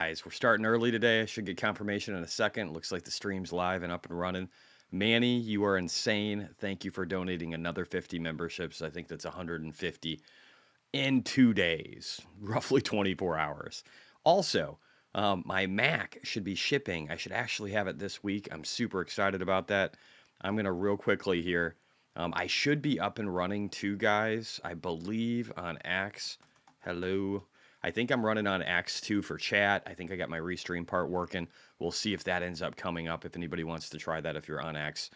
Guys, we're starting early today. I should get confirmation in a second. Looks like the stream's live and up and running. Manny, you are insane. Thank you for donating another 50 memberships. I think that's 150 in 2 days, roughly 24 hours. Also, my Mac should be shipping. I should actually have it this week. I'm super excited about that. I'm going to real quickly here. I should be up and running too, guys. I believe on X. Hello. I think I'm running on X2 for chat. I think I got my restream part working. We'll see if that ends up coming up. If anybody wants to try that, if you're on X,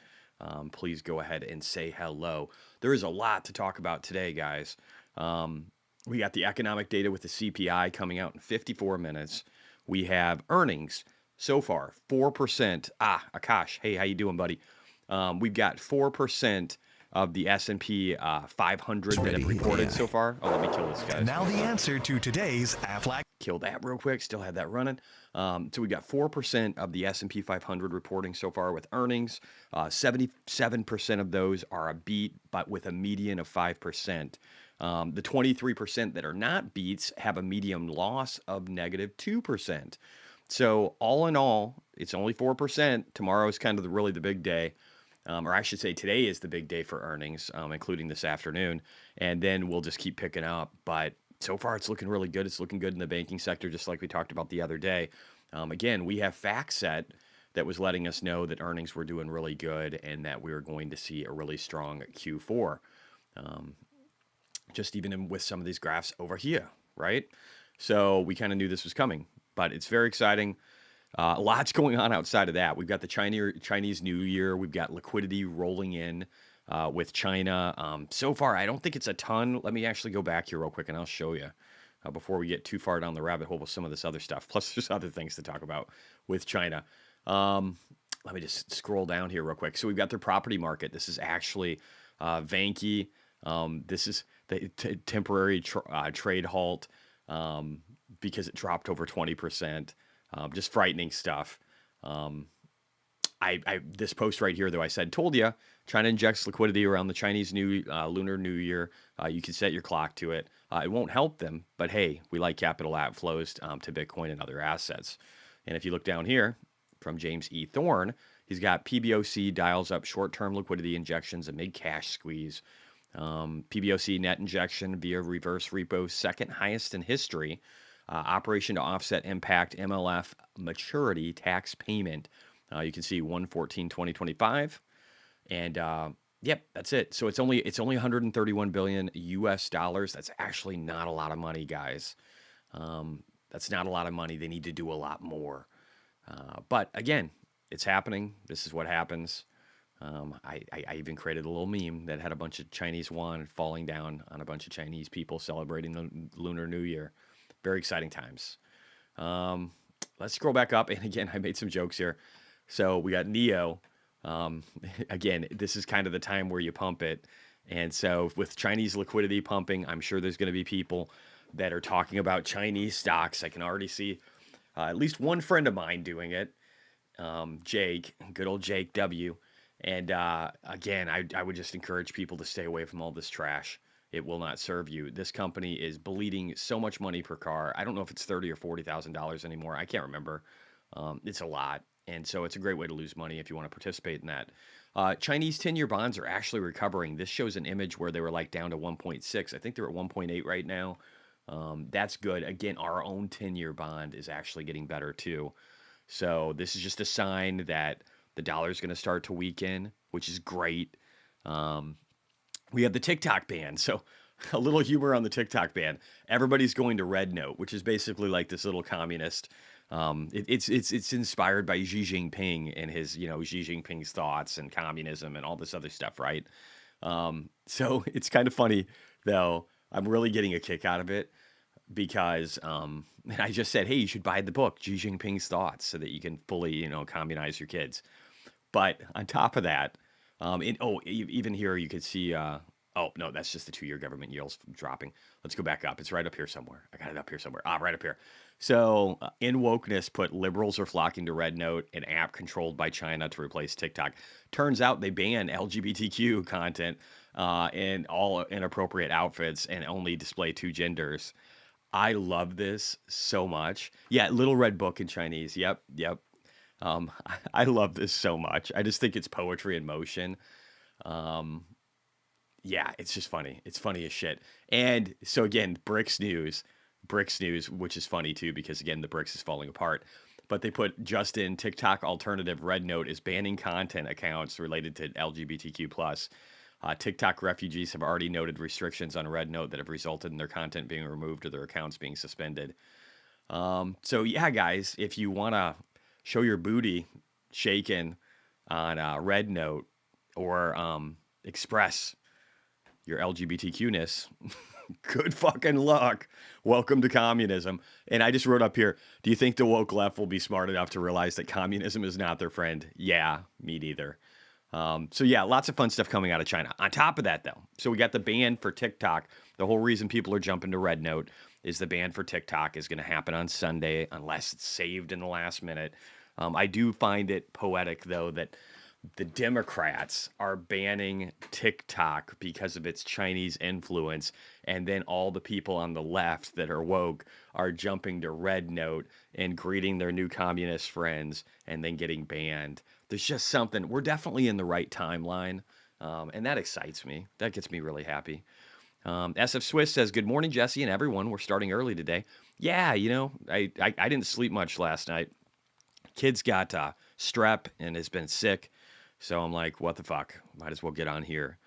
please go ahead and say hello. There is a lot to talk about today, guys. We got the economic data with the CPI coming out in 54 minutes. We have earnings so far, 4%. Akash, hey, how you doing, buddy? We've got 4% of the S&P 500 that have reported so far. Oh, let me kill this guy. Now the answer to today's Aflac. Kill that real quick. Still had that running. So we got 4% of the S&P 500 reporting so far with earnings. 77% of those are a beat, but with a median of 5%. The 23% that are not beats have a median loss of negative 2%. So all in all, it's only 4%. Tomorrow is kind of really the big day. Or I should say today is the big day for earnings, including this afternoon. And then we'll just keep picking up. But so far, it's looking really good. It's looking good in the banking sector, just like we talked about the other day. Again, we have FactSet that was letting us know that earnings were doing really good and that we were going to see a really strong Q4. Just even with some of these graphs over here, right? So we kind of knew this was coming, but it's very exciting. Lots going on outside of that. We've got the Chinese New Year. We've got liquidity rolling in with China. So far, I don't think it's a ton. Let me actually go back here real quick and I'll show you before we get too far down the rabbit hole with some of this other stuff. Plus, there's other things to talk about with China. Let me just scroll down here real quick. So we've got their property market. This is actually Vanke. This is the temporary trade halt because it dropped over 20%. Just frightening stuff. This post right here, though, I said, told you, China injects liquidity around the Chinese Lunar New Year. You can set your clock to it. It won't help them, but hey, we like capital outflows to Bitcoin and other assets. And if you look down here from James E. Thorne, he's got PBOC dials up short-term liquidity injections amid cash squeeze. PBOC net injection via reverse repo, second highest in history. Operation to offset impact MLF maturity tax payment. You can see 1/14/2025, and yep, that's it. So it's only 131 billion US dollars. That's actually not a lot of money, guys. That's not a lot of money. They need to do a lot more. But again, it's happening. This is what happens. I even created a little meme that had a bunch of Chinese yuan falling down on a bunch of Chinese people celebrating the Lunar New Year. Very exciting times. Let's scroll back up. And again, I made some jokes here. So we got NEO. Again, this is kind of the time where you pump it. And so with Chinese liquidity pumping, I'm sure there's going to be people that are talking about Chinese stocks. I can already see at least one friend of mine doing it. Jake, good old Jake W. And again, I would just encourage people to stay away from all this trash. It will not serve you. This company is bleeding so much money per car. I don't know if it's $30,000 or $40,000 anymore. I can't remember. It's a lot. And so it's a great way to lose money if you want to participate in that. Chinese 10-year bonds are actually recovering. This shows an image where they were like down to 1.6. I think they're at 1.8 right now. That's good. Again, our own 10-year bond is actually getting better too. So this is just a sign that the dollar is going to start to weaken, which is great. We have the TikTok ban. So a little humor on the TikTok ban. Everybody's going to Red Note, which is basically like this little communist. It's inspired by Xi Jinping and his, Xi Jinping's thoughts and communism and all this other stuff, right? So it's kind of funny, though. I'm really getting a kick out of it because I just said, hey, you should buy the book, Xi Jinping's Thoughts, so that you can fully, communize your kids. But on top of that, even here you could see, oh, no, that's just the 2-year government yields dropping. Let's go back up. It's right up here somewhere. I got it up here somewhere. Right up here. So in wokeness put liberals are flocking to Red Note, an app controlled by China to replace TikTok. Turns out they ban LGBTQ content and all inappropriate outfits and only display 2 genders. I love this so much. Yeah, Little Red Book in Chinese. Yep, yep. I love this so much. I just think it's poetry in motion. Um, yeah, it's just funny. It's funny as shit. And so again, BRICS news, which is funny too because again, the BRICS is falling apart. But they put just in TikTok alternative Red Note is banning content accounts related to LGBTQ plus. TikTok refugees have already noted restrictions on Red Note that have resulted in their content being removed or their accounts being suspended. So yeah, guys, if you want to show your booty shaking on Red Note or express your LGBTQ-ness, good fucking luck. Welcome to communism. And I just wrote up here, do you think the woke left will be smart enough to realize that communism is not their friend? Yeah, me neither. So yeah, lots of fun stuff coming out of China. On top of that, though, so we got the ban for TikTok. The whole reason people are jumping to Red Note is the ban for TikTok is going to happen on Sunday unless it's saved in the last minute. I do find it poetic, though, that the Democrats are banning TikTok because of its Chinese influence, and then all the people on the left that are woke are jumping to Red Note and greeting their new communist friends and then getting banned. There's just something. We're definitely in the right timeline, and that excites me. That gets me really happy. SF Swiss says, "Good morning, Jesse and everyone. We're starting early today." Yeah, I didn't sleep much last night. Kid's got strep and has been sick. So I'm like, what the fuck? Might as well get on here.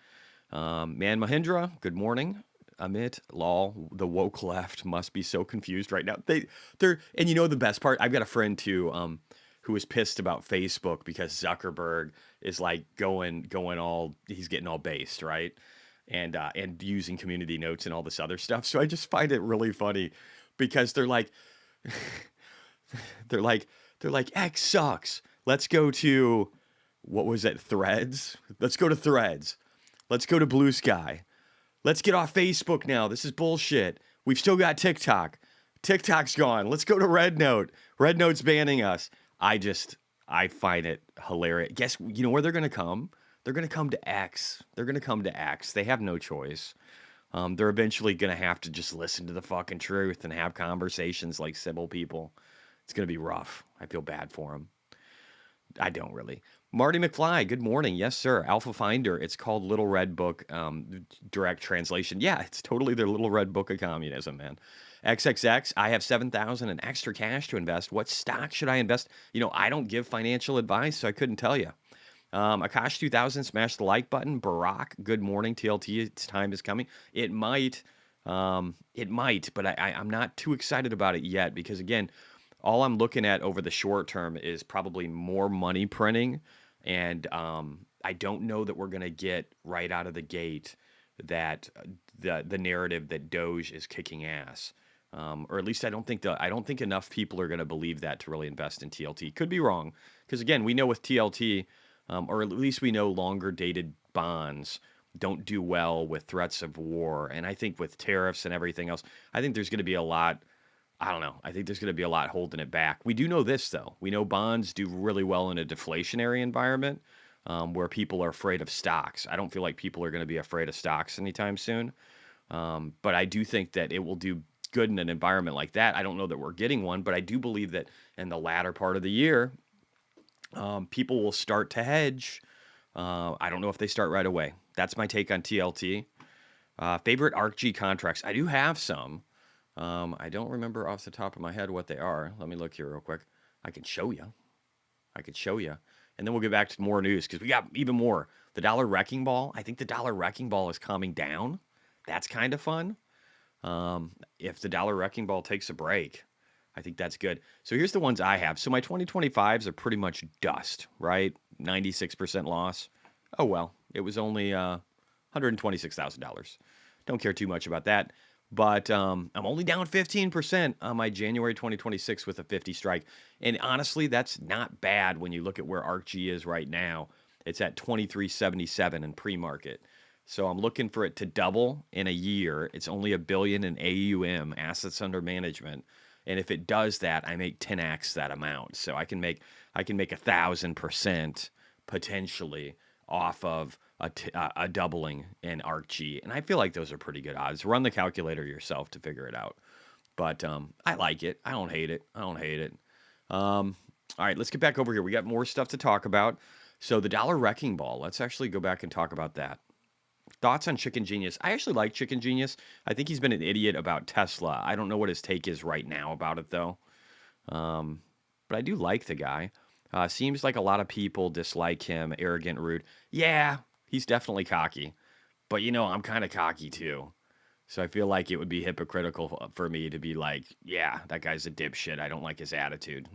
Man Mahindra, good morning. Amit, lol, the woke left must be so confused right now. They're and you know the best part? I've got a friend too, who was pissed about Facebook because Zuckerberg is like going all he's getting all based, right? And using community notes and all this other stuff. So I just find it really funny because they're like they're like X sucks. Let's go to what was it? Threads? Let's go to Threads. Let's go to Blue Sky. Let's get off Facebook now. This is bullshit. We've still got TikTok. TikTok's gone. Let's go to Red Note. Red Note's banning us. I find it hilarious. Guess you know where they're gonna come? They're gonna come to X. They're gonna come to X. They have no choice. They're eventually gonna have to just listen to the fucking truth and have conversations like civil people. It's gonna be rough. I feel bad for them. I don't really. Marty McFly, good morning. Yes, sir. Alpha Finder. It's called Little Red Book, direct translation. Yeah, it's totally their Little Red Book of communism, man. XXX, I have 7,000 in extra cash to invest. What stock should I invest? I don't give financial advice, so I couldn't tell you. Akash 2000, smash the like button. Barack, good morning. TLT, its time is coming. It might, but I'm not too excited about it yet because, again, all I'm looking at over the short term is probably more money printing. And I don't know that we're going to get right out of the gate that the narrative that DOGE is kicking ass. Or at least I don't think enough people are going to believe that to really invest in TLT. Could be wrong. Because again, we know with TLT, or at least we know longer dated bonds don't do well with threats of war. And I think with tariffs and everything else, I think there's going to be a lot. I don't know. I think there's going to be a lot holding it back. We do know this, though. We know bonds do really well in a deflationary environment where people are afraid of stocks. I don't feel like people are going to be afraid of stocks anytime soon. But I do think that it will do good in an environment like that. I don't know that we're getting one, but I do believe that in the latter part of the year, people will start to hedge. I don't know if they start right away. That's my take on TLT. Favorite ARKG contracts. I do have some. I don't remember off the top of my head what they are. Let me look here real quick. I could show you. And then we'll get back to more news because we got even more. The dollar wrecking ball. I think the dollar wrecking ball is calming down. That's kind of fun. If the dollar wrecking ball takes a break, I think that's good. So here's the ones I have. So my 2025s are pretty much dust, right? 96% loss. Oh, well, it was only $126,000. Don't care too much about that. But I'm only down 15% on my January 2026 with a 50 strike. And honestly, that's not bad when you look at where ARKG is right now. It's at 23.77 in pre-market. So I'm looking for it to double in a year. It's only $1 billion in AUM, assets under management. And if it does that, I make 10x that amount. So I can make 1,000% potentially off of a doubling in ARKG. And I feel like those are pretty good odds. Run the calculator yourself to figure it out. But I like it. I don't hate it. I don't hate it. All right, let's get back over here. We got more stuff to talk about. So the dollar wrecking ball. Let's actually go back and talk about that. Thoughts on Chicken Genius? I actually like Chicken Genius. I think he's been an idiot about Tesla. I don't know what his take is right now about it though. But I do like the guy. Seems like a lot of people dislike him, arrogant, rude. Yeah, he's definitely cocky. But I'm kind of cocky too. So I feel like it would be hypocritical for me to be like, yeah, that guy's a dipshit. I don't like his attitude.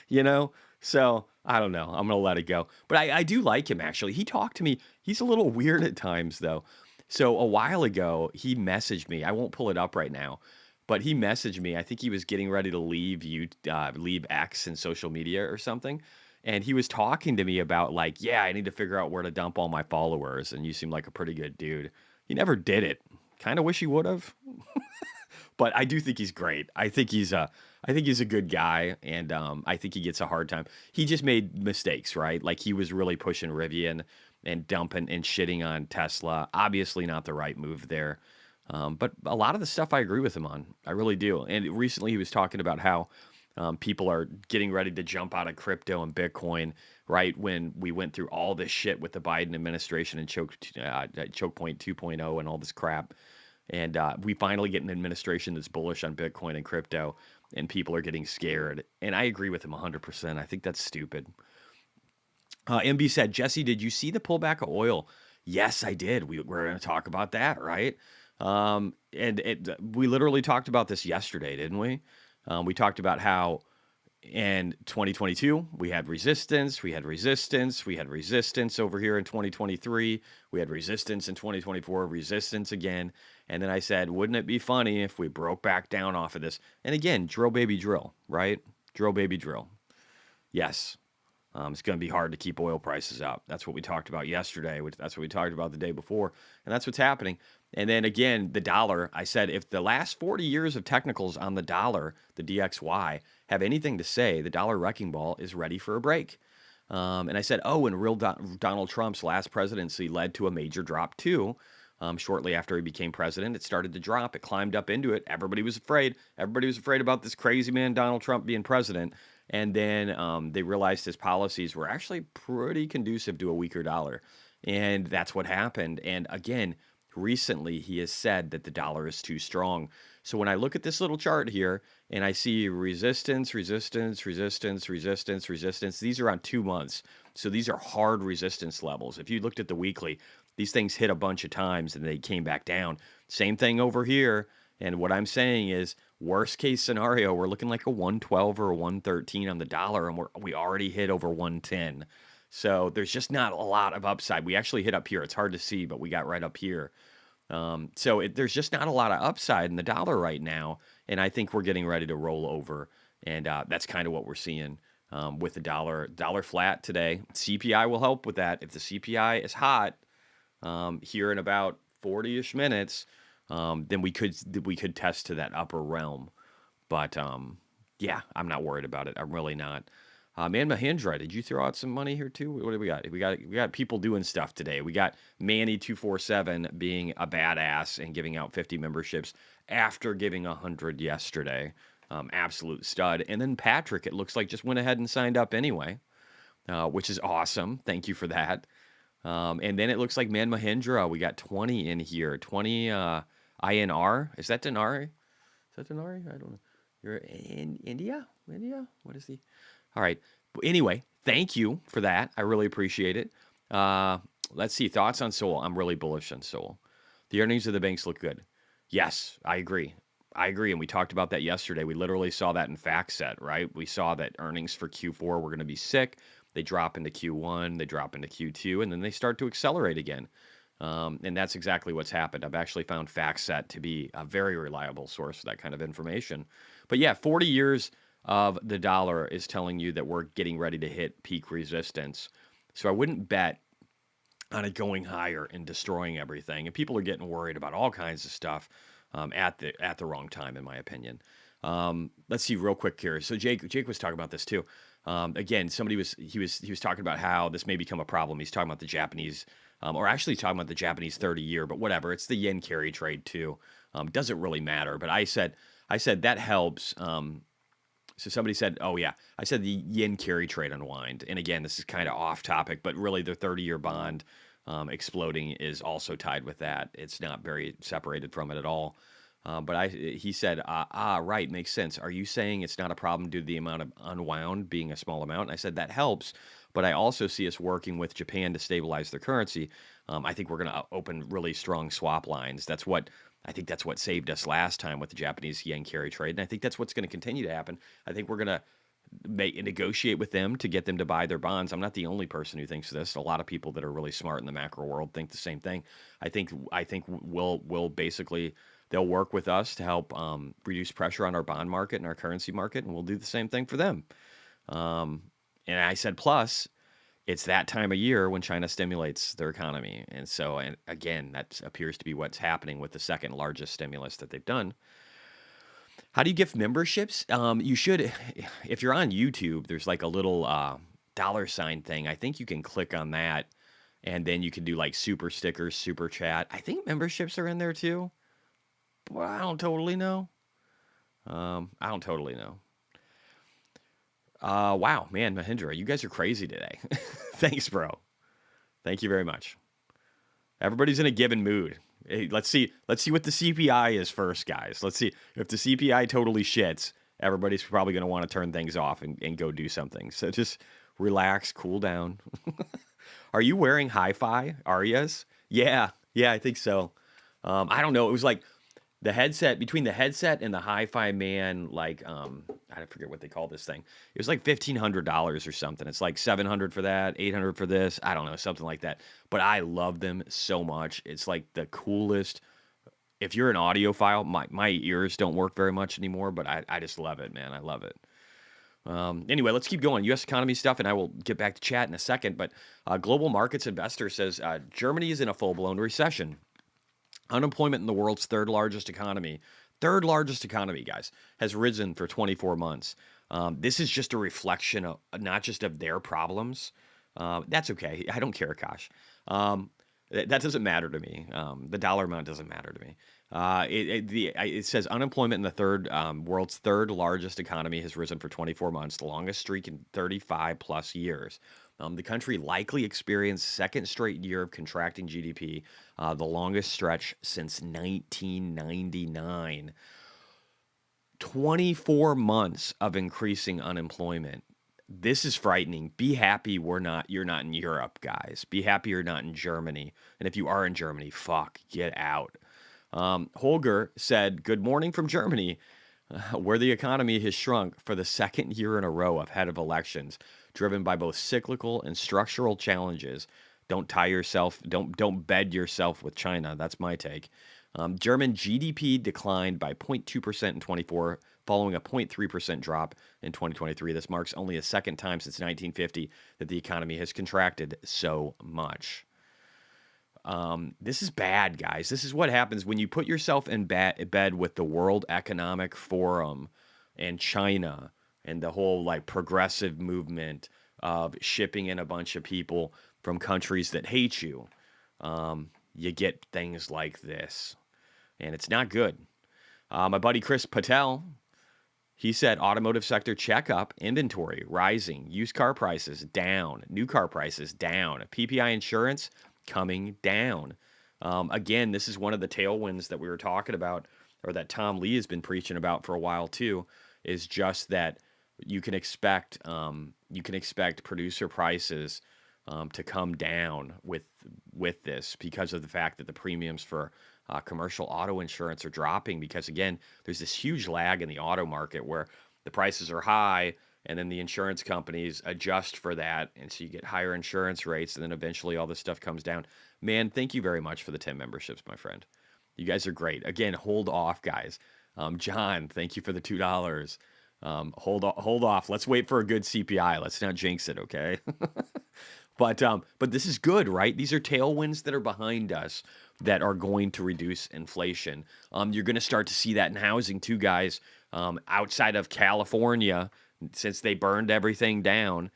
you know? So I don't know. I'm going to let it go. But I do like him, actually. He talked to me. He's a little weird at times, though. So a while ago, he messaged me. I won't pull it up right now. But he messaged me. I think he was getting ready to leave X and social media or something. And he was talking to me about like, yeah, I need to figure out where to dump all my followers. And you seem like a pretty good dude. He never did it. Kind of wish he would have. But I do think he's great. I think he's a good guy, and I think he gets a hard time. He just made mistakes, right? Like he was really pushing Rivian and dumping and shitting on Tesla. Obviously, not the right move there. But a lot of the stuff I agree with him on. I really do. And recently, he was talking about how people are getting ready to jump out of crypto and Bitcoin, right? When we went through all this shit with the Biden administration and choke point 2.0 and all this crap. And we finally get an administration that's bullish on Bitcoin and crypto, and people are getting scared. And I agree with him 100%. I think that's stupid. MB said, Jesse, did you see the pullback of oil? Yes, I did. We're going to talk about that, right? We literally talked about this yesterday, didn't we? We talked about how in 2022, we had resistance over here in 2023. We had resistance in 2024, resistance again. And then I said, wouldn't it be funny if we broke back down off of this? And again, drill, baby, drill, right? Drill, baby, drill. Yes. It's going to be hard to keep oil prices up. That's what we talked about yesterday. That's what we talked about the day before. And that's what's happening. And then again, the dollar, I said, if the last 40 years of technicals on the dollar, the DXY, have anything to say, the dollar wrecking ball is ready for a break. And I said, and real Donald Trump's last presidency led to a major drop too. Shortly after he became president, it started to drop. It climbed up into it. Everybody was afraid. Everybody was afraid about this crazy man, Donald Trump, being president. And then they realized his policies were actually pretty conducive to a weaker dollar. And that's what happened. And again, recently he has said that the dollar is too strong. So when I look at this little chart here and I see resistance, resistance, resistance, resistance, resistance, these are on 2 months. So these are hard resistance levels. If you looked at the weekly, these things hit a bunch of times and they came back down. Same thing over here. And what I'm saying is, worst case scenario, we're looking like a 112 or a 113 on the dollar, and we already hit over 110. So there's just not a lot of upside. We actually hit up here. It's hard to see, but we got right up here. There's just not a lot of upside in the dollar right now, and I think we're getting ready to roll over, and that's kind of what we're seeing with the dollar. Dollar flat today. CPI will help with that. If the CPI is hot here in about 40-ish minutes, then we could test to that upper realm. But yeah, I'm not worried about it. I'm really not. Man, Mahindra, did you throw out some money here too? What do we got? We got people doing stuff today. We got Manny247 being a badass and giving out 50 memberships after giving 100 yesterday. Absolute stud. And then Patrick, it looks like, just went ahead and signed up anyway, which is awesome. Thank you for that. And then it looks like Man Mahindra, we got 20 in here. 20 INR. Is that Denari? I don't know. You're in India? What is the... All right. Anyway, thank you for that. I really appreciate it. Let's see. Thoughts on Sol. I'm really bullish on Sol. The earnings of the banks look good. Yes, I agree. And we talked about that yesterday. We literally saw that in FactSet, right? We saw that earnings for Q4 were going to be sick. They drop into Q1, they drop into Q2, and then they start to accelerate again. And that's exactly what's happened. I've actually found FactSet to be a very reliable source for that kind of information. But yeah, 40 years of the dollar is telling you that we're getting ready to hit peak resistance. So I wouldn't bet on it going higher and destroying everything. And people are getting worried about all kinds of stuff at the wrong time, in my opinion. Let's see real quick here. So Jake was talking about this too. Again, he was talking about how this may become a problem. He's talking about the Japanese, or actually talking about the Japanese 30-year, but whatever. It's the yen carry trade too. Doesn't really matter. But I said I said that helps. So somebody said, oh, yeah, I said the yen carry trade unwind. And again, this is kind of off topic, but really the 30-year bond exploding is also tied with that. It's not very separated from it at all. But he said, right, makes sense. Are you saying it's not a problem due to the amount of unwound being a small amount? And I said, that helps. But I also see us working with Japan to stabilize their currency. I think we're going to open really strong swap lines. I think that's what saved us last time with the Japanese yen carry trade. And I think that's what's going to continue to happen. I think we're going to negotiate with them to get them to buy their bonds. I'm not the only person who thinks this. A lot of people that are really smart in the macro world think the same thing. I think we'll basically they'll work with us to help reduce pressure on our bond market and our currency market, and we'll do the same thing for them. And I said, plus, it's that time of year when China stimulates their economy. And so, and again, that appears to be what's happening with the second largest stimulus that they've done. How do you gift memberships? You should, if you're on YouTube, there's like a little $ thing. I think you can click on that, and then you can do like super stickers, super chat. I think memberships are in there too. Well, I don't totally know. Wow, man, Mahindra, you guys are crazy today. Thanks, bro. Thank you very much. Everybody's in a given mood. Hey, let's see what the CPI is first, guys. Let's see if the CPI totally shits. Everybody's probably going to want to turn things off and go do something. So just relax, cool down. Are you wearing hi-fi Arias? Yeah, I think so. I don't know. It was like the headset, between the headset and the hi-fi man, like I forget what they call this thing. It was like $1,500 or something. It's like $700 for that, $800 for this. I don't know, something like that. But I love them so much. It's like the coolest. If you're an audiophile, my ears don't work very much anymore, but I just love it, man. I love it. Anyway, let's keep going. U.S. economy stuff, and I will get back to chat in a second. But Global Markets Investor says Germany is in a full-blown recession. Unemployment in the world's third largest economy, guys, has risen for 24 months. This is just a reflection of not just of their problems. That's okay. I don't care, Akash. That doesn't matter to me. The dollar amount doesn't matter to me. It says unemployment in the world's third largest economy has risen for 24 months, the longest streak in 35 plus years. The country likely experienced second straight year of contracting GDP, the longest stretch since 1999. 24 months of increasing unemployment. This is frightening. Be happy you're not in Europe, guys. Be happy you're not in Germany. And if you are in Germany, get out. Holger said, good morning from Germany, where the economy has shrunk for the second year in a row ahead of elections, driven by both cyclical and structural challenges. Don't bed yourself with China. That's my take. German GDP declined by 0.2% in 24, following a 0.3% drop in 2023. This marks only a second time since 1950 that the economy has contracted so much. This is bad, guys. This is what happens when you put yourself in bed with the World Economic Forum and China and the whole like progressive movement of shipping in a bunch of people from countries that hate you. You get things like this, and it's not good. My buddy Chris Patel, he said automotive sector checkup, inventory rising, used car prices down, new car prices down, PPI insurance coming down. Again, this is one of the tailwinds that we were talking about, or that Tom Lee has been preaching about for a while too, is just that you can expect producer prices to come down with this because of the fact that the premiums for commercial auto insurance are dropping, because again, there's this huge lag in the auto market where the prices are high and then the insurance companies adjust for that, and so you get higher insurance rates, and then eventually all this stuff comes down. Man, thank you very much for the 10 memberships, my friend. You guys are great. Again, hold off, guys. John, thank you for the $2. Hold off. Let's wait for a good CPI. Let's not jinx it, okay? But this is good, right? These are tailwinds that are behind us that are going to reduce inflation. You're going to start to see that in housing too, guys. Outside of California, since they burned everything down,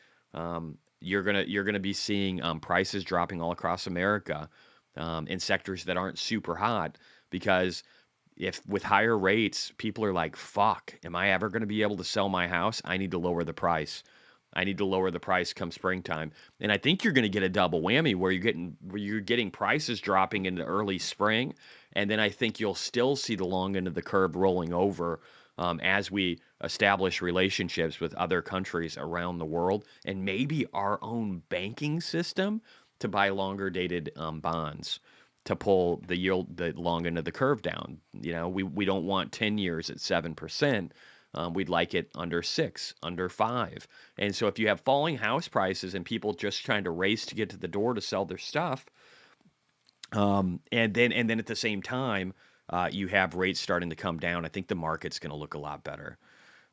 you're gonna be seeing prices dropping all across America in sectors that aren't super hot, because if with higher rates, people are like, fuck, am I ever going to be able to sell my house? I need to lower the price. I need to lower the price come springtime. And I think you're going to get a double whammy where you're getting prices dropping into early spring. And then I think you'll still see the long end of the curve rolling over as we establish relationships with other countries around the world and maybe our own banking system to buy longer dated bonds to pull the yield, the long end of the curve down. You know, we don't want 10 years at 7%. We'd like it under 6, under 5. And so if you have falling house prices and people just trying to race to get to the door to sell their stuff, and then at the same time, you have rates starting to come down, I think the market's going to look a lot better.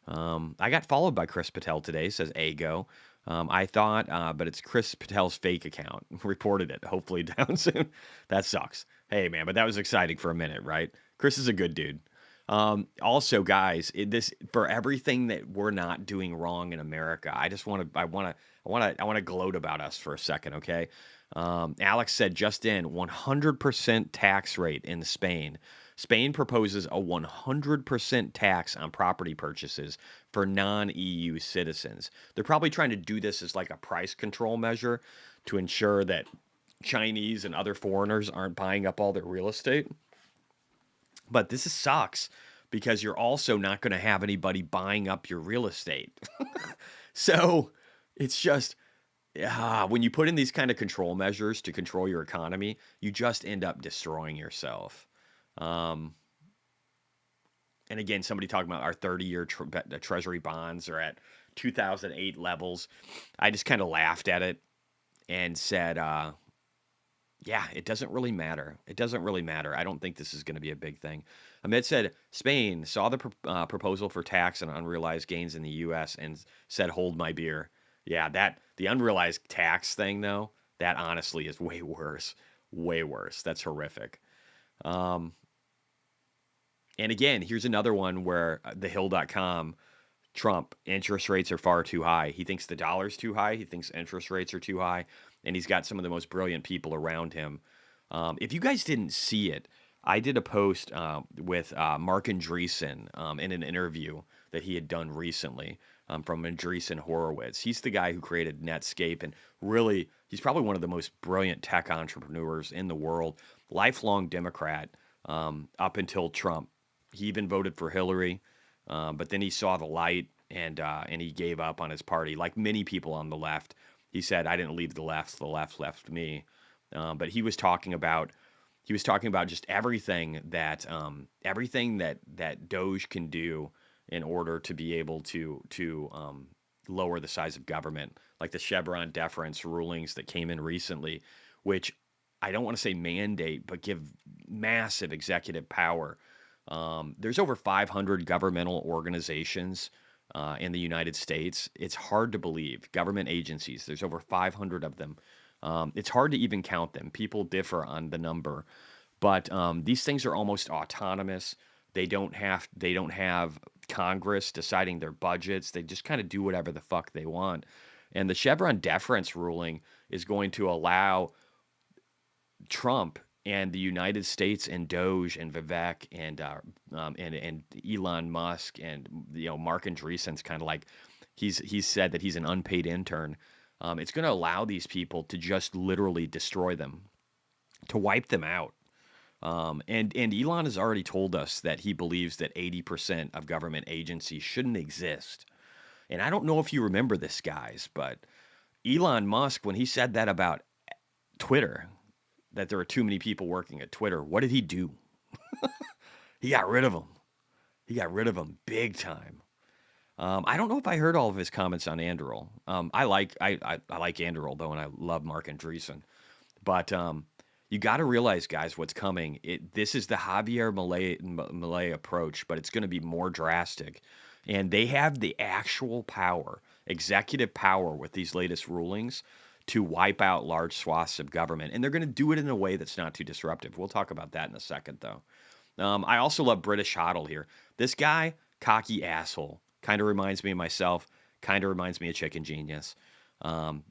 I got followed by Chris Patel today, says Ago. I thought, but it's Chris Patel's fake account. Reported it, hopefully down soon. That sucks. Hey, man, but that was exciting for a minute, right? Chris is a good dude. Also, guys, this for everything that we're not doing wrong in America, I want to gloat about us for a second, okay? Alex said just in 100% tax rate in Spain. Spain proposes a 100% tax on property purchases for non-EU citizens. They're probably trying to do this as like a price control measure to ensure that Chinese and other foreigners aren't buying up all their real estate. But sucks because you're also not going to have anybody buying up your real estate. So it's just when you put in these kind of control measures to control your economy, you just end up destroying yourself. And again, somebody talking about our 30-year treasury bonds are at 2008 levels. I just kind of laughed at it and said, yeah, it doesn't really matter. It doesn't really matter. I don't think this is going to be a big thing. Ahmed said Spain saw the proposal for tax on unrealized gains in the U.S. and said, hold my beer. Yeah, the unrealized tax thing, though, that honestly is way worse. Way worse. That's horrific. And again, here's another one where thehill.com, Trump, interest rates are far too high. He thinks the dollar's too high. He thinks interest rates are too high. And he's got some of the most brilliant people around him. If you guys didn't see it, I did a post with Mark Andreessen in an interview that he had done recently from Andreessen Horowitz. He's the guy who created Netscape, and really, he's probably one of the most brilliant tech entrepreneurs in the world. Lifelong Democrat up until Trump. He even voted for Hillary, but then he saw the light and he gave up on his party. Like many people on the left, he said, "I didn't leave the left left me." But he was talking about just everything that DOGE can do in order to be able to lower the size of government, like the Chevron deference rulings that came in recently, which I don't want to say mandate, but give massive executive power. There's over 500 governmental organizations in the United States. It's hard to believe. Government agencies, there's over 500 of them. It's hard to even count them. People differ on the number, but these things are almost autonomous. They don't have Congress deciding their budgets. They just kind of do whatever the fuck they want. And the Chevron deference ruling is going to allow Trump and the United States and DOGE and Vivek and Elon Musk and Mark Andreessen's kind of like he's said that he's an unpaid intern. It's going to allow these people to just literally destroy them, to wipe them out. And Elon has already told us that he believes that 80% of government agencies shouldn't exist. And I don't know if you remember this, guys, but Elon Musk, when he said that about Twitter, that there are too many people working at Twitter, what did he do? He got rid of them. He got rid of them big time. I don't know if I heard all of his comments on Anduril. I like Anduril though, and I love Mark Andreessen. But you got to realize, guys, what's coming. This is the Javier Milei approach, but it's going to be more drastic. And they have the actual power, executive power, with these latest rulings to wipe out large swaths of government. And they're going to do it in a way that's not too disruptive. We'll talk about that in a second, though. I also love British Hoddle here. This guy, cocky asshole, kind of reminds me of myself, kind of reminds me of Chicken Genius.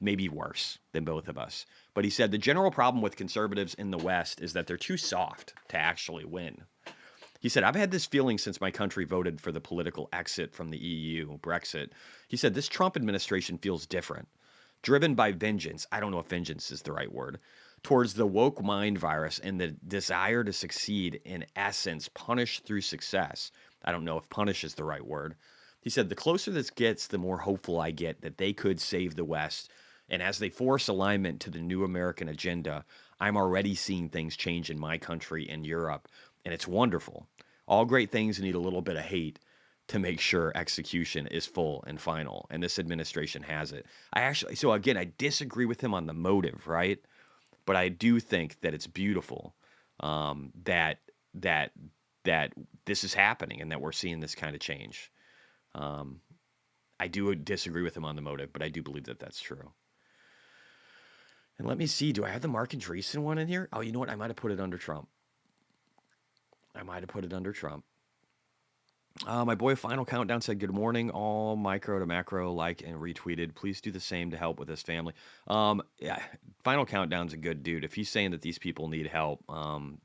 Maybe worse than both of us. But he said the general problem with conservatives in the West is that they're too soft to actually win. He said, I've had this feeling since my country voted for the political exit from the EU, Brexit. He said, this Trump administration feels different, driven by vengeance. I don't know if vengeance is the right word, towards the woke mind virus and the desire to succeed, in essence, punish through success. I don't know if punish is the right word. He said, the closer this gets, the more hopeful I get that they could save the West. And as they force alignment to the new American agenda, I'm already seeing things change in my country and Europe. And it's wonderful. All great things need a little bit of hate to make sure execution is full and final. And this administration has it. So again, I disagree with him on the motive, right? But I do think that it's beautiful that this is happening and that we're seeing this kind of change. I do disagree with him on the motive, but I do believe that that's true. And let me see, do I have the Mark Andreessen one in here? Oh, you know what? I might have put it under Trump. My boy Final Countdown said, good morning, all micro to macro, like and retweeted. Please do the same to help with his family. Yeah, Final Countdown's a good dude. If he's saying that these people need help,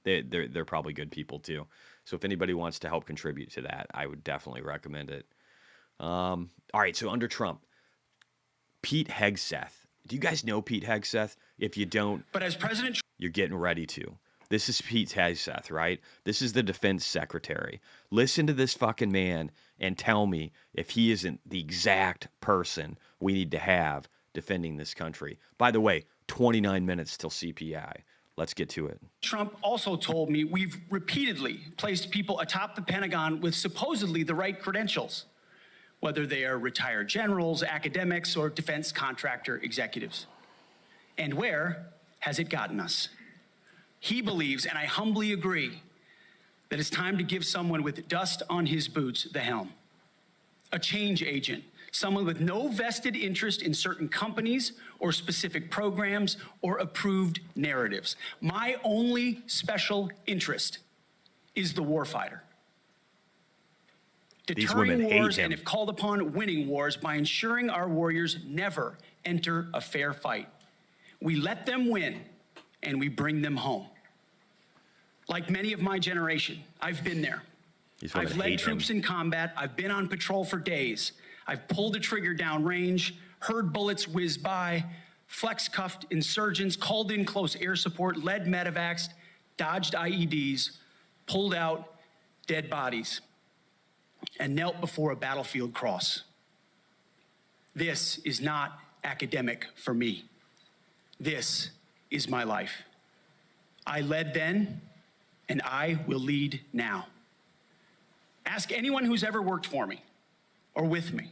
they're probably good people too. So if anybody wants to help contribute to that, I would definitely recommend it. All right, so under Trump, Pete Hegseth. Do you guys know Pete Hegseth? If you don't, but as President, you're getting ready to. This is Pete Hegseth, right? This is the defense secretary. Listen to this fucking man and tell me if he isn't the exact person we need to have defending this country. By the way, 29 minutes till CPI. Let's get to it. Trump also told me we've repeatedly placed people atop the Pentagon with supposedly the right credentials, whether they are retired generals, academics, or defense contractor executives. And where has it gotten us? He believes, and I humbly agree, that it's time to give someone with dust on his boots the helm. A change agent, someone with no vested interest in certain companies or specific programs or approved narratives. My only special interest is the warfighter. Deterring wars and, if called upon, winning wars by ensuring our warriors never enter a fair fight. We let them win and we bring them home. Like many of my generation, I've been there. I've led troops in combat. I've been on patrol for days. I've pulled a trigger down range, heard bullets whiz by, flex-cuffed insurgents, called in close air support, led medevacs, dodged IEDs, pulled out dead bodies, and knelt before a battlefield cross. This is not academic for me. This is my life. I led then, and I will lead now. Ask anyone who's ever worked for me or with me.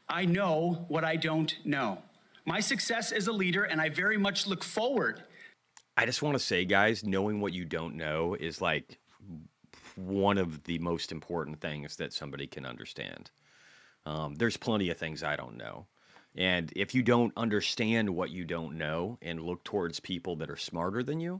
I know what I don't know. My success as a leader, and I very much look forward. I just want to say, guys, knowing what you don't know is like one of the most important things that somebody can understand. There's plenty of things I don't know. And if you don't understand what you don't know and look towards people that are smarter than you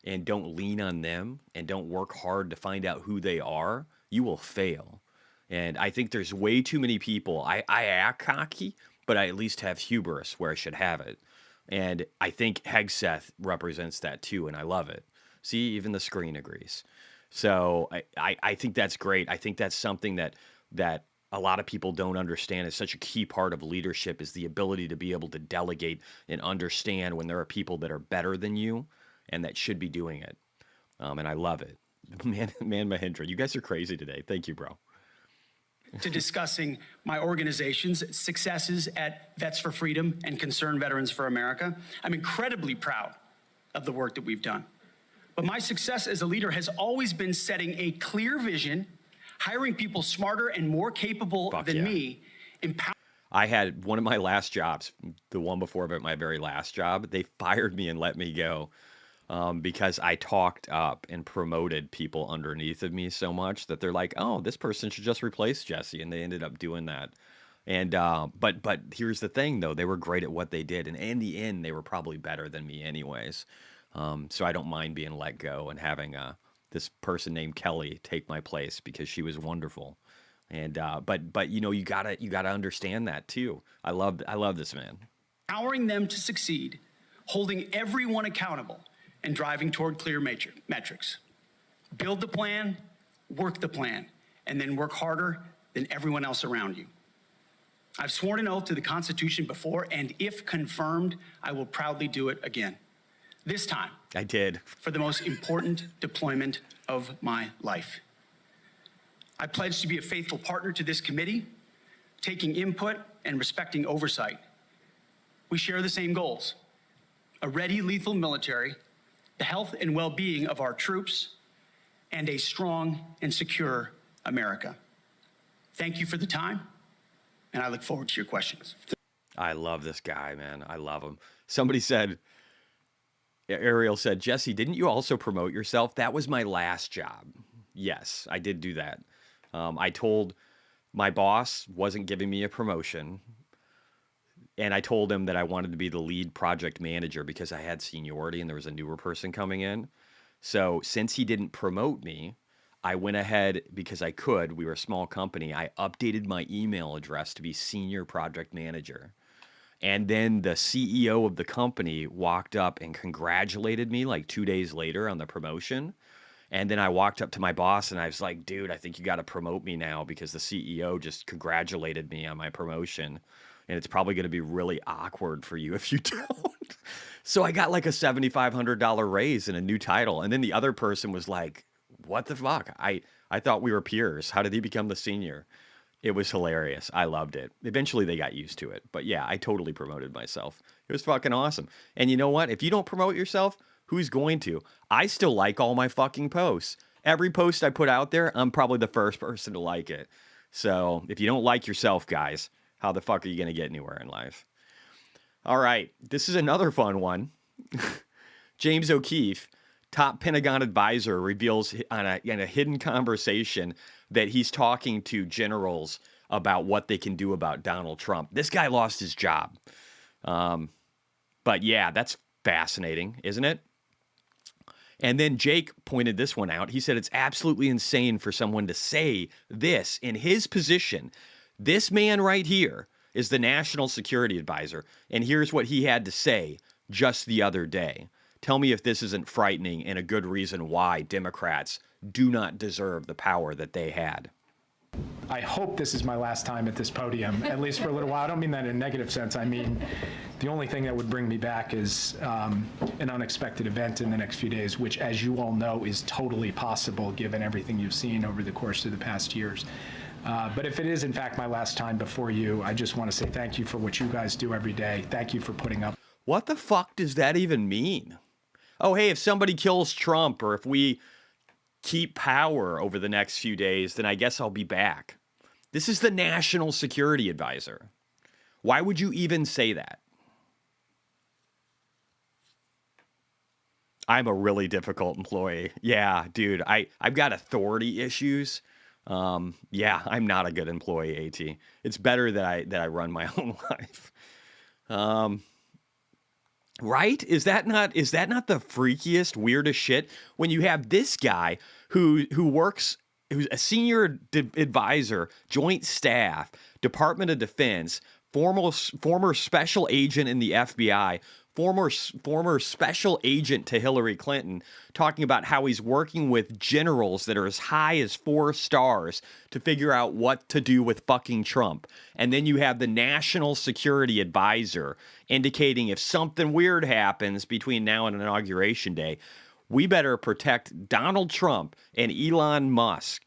and don't lean on them and don't work hard to find out who they are, you will fail. And I think there's way too many people. I act cocky, but I at least have hubris where I should have it. And I think Hegseth represents that too, and I love it. See, even the screen agrees. So I think that's great. I think that's something that a lot of people don't understand is such a key part of leadership, is the ability to be able to delegate and understand when there are people that are better than you and that should be doing it. And I love it. Man Mahindra, you guys are crazy today. Thank you, bro. To discussing my organization's successes at Vets for Freedom and Concerned Veterans for America. I'm incredibly proud of the work that we've done. But my success as a leader has always been setting a clear vision, hiring people smarter and more capable than me. I had one of my last jobs, the one before my very last job, they fired me and let me go because I talked up and promoted people underneath of me so much that they're like, oh, this person should just replace Jesse. And they ended up doing that. And but here's the thing, though. They were great at what they did. And in the end, they were probably better than me anyways. So I don't mind being let go and having this person named Kelly take my place because she was wonderful. And but you know, you gotta understand that too. I love this man. Empowering them to succeed, holding everyone accountable, and driving toward clear metrics. Build the plan, work the plan, and then work harder than everyone else around you. I've sworn an oath to the Constitution before, and if confirmed, I will proudly do it again. This time, I did. for the most important deployment of my life. I pledge to be a faithful partner to this committee, taking input and respecting oversight. We share the same goals: a ready, lethal military, the health and well-being of our troops, and a strong and secure America. Thank you for the time, and I look forward to your questions. I love this guy, man. I love him. Somebody said, Ariel said, Jesse, didn't you also promote yourself? That was my last job. Yes, I did do that. I told my boss wasn't giving me a promotion, and I told him that I wanted to be the lead project manager because I had seniority and there was a newer person coming in. So since he didn't promote me, I went ahead because I could. We were a small company. I updated my email address to be senior project manager. And then the CEO of the company walked up and congratulated me like 2 days later on the promotion. And then I walked up to my boss and I was like, dude, I think you got to promote me now because the CEO just congratulated me on my promotion. And it's probably going to be really awkward for you if you don't. So I got like a $7,500 raise and a new title. And then the other person was like, what the fuck? I thought we were peers. How did he become the senior? It was hilarious. I loved it. Eventually they got used to it. But yeah, I totally promoted myself. It was fucking awesome. And you know what? If you don't promote yourself, who's going to? I still like all my fucking posts. Every post I put out there, I'm probably the first person to like it. So if you don't like yourself, guys, how the fuck are you going to get anywhere in life? All right. This is another fun one. James O'Keefe, top Pentagon advisor, reveals in a hidden conversation that he's talking to generals about what they can do about Donald Trump. This guy lost his job. But yeah, that's fascinating, isn't it? And then Jake pointed this one out. He said it's absolutely insane for someone to say this in his position. This man right here is the national security advisor. And here's what he had to say just the other day. Tell me if this isn't frightening and a good reason why Democrats do not deserve the power that they had. I hope this is my last time at this podium, at least for a little while. I don't mean that in a negative sense. I mean, the only thing that would bring me back is an unexpected event in the next few days, which, as you all know, is totally possible given everything you've seen over the course of the past years. But if it is, in fact, my last time before you, I just want to say thank you for what you guys do every day. Thank you for putting up. What the fuck does that even mean? Oh, hey, if somebody kills Trump or if we keep power over the next few days, then I guess I'll be back. This is the national security advisor. Why would you even say that? I'm a really difficult employee. Yeah, dude, I've got authority issues. Yeah, I'm not a good employee, AT. It's better that I run my own life. Right? Is that not the freakiest, weirdest shit? When you have this guy who's a senior advisor, joint staff, Department of Defense, former special agent in the FBI, former special agent to Hillary Clinton, talking about how he's working with generals that are as high as 4 stars to figure out what to do with fucking Trump. And then you have the national security advisor indicating if something weird happens between now and Inauguration Day, we better protect Donald Trump and Elon Musk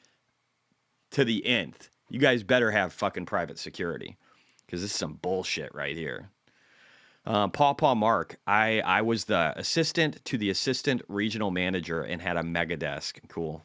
to the nth. You guys better have fucking private security because this is some bullshit right here. Paw Mark, I was the assistant to the assistant regional manager and had a mega desk. Cool.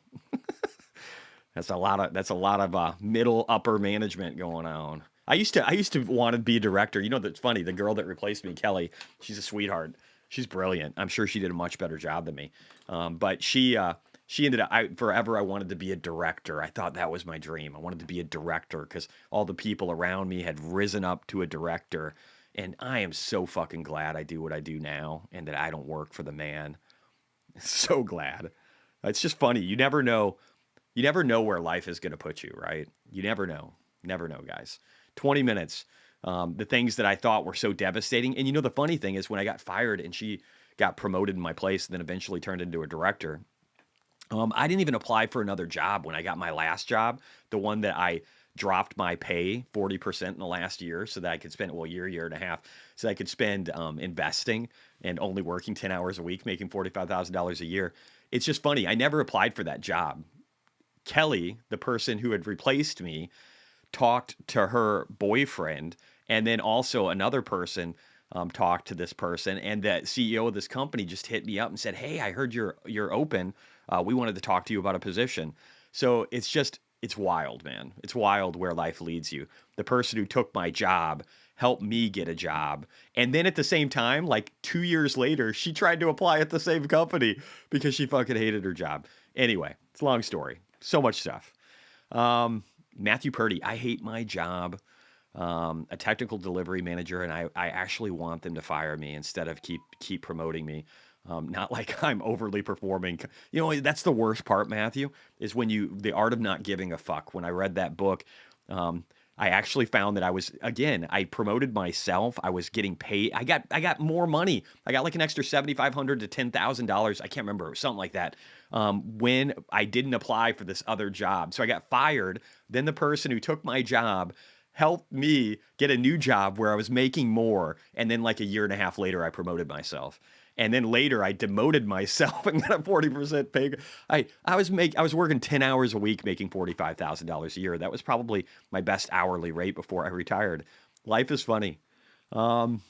That's a lot of middle upper management going on. I used to want to be a director. You know, that's funny. The girl that replaced me, Kelly, she's a sweetheart. She's brilliant. I'm sure she did a much better job than me. But she ended up, forever I wanted to be a director. I thought that was my dream. I wanted to be a director because all the people around me had risen up to a director. And I am so fucking glad I do what I do now and that I don't work for the man. So glad. It's just funny. You never know where life is going to put you, right? You never know. Never know, guys. 20 minutes. The things that I thought were so devastating. And you know, the funny thing is when I got fired and she got promoted in my place and then eventually turned into a director, I didn't even apply for another job when I got my last job, the one that I dropped my pay 40% in the last year so that I could spend, well, year and a half, so that I could spend investing and only working 10 hours a week, making $45,000 a year. It's just funny. I never applied for that job. Kelly, the person who had replaced me, talked to her boyfriend, and then also another person talked to this person, and the CEO of this company just hit me up and said, "Hey, I heard you're open. We wanted to talk to you about a position." So it's wild, man. It's wild where life leads you. The person who took my job helped me get a job, and then at the same time, like 2 years later, she tried to apply at the same company because she fucking hated her job. Anyway, it's a long story. So much stuff. Matthew Purdy, I hate my job. A technical delivery manager, and I actually want them to fire me instead of keep promoting me. Not like I'm overly performing. You know, that's the worst part, Matthew, is when the art of not giving a fuck. When I read that book, I actually found that I promoted myself. I was getting paid. I got more money. I got like an extra $7,500 to $10,000. I can't remember, something like that. When I didn't apply for this other job. So I got fired. Then the person who took my job helped me get a new job where I was making more. And then like a year and a half later, I promoted myself. And then later I demoted myself and got a 40% pay. I was working 10 hours a week, making $45,000 a year. That was probably my best hourly rate before I retired. Life is funny. BGZ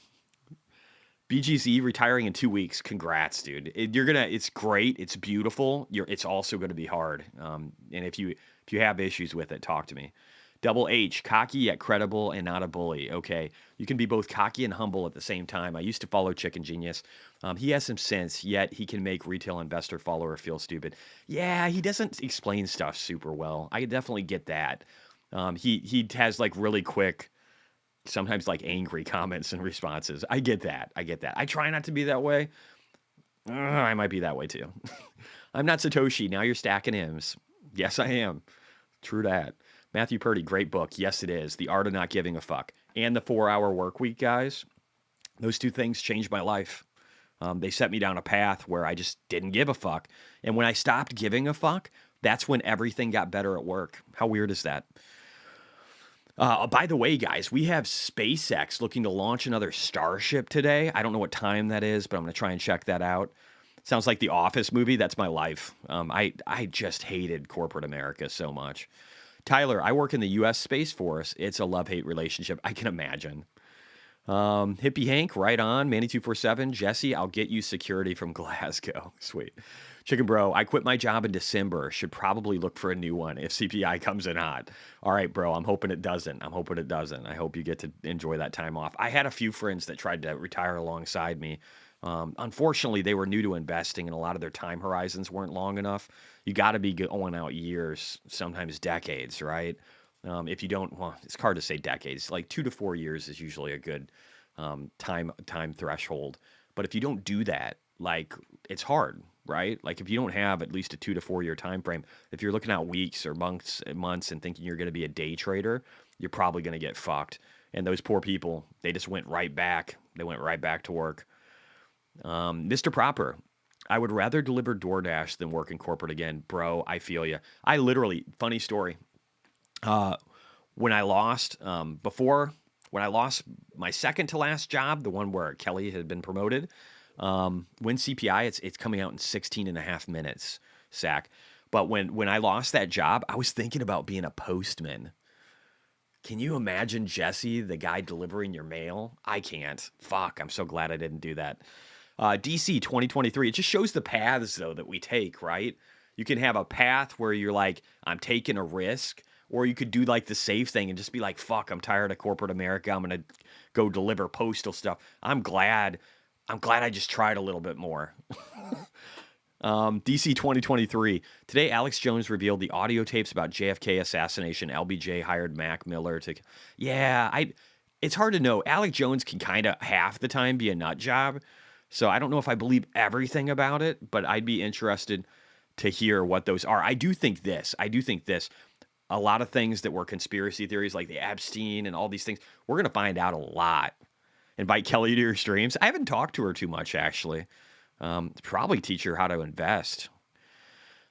retiring in 2 weeks. Congrats, dude. It's great. It's beautiful. It's also going to be hard. And if you have issues with it, talk to me. Double H, cocky yet credible and not a bully. Okay, you can be both cocky and humble at the same time. I used to follow Chicken Genius. He has some sense, yet he can make retail investor follower feel stupid. Yeah, he doesn't explain stuff super well. I definitely get that. He has like really quick, sometimes like angry comments and responses. I get that. I try not to be that way. I might be that way too. I'm not Satoshi. Now you're stacking M's. Yes, I am. True that. Matthew Purdy, great book. Yes, it is. The Art of Not Giving a Fuck. And the 4-Hour Work Week, guys. Those two things changed my life. They set me down a path where I just didn't give a fuck. And when I stopped giving a fuck, that's when everything got better at work. How weird is that? By the way, guys, we have SpaceX looking to launch another Starship today. I don't know what time that is, but I'm going to try and check that out. Sounds like the Office movie. That's my life. I just hated corporate America so much. Tyler, I work in the U.S. Space Force. It's a love-hate relationship. I can imagine. Hippie Hank, right on. Manny247. Jesse, I'll get you security from Glasgow. Sweet. Chicken Bro, I quit my job in December. Should probably look for a new one if CPI comes in hot. All right, bro. I'm hoping it doesn't. I hope you get to enjoy that time off. I had a few friends that tried to retire alongside me. Unfortunately, they were new to investing and a lot of their time horizons weren't long enough. You got to be going out years, sometimes decades, right? If you don't, well, it's hard to say decades. Like 2 to 4 years is usually a good time threshold. But if you don't do that, like it's hard, right? Like if you don't have at least a 2 to 4 year time frame, if you're looking out weeks or months and thinking you're going to be a day trader, you're probably going to get fucked. And those poor people, they just went right back. They went right back to work. Mr. Proper, I would rather deliver DoorDash than work in corporate again. Bro, I feel you. I literally, funny story. When I lost my second to last job, the one where Kelly had been promoted, when CPI, it's coming out in 16 and a half minutes, Sack. But when I lost that job, I was thinking about being a postman. Can you imagine Jesse, the guy delivering your mail? I can't. Fuck, I'm so glad I didn't do that. DC 2023, it just shows the paths, though, that we take, right? You can have a path where you're like, I'm taking a risk, or you could do like the safe thing and just be like, fuck, I'm tired of corporate America. I'm going to go deliver postal stuff. I'm glad I just tried a little bit more. DC 2023. Today, Alex Jones revealed the audio tapes about JFK assassination. LBJ hired Mac Miller to... Yeah, it's hard to know. Alex Jones can kind of half the time be a nut job. So I don't know if I believe everything about it, but I'd be interested to hear what those are. I do think this. A lot of things that were conspiracy theories, like the Epstein and all these things, we're going to find out a lot. Invite Kelly to your streams. I haven't talked to her too much, actually. Probably teach her how to invest.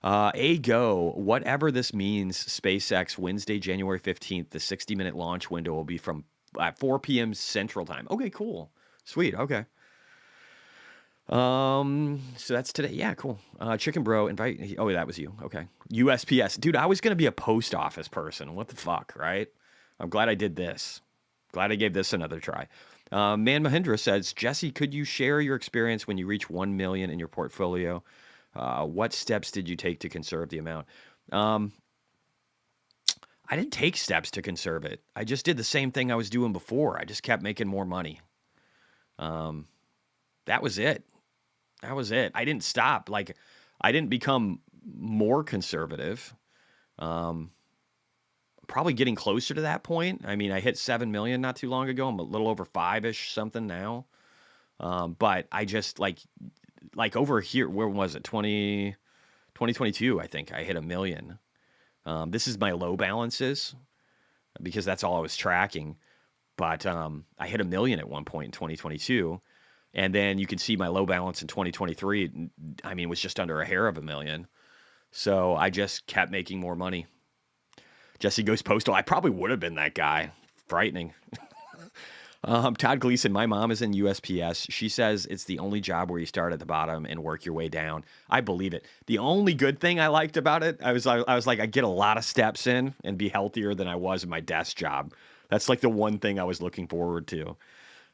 Whatever this means, SpaceX, Wednesday, January 15th, the 60-minute launch window will be from at 4 p.m. Central Time. Okay, cool. Sweet. Okay. So that's today. Yeah, cool. Chicken Bro, invite. Oh, that was you. Okay. USPS. Dude, I was going to be a post office person. What the fuck, right? I'm glad I did this. Glad I gave this another try. Man Mahindra says, Jesse, could you share your experience when you reach 1 million in your portfolio? What steps did you take to conserve the amount? I didn't take steps to conserve it. I just did the same thing I was doing before. I just kept making more money. That was it. That was it. I didn't stop. Like, I didn't become more conservative. Probably getting closer to that point. I mean, I hit 7 million not too long ago. I'm a little over 5-ish something now. But I just like over here, where was it? 2022, I think I hit 1 million. This is my low balances because that's all I was tracking. But I hit 1 million at one point in 2022. And then you can see my low balance in 2023. I mean, it was just under a hair of 1 million. So I just kept making more money. Jesse goes postal. I probably would have been that guy. Frightening. Todd Gleason, my mom is in USPS. She says it's the only job where you start at the bottom and work your way down. I believe it. The only good thing I liked about it, I was like, I get a lot of steps in and be healthier than I was in my desk job. That's like the one thing I was looking forward to.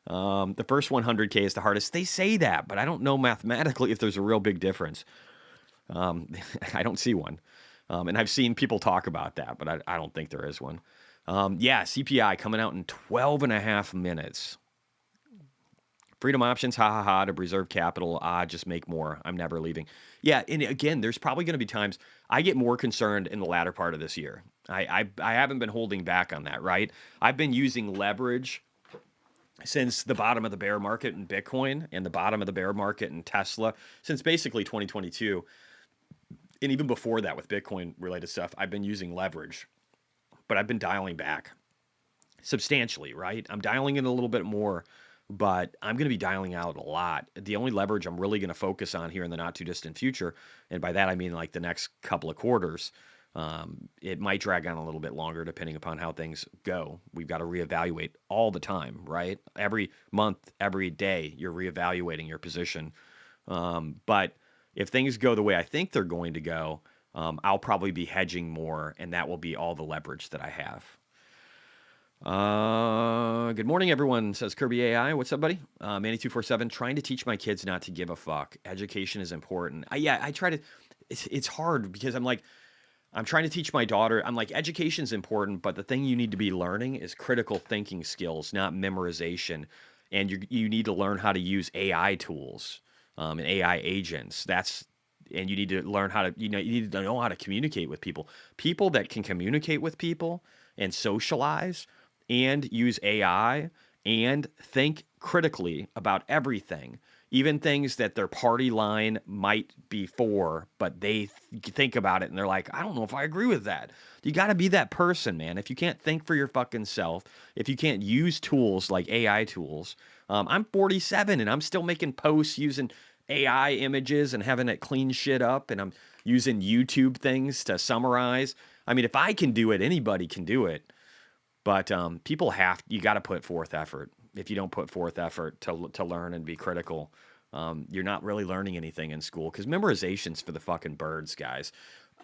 The first 100K is the hardest. They say that, but I don't know mathematically if there's a real big difference. I don't see one. And I've seen people talk about that, but I don't think there is one. Yeah, CPI coming out in 12 and a half minutes. Freedom options, to preserve capital. Just make more. I'm never leaving. Yeah, and again, there's probably going to be times I get more concerned in the latter part of this year. I haven't been holding back on that, right? I've been using leverage since the bottom of the bear market in Bitcoin and the bottom of the bear market in Tesla since basically 2022. And even before that with Bitcoin related stuff, I've been using leverage, but I've been dialing back substantially, right? I'm dialing in a little bit more, but I'm going to be dialing out a lot. The only leverage I'm really going to focus on here in the not too distant future, and by that I mean like the next couple of quarters, it might drag on a little bit longer depending upon how things go. We've got to reevaluate all the time, right? Every month, every day, you're reevaluating your position. But if things go the way I think they're going to go, I'll probably be hedging more, and that will be all the leverage that I have. Good morning, everyone, says Kirby AI. What's up, buddy? Manny247, trying to teach my kids not to give a fuck. Education is important. I try to, it's hard because I'm trying to teach my daughter, I'm like, education's important, but the thing you need to be learning is critical thinking skills, not memorization. And you need to learn how to use AI tools. And AI agents. And you need to learn how to, you need to know how to communicate with people. People that can communicate with people and socialize and use AI and think critically about everything, even things that their party line might be for, but they think about it and they're like, I don't know if I agree with that. You got to be that person, man. If you can't think for your fucking self, if you can't use tools like AI tools, I'm 47 and I'm still making posts using AI images and having it clean shit up, and I'm using YouTube things to summarize. I mean, if I can do it, anybody can do it. But you got to put forth effort. If you don't put forth effort to learn and be critical, you're not really learning anything in school, because memorization's for the fucking birds, guys.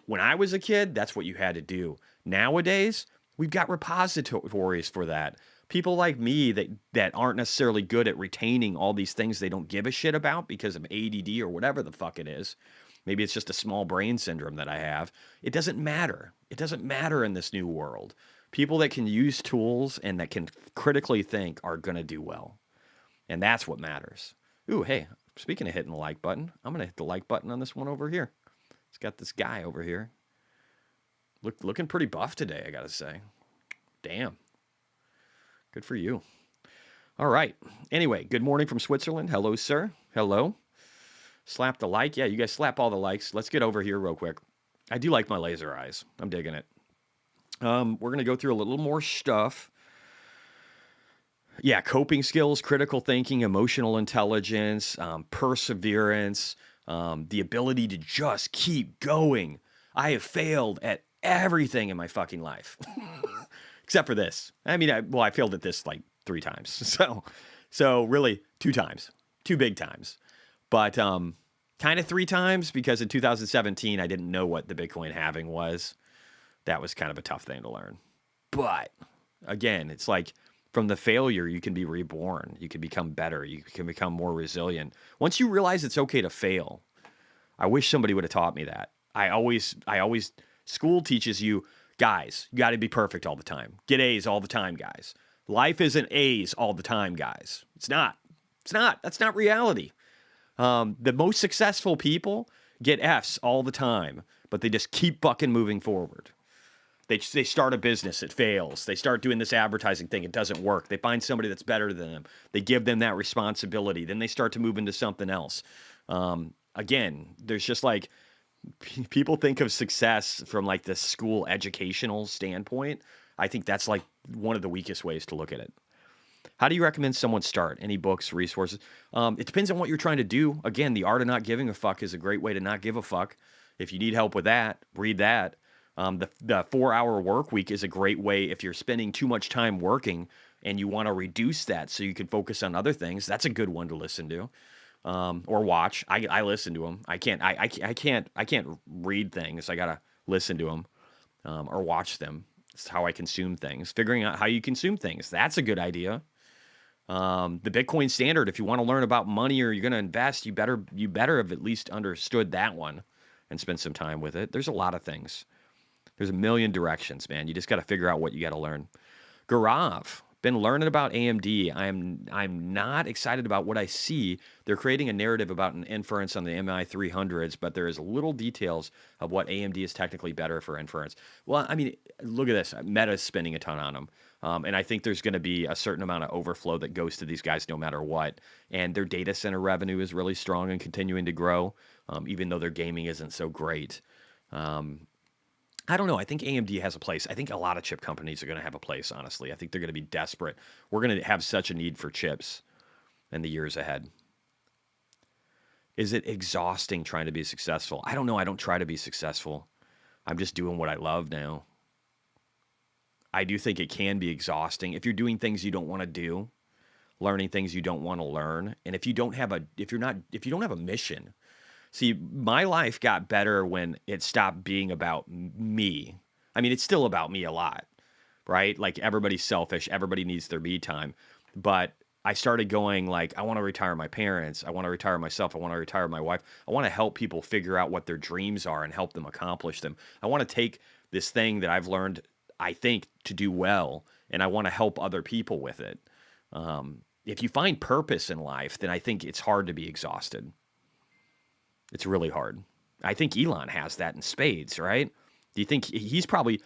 When I was a kid, that's what you had to do. Nowadays, we've got repositories for that. People like me that aren't necessarily good at retaining all these things they don't give a shit about because of ADD or whatever the fuck it is. Maybe it's just a small brain syndrome that I have. It doesn't matter. It doesn't matter in this new world. People that can use tools and that can critically think are going to do well. And that's what matters. Ooh, hey, speaking of hitting the like button, I'm going to hit the like button on this one over here. It's got this guy over here. Looking pretty buff today, I got to say. Damn. Good for you. All right. Anyway, good morning from Switzerland. Hello, sir. Hello. Slap the like. Yeah, you guys slap all the likes. Let's get over here real quick. I do like my laser eyes. I'm digging it. We're going to go through a little more stuff. Yeah, coping skills, critical thinking, emotional intelligence, perseverance, the ability to just keep going. I have failed at everything in my fucking life, except for this. I mean, I failed at this like 3 times. So really 2 times, 2 big times, but kind of 3 times because in 2017 I didn't know what the Bitcoin halving was. That was kind of a tough thing to learn. But again, it's like from the failure, you can be reborn. You can become better. You can become more resilient. Once you realize it's okay to fail, I wish somebody would have taught me that. School teaches you, guys, you got to be perfect all the time. Get A's all the time, guys. Life isn't A's all the time, guys. It's not. That's not reality. The most successful people get F's all the time, but they just keep fucking moving forward. They start a business, it fails. They start doing this advertising thing, it doesn't work. They find somebody that's better than them. They give them that responsibility. Then they start to move into something else. Again, there's just like, people think of success from like the school educational standpoint. I think that's like one of the weakest ways to look at it. How do you recommend someone start? Any books, resources? It depends on what you're trying to do. Again, The Art of Not Giving a Fuck is a great way to not give a fuck. If you need help with that, read that. The 4-hour work week is a great way if you're spending too much time working and you want to reduce that so you can focus on other things. That's a good one to listen to or watch. I listen to them. I can't read things. I gotta listen to them or watch them. It's how I consume things. Figuring out how you consume things. That's a good idea. The Bitcoin standard. If you want to learn about money or you're going to invest, you better have at least understood that one and spend some time with it. There's a lot of things. There's a million directions, man. You just got to figure out what you got to learn. Gaurav, been learning about AMD. I'm not excited about what I see. They're creating a narrative about an inference on the MI300s, but there is little details of what AMD is technically better for inference. Well, I mean, look at this. Meta's spending a ton on them. And I think there's going to be a certain amount of overflow that goes to these guys no matter what. And their data center revenue is really strong and continuing to grow, even though their gaming isn't so great. I don't know. I think AMD has a place. I think a lot of chip companies are going to have a place, honestly. I think they're going to be desperate. We're going to have such a need for chips in the years ahead. Is it exhausting trying to be successful? I don't know. I don't try to be successful. I'm just doing what I love now. I do think it can be exhausting if you're doing things you don't want to do, learning things you don't want to learn, and if you don't have a mission. See, my life got better when it stopped being about me. I mean, it's still about me a lot, right? Like everybody's selfish, everybody needs their me time, but I started going like, I want to retire my parents, I want to retire myself, I want to retire my wife. I want to help people figure out what their dreams are and help them accomplish them. I want to take this thing that I've learned, I think, to do well, and I want to help other people with it. If you find purpose in life, then I think it's hard to be exhausted. It's really hard. I think Elon has that in spades, right? Do you think he's probably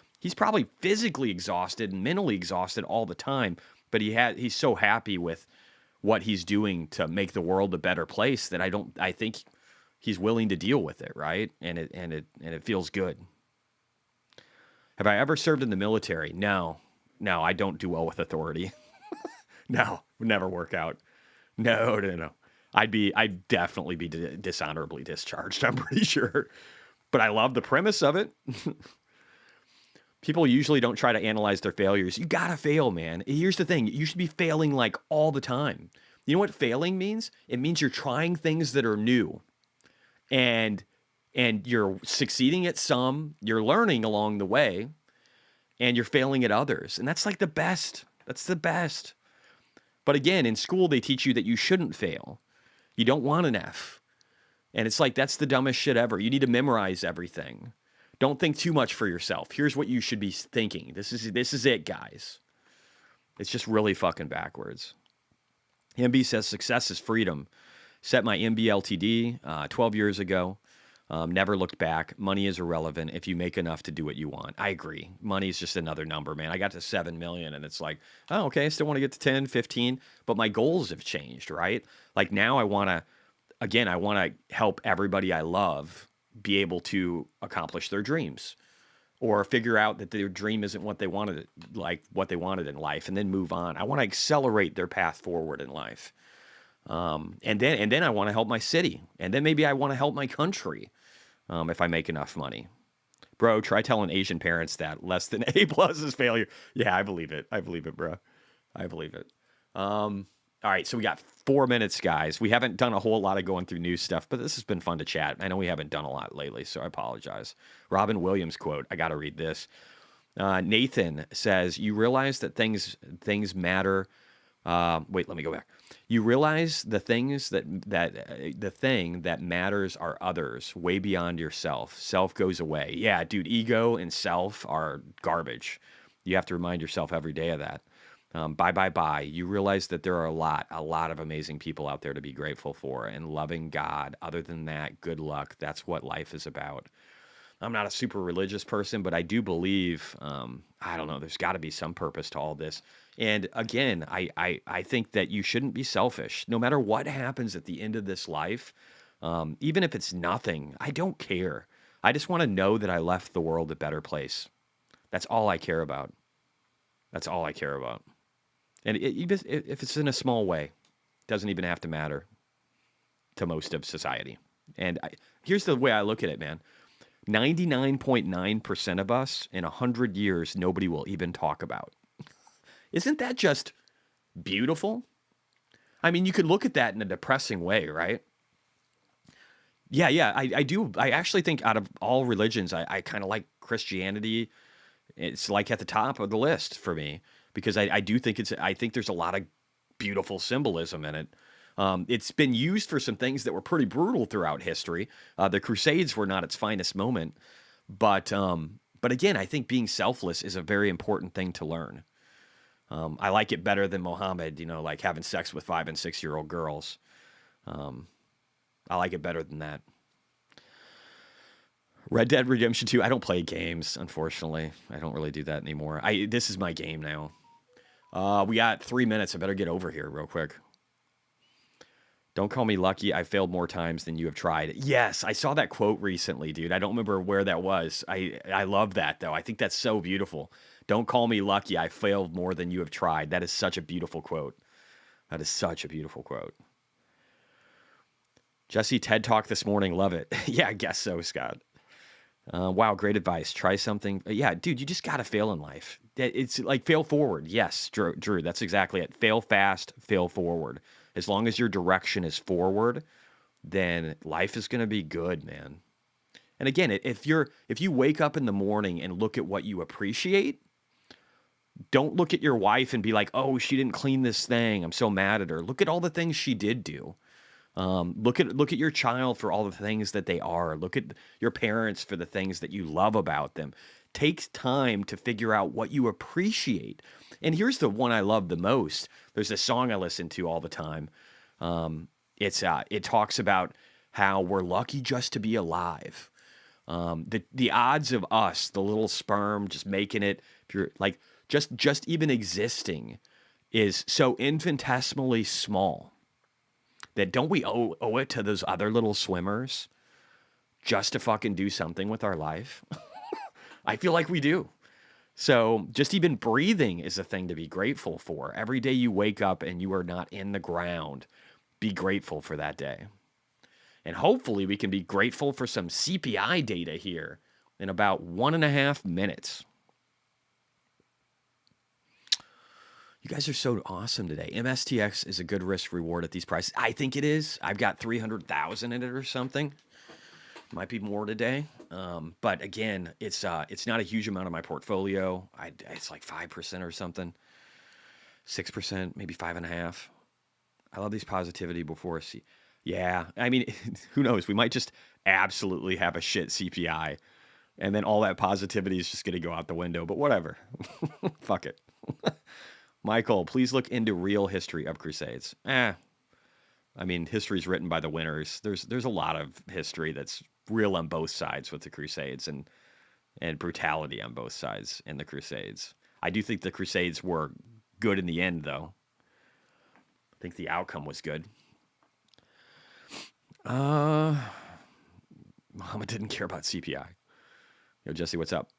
physically exhausted and mentally exhausted all the time, but he's so happy with what he's doing to make the world a better place that I think he's willing to deal with it, right? And it feels good. Have I ever served in the military? No, I don't do well with authority. No, would never work out. No. I'd definitely be dishonorably discharged, I'm pretty sure. But I love the premise of it. People usually don't try to analyze their failures. You gotta fail, man. Here's the thing. You should be failing like all the time. You know what failing means? It means you're trying things that are new. And you're succeeding at some, you're learning along the way, and you're failing at others. And that's like the best. That's the best. But again, in school, they teach you that you shouldn't fail. You don't want an F. And it's like, that's the dumbest shit ever. You need to memorize everything. Don't think too much for yourself. Here's what you should be thinking. This is it, guys. It's just really fucking backwards. MB says success is freedom. Set my MB LTD 12 years ago. Never looked back. Money is irrelevant if you make enough to do what you want. I agree. Money is just another number, man. I got to 7 million and it's like, oh, okay, I still want to get to 10, 15, but my goals have changed, right? Like now I want to help everybody I love be able to accomplish their dreams or figure out that their dream isn't what they wanted, like what they wanted in life, and then move on. I want to accelerate their path forward in life. And then I want to help my city. And then maybe I want to help my country if I make enough money. Bro, try telling Asian parents that less than A+ is failure. Yeah, I believe it. I believe it, bro. I believe it. All right, so we got 4 minutes, guys. We haven't done a whole lot of going through news stuff, but this has been fun to chat. I know we haven't done a lot lately, so I apologize. Robin Williams quote. I got to read this. Nathan says, "You realize that things matter." Wait, let me go back. You realize the things the thing that matters are others, way beyond yourself. Self goes away. Yeah, dude, ego and self are garbage. You have to remind yourself every day of that. Bye. You realize that there are a lot of amazing people out there to be grateful for and loving God. Other than that, good luck. That's what life is about. I'm not a super religious person, but I do believe, I don't know, there's got to be some purpose to all this. And again, I think that you shouldn't be selfish. No matter what happens at the end of this life, even if it's nothing, I don't care. I just want to know that I left the world a better place. That's all I care about. That's all I care about. And if it's in a small way, it doesn't even have to matter to most of society. And here's the way I look at it, man. 99.9% of us in 100 years, nobody will even talk about. Isn't that just beautiful? I mean, you could look at that in a depressing way, right? Yeah, I do. I actually think out of all religions, I kind of like Christianity. It's like at the top of the list for me because I do think I think there's a lot of beautiful symbolism in it. It's been used for some things that were pretty brutal throughout history. The Crusades were not its finest moment, but again, I think being selfless is a very important thing to learn. I like it better than Muhammad, like having sex with 5 and 6 year old girls. I like it better than that. Red Dead Redemption 2. I don't play games, unfortunately. I don't really do that anymore. This is my game now. We got 3 minutes. I better get over here real quick. Don't call me lucky. I failed more times than you have tried. Yes, I saw that quote recently, dude. I don't remember where that was. I love that, though. I think that's so beautiful. Don't call me lucky. I failed more than you have tried. That is such a beautiful quote. That is such a beautiful quote. Jesse, TED Talk this morning. Love it. Yeah, I guess so, Scott. Wow, great advice. Try something. Yeah, dude, you just got to fail in life. It's like fail forward. Yes, Drew, that's exactly it. Fail fast, fail forward. As long as your direction is forward, then life is going to be good, man. And again, if you wake up in the morning and look at what you appreciate, don't look at your wife and be like, "Oh, she didn't clean this thing. I'm so mad at her." Look at all the things she did do. Look at your child for all the things that they are. Look at your parents for the things that you love about them. Take time to figure out what you appreciate. And here's the one I love the most. There's a song I listen to all the time. It talks about how we're lucky just to be alive. The odds of us, the little sperm, just making it, if you're like just even existing, is so infinitesimally small. That don't we owe it to those other little swimmers just to fucking do something with our life? I feel like we do. So just even breathing is a thing to be grateful for. Every day you wake up and you are not in the ground, be grateful for that day. And hopefully we can be grateful for some CPI data here in about 1.5 minutes. You guys are so awesome today. MSTX is a good risk reward at these prices. I think it is. I've got 300,000 in it or something. Might be more today. But again, it's not a huge amount of my portfolio. It's like 5% or something. 6%, maybe 5.5%. I love these positivity before yeah. I mean, who knows? We might just absolutely have a shit CPI. And then all that positivity is just going to go out the window. But whatever. Fuck it. Michael, please look into real history of Crusades. I mean, history's written by the winners. There's a lot of history that's real on both sides with the Crusades and brutality on both sides in the Crusades. I do think the Crusades were good in the end, though. I think the outcome was good. Muhammad didn't care about CPI. Yo, Jesse, what's up?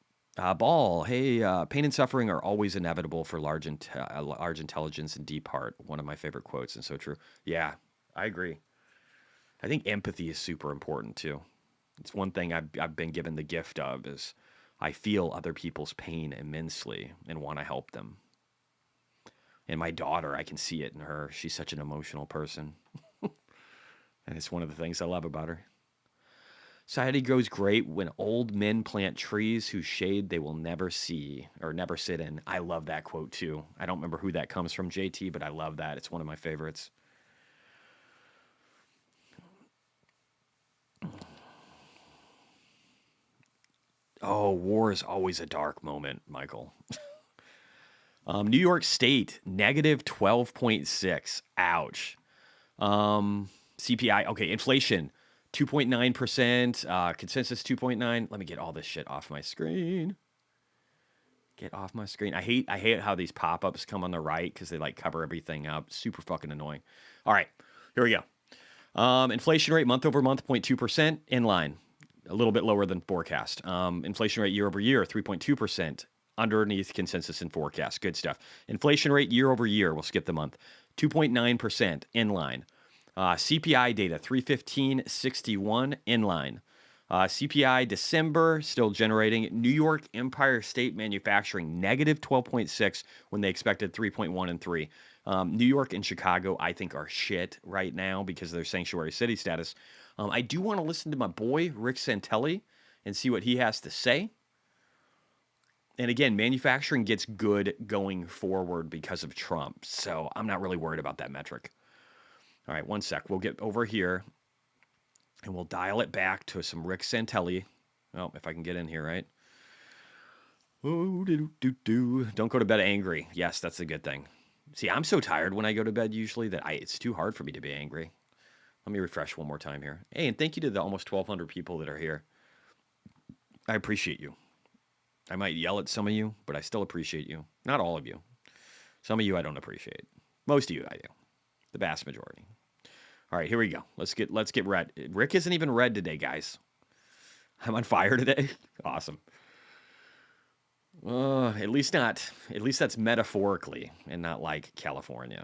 Ball, hey, pain and suffering are always inevitable for large intelligence and deep heart. One of my favorite quotes, and so true. Yeah, I agree. I think empathy is super important too. It's one thing I've been given the gift of is I feel other people's pain immensely and want to help them. And my daughter, I can see it in her. She's such an emotional person. And it's one of the things I love about her. Society grows great when old men plant trees whose shade they will never see or never sit in. I love that quote too. I don't remember who that comes from, JT, but I love that. It's one of my favorites. Oh, war is always a dark moment, Michael. New York State, negative 12.6. Ouch. CPI, okay, inflation, 2.9%, consensus 2.9. Let me get all this shit off my screen. Get off my screen. I hate how these pop-ups come on the right because they like cover everything up. Super fucking annoying. All right, here we go. Inflation rate month over month, 0.2%, in line. A little bit lower than forecast. Inflation rate year over year, 3.2%, underneath consensus and forecast. Good stuff. Inflation rate year over year, we'll skip the month, 2.9%, in line. CPI data, 315.61, in line. CPI December, still generating. New York Empire State Manufacturing, negative 12.6 when they expected 3.1 and 3. New York and Chicago, I think, are shit right now because of their sanctuary city status. I do want to listen to my boy, Rick Santelli, and see what he has to say. And again, manufacturing gets good going forward because of Trump. So I'm not really worried about that metric. All right, one sec. We'll get over here and we'll dial it back to some Rick Santelli. Oh, if I can get in here, right? Don't go to bed angry. Yes, that's a good thing. See, I'm so tired when I go to bed usually that it's too hard for me to be angry. Let me refresh one more time here. Hey, and thank you to the almost 1,200 people that are here. I appreciate you. I might yell at some of you, but I still appreciate you. Not all of you. Some of you I don't appreciate. Most of you I do. The vast majority. All right, here we go. Let's get red. Rick isn't even red today, guys. I'm on fire today. Awesome. At least that's metaphorically and not like California.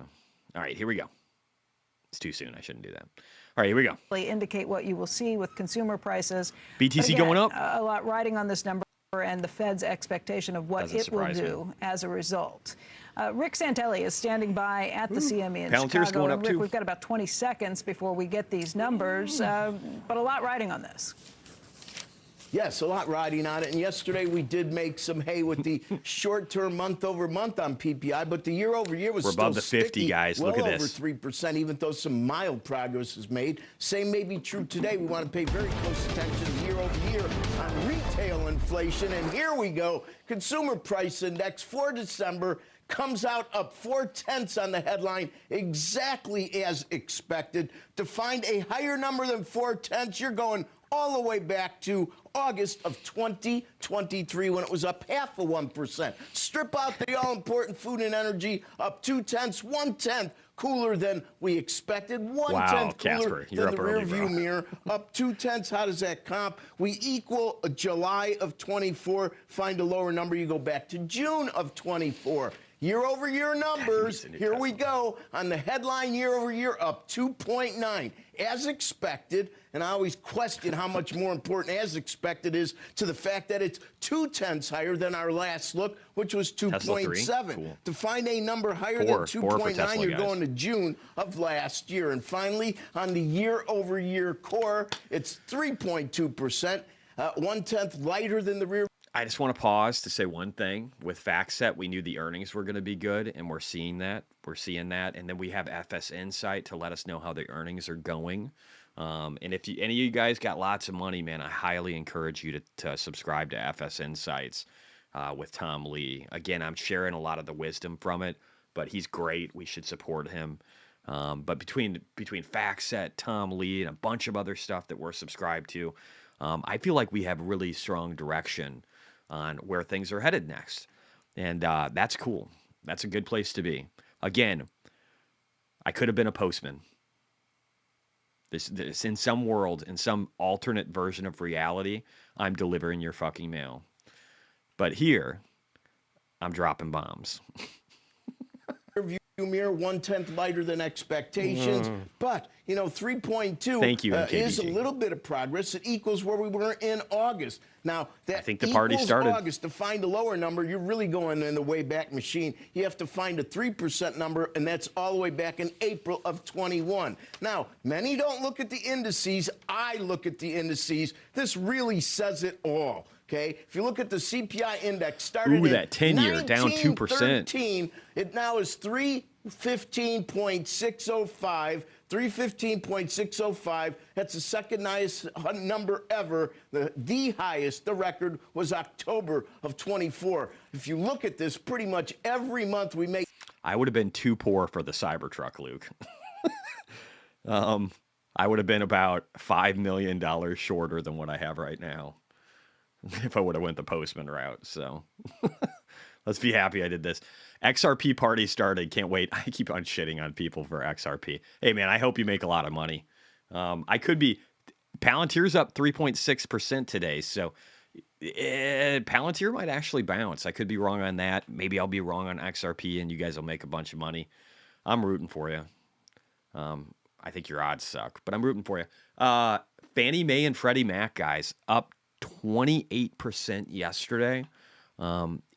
All right, here we go. It's too soon. I shouldn't do that. All right, here we go. Indicate what you will see with consumer prices. BTC again, going up. A lot riding on this number and the Fed's expectation of what it will do me. as a result. Rick Santelli is standing by at the CME in Palantir's Chicago. going up Rick, too. we've got about 20 seconds before we get these numbers, but a lot riding on this. Yes, a lot riding on it. And yesterday we did make some hay with the short-term month-over-month on PPI, but the year-over-year was We're still above the 50, sticky, guys. well Look at over this. 3%, even though some mild progress is made. Same may be true today. We want to pay very close attention to year-over-year on retail inflation. And here we go. Consumer Price Index for December comes out up 0.4 on the headline, exactly as expected. To find a higher number than 0.4, you're going all the way back to August of 2023 when it was up 0.5%. Strip out the all-important food and energy, up 0.2, 1/10 cooler than we expected. 1/10 cooler than the rear view mirror, up 0.2. How does that comp? We equal July of 24. Find a lower number, you go back to June of 24. Year-over-year numbers, here we go. On the headline, year-over-year, up 2.9. As expected, and I always question how much more important as expected is to the fact that it's 0.2 higher than our last look, which was 2.7. Cool. To find a number higher Four than for 2.9, Tesla, you're guys. going to June of last year. And finally, on the year-over-year core, it's 3.2%, 1/10 lighter than the rear. I just want to pause to say one thing. With FactSet, we knew the earnings were going to be good, and we're seeing that. And then we have FS Insight to let us know how the earnings are going. And if any of you guys got lots of money, man, I highly encourage you to subscribe to FS Insights with Tom Lee. Again, I'm sharing a lot of the wisdom from it, but he's great. We should support him. But between FactSet, Tom Lee, and a bunch of other stuff that we're subscribed to, I feel like we have really strong direction on where things are headed next. And that's cool. That's a good place to be. Again, I could have been a postman. This in some world, in some alternate version of reality, I'm delivering your fucking mail. But here, I'm dropping bombs. rearview mirror, 1/10 lighter than expectations. But, 3.2 Thank you, is a MKBG. little bit of progress. It equals where we were in August. Now, that think the party equals started. August. To find a lower number, you're really going in the way back machine. You have to find a 3% number, and that's all the way back in April of 21. Now, many don't look at the indices. I look at the indices. This really says it all. Okay, if you look at the CPI index, started that 10-year down 2%. 1913, it now is 315.605. 315.605. That's the second highest number ever. The highest, the record, was October of 24. If you look at this, pretty much every month we make. I would have been too poor for the Cybertruck, Luke. I would have been about $5 million shorter than what I have right now if I would have went the Postman route. So let's be happy I did this. XRP party started. Can't wait. I keep on shitting on people for XRP. Hey, man, I hope you make a lot of money. I could be. Palantir's up 3.6% today. So Palantir might actually bounce. I could be wrong on that. Maybe I'll be wrong on XRP and you guys will make a bunch of money. I'm rooting for you. I think your odds suck, but I'm rooting for you. Fannie Mae and Freddie Mac, guys, up 28% yesterday.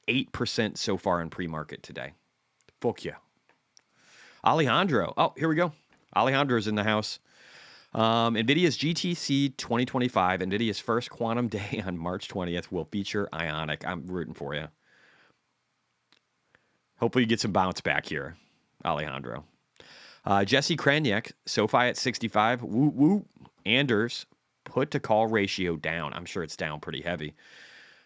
8% so far in pre-market today. Fuck yeah. Alejandro. Oh, here we go. Alejandro's in the house. NVIDIA's GTC 2025, NVIDIA's first quantum day on March 20th, will feature Ionic. I'm rooting for you. Hopefully you get some bounce back here, Alejandro. Jesse Kreniak, SoFi at 65. Woo woo. Anders, put to call ratio down. I'm sure it's down pretty heavy.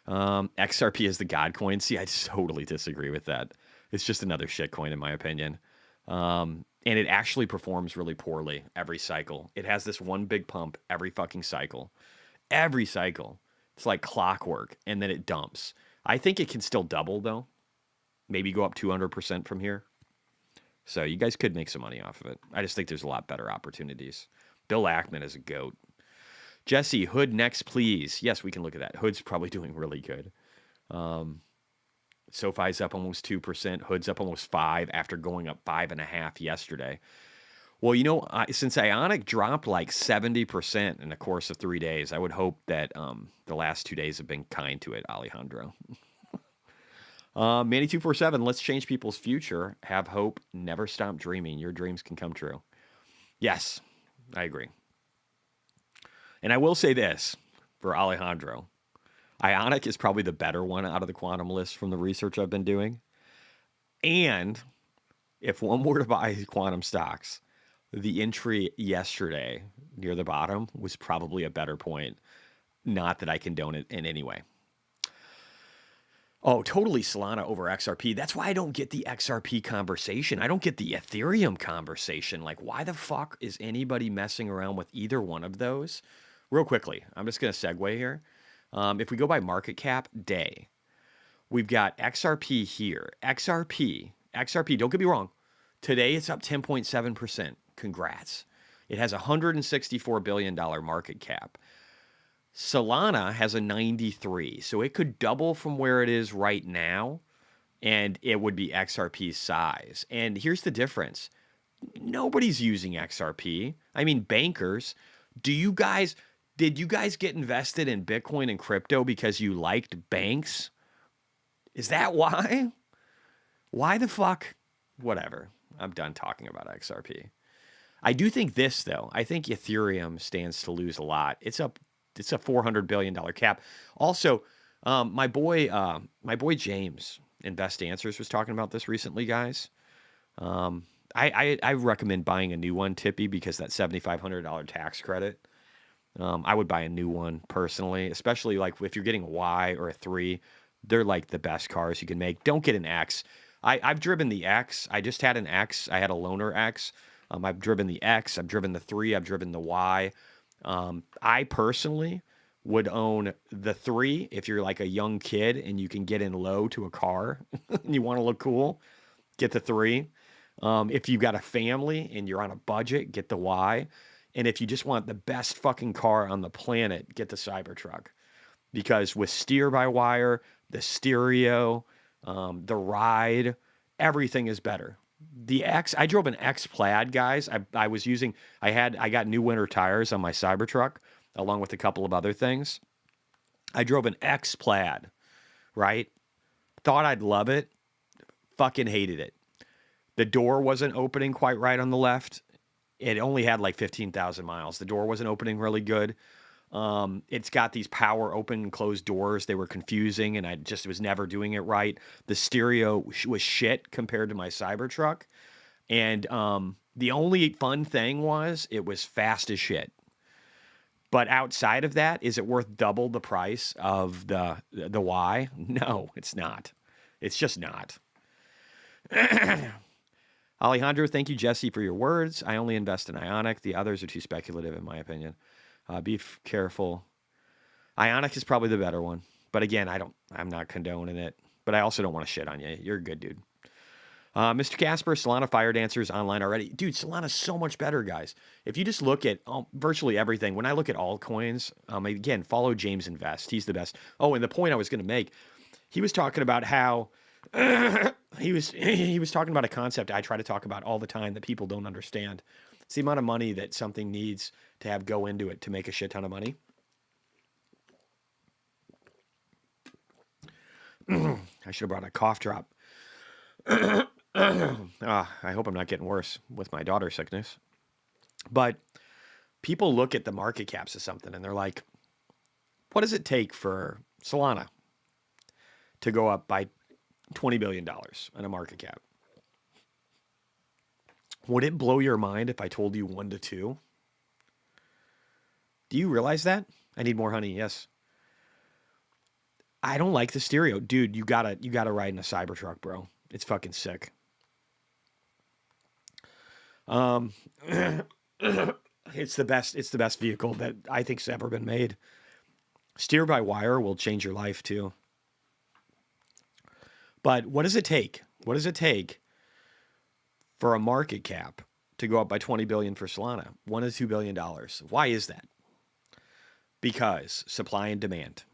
XRP is the god coin. See, I totally disagree with that. It's just another shit coin in my opinion. And it actually performs really poorly every cycle. It has this one big pump every fucking cycle. Every cycle. It's like clockwork, and then it dumps. I think it can still double, though. Maybe go up 200% from here. So you guys could make some money off of it. I just think there's a lot better opportunities. Bill Ackman is a goat. Jesse, Hood next, please. Yes, we can look at that. Hood's probably doing really good. SoFi's up almost 2%. Hood's up almost 5% after going up 5.5% yesterday. Well, since Ionic dropped like 70% in the course of 3 days, I would hope that the last 2 days have been kind to it, Alejandro. Manny247, let's change people's future. Have hope. Never stop dreaming. Your dreams can come true. Yes, I agree. And I will say this for Alejandro. Ionic is probably the better one out of the quantum list from the research I've been doing. And if one were to buy quantum stocks, the entry yesterday near the bottom was probably a better point. Not that I condone it in any way. Oh, totally Solana over XRP. That's why I don't get the XRP conversation. I don't get the Ethereum conversation. Like, why the fuck is anybody messing around with either one of those? Real quickly, I'm just going to segue here. If we go by market cap day, we've got XRP here. XRP, don't get me wrong. Today it's up 10.7%. Congrats. It has a $164 billion market cap. Solana has a 93, so it could double from where it is right now, and it would be XRP's size. And here's the difference. Nobody's using XRP. I mean, bankers. Did you guys get invested in Bitcoin and crypto because you liked banks? Is that why? Why the fuck? Whatever. I'm done talking about XRP. I do think this, though. I think Ethereum stands to lose a lot. It's a $400 billion cap. Also, my boy James, Invest Answers, was talking about this recently, guys. I recommend buying a new one, Tippy, because that $7,500 tax credit. I would buy a new one personally, especially like if you're getting a Y or a 3. They're like the best cars you can make. Don't get an X. I've driven the X. I just had an X. I had a loaner X. I've driven the X. I've driven the 3. I've driven the Y. I personally would own the 3 if you're like a young kid and you can get in low to a car and you want to look cool, get the 3. If you've got a family and you're on a budget, get the Y. And if you just want the best fucking car on the planet, get the Cybertruck. Because with steer-by-wire, the stereo, the ride, everything is better. I drove an X Plaid, guys. I got new winter tires on my Cybertruck, along with a couple of other things. I drove an X Plaid, right? Thought I'd love it. Fucking hated it. The door wasn't opening quite right on the left. It only had like 15,000 miles. The door wasn't opening really good. It's got these power open and closed doors. They were confusing, and I just was never doing it right. The stereo was shit compared to my Cybertruck. And the only fun thing was it was fast as shit. But outside of that, is it worth double the price of the Y? No, it's not. It's just not. Alejandro, thank you, Jesse, for your words. I only invest in Ionic. The others are too speculative, in my opinion. Be careful. Ionic is probably the better one. But again, I'm not condoning it. But I also don't want to shit on you. You're a good dude. Mr. Casper, Solana Fire Dancer's online already. Dude, Solana's so much better, guys. If you just look at virtually everything, when I look at altcoins, again, follow James Invest. He's the best. Oh, and the point I was going to make, he was talking about how he was talking about a concept I try to talk about all the time that people don't understand. It's the amount of money that something needs to have go into it to make a shit ton of money. I should have brought a cough drop. I hope I'm not getting worse with my daughter's sickness. But people look at the market caps of something and they're like, what does it take for Solana to go up by $20 billion in a market cap? Would it blow your mind if I told you 1 to 2? Do you realize that? I need more honey. Yes. I don't like the stereo. Dude, you gotta ride in a Cybertruck, bro. It's fucking sick. It's the best vehicle that I think's ever been made. Steer by wire will change your life too. But what does it take? What does it take for a market cap to go up by 20 billion for Solana? $1 to $2 billion. Why is that? Because supply and demand.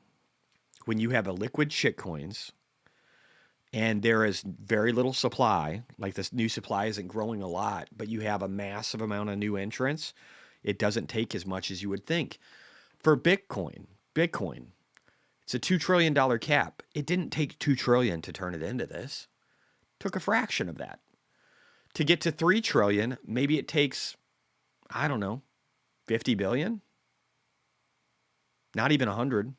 When you have a liquid shitcoins and there is very little supply, like this new supply isn't growing a lot, but you have a massive amount of new entrants, it doesn't take as much as you would think. For Bitcoin, it's a $2 trillion cap. It didn't take $2 trillion to turn it into this. It took a fraction of that. To get to $3 trillion, maybe it takes, I don't know, 50 billion? Not even 100.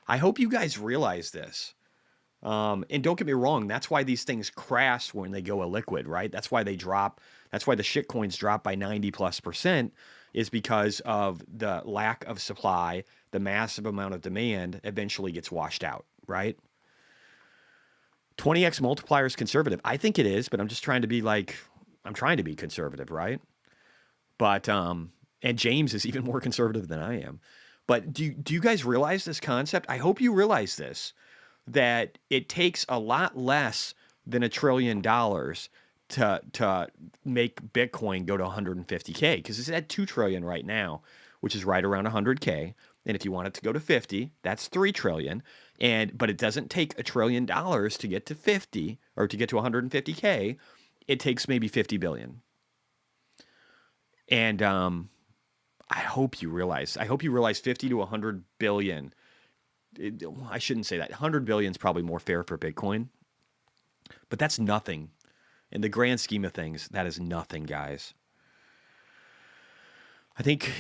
I hope you guys realize this. And don't get me wrong, that's why these things crash when they go illiquid, right? That's why they drop. That's why the shit coins drop by 90+%, is because of the lack of supply. The massive amount of demand eventually gets washed out, right? 20x multiplier is conservative. I think it is, but I'm just trying to be I'm trying to be conservative, right? But, and James is even more conservative than I am. But do you guys realize this concept? I hope you realize this, that it takes a lot less than $1 trillion to make Bitcoin go to 150K, because it's at 2 trillion right now, which is right around 100K. And if you want it to go to 50, that's 3 trillion. But it doesn't take $1 trillion to get to 50 or to get to 150K. It takes maybe 50 billion. And I hope you realize 50 to 100 billion. I shouldn't say that. 100 billion is probably more fair for Bitcoin. But that's nothing. In the grand scheme of things, that is nothing, guys. I think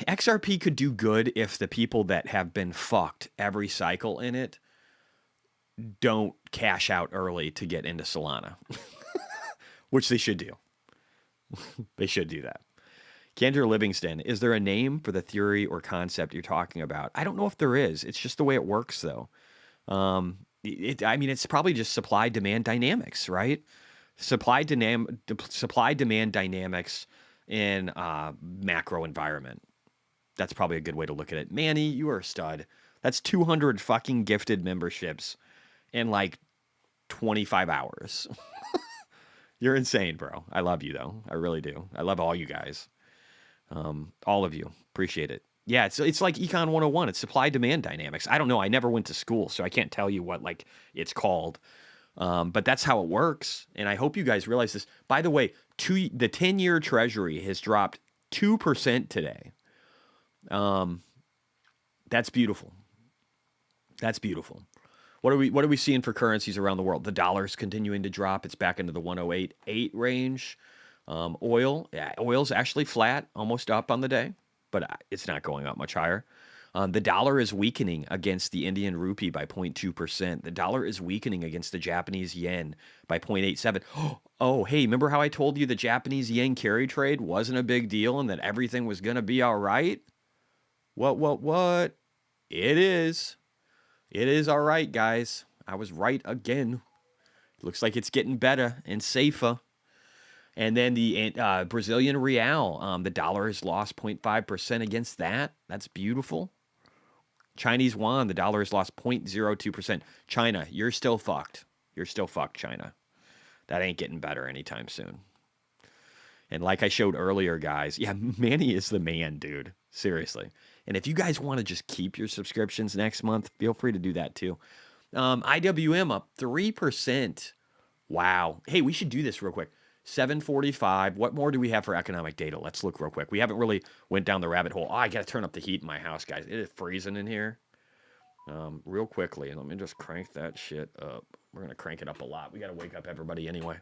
XRP could do good if the people that have been fucked every cycle in it don't cash out early to get into Solana, which they should do. They should do that. Kendra Livingston, is there a name for the theory or concept you're talking about? I don't know if there is. It's just the way it works, though. It's probably just supply-demand dynamics, right? Supply-demand dynamics in a macro environment. That's probably a good way to look at it. Manny, you are a stud. That's 200 fucking gifted memberships in 25 hours. You're insane, bro. I love you, though. I really do. I love all you guys. All of you. Appreciate it. Yeah, it's like Econ 101. It's supply-demand dynamics. I don't know. I never went to school, so I can't tell you what it's called. But that's how it works. And I hope you guys realize this. By the way, the 10-year Treasury has dropped 2% today. That's beautiful. That's beautiful. What are we seeing for currencies around the world? The dollar's continuing to drop. It's back into the 108.8 range. Oil's actually flat, almost up on the day, but it's not going up much higher. The dollar is weakening against the Indian rupee by 0.2%. The dollar is weakening against the Japanese yen by 0.87. Oh, hey, remember how I told you the Japanese yen carry trade wasn't a big deal and that everything was going to be all right? What? It is. It is all right, guys. I was right again. Looks like it's getting better and safer. And then the Brazilian real, the dollar has lost 0.5% against that. That's beautiful. Chinese yuan, the dollar has lost 0.02%. China, you're still fucked. You're still fucked, China. That ain't getting better anytime soon. And like I showed earlier, guys, yeah, Manny is the man, dude. Seriously. And if you guys want to just keep your subscriptions next month, feel free to do that too. IWM up 3%. Wow. Hey, we should do this real quick. 7:45. What more do we have for economic data? Let's look real quick. We haven't really went down the rabbit hole. Oh, I got to turn up the heat in my house, guys. It is freezing in here. Real quickly. Let me just crank that shit up. We're going to crank it up a lot. We got to wake up everybody anyway.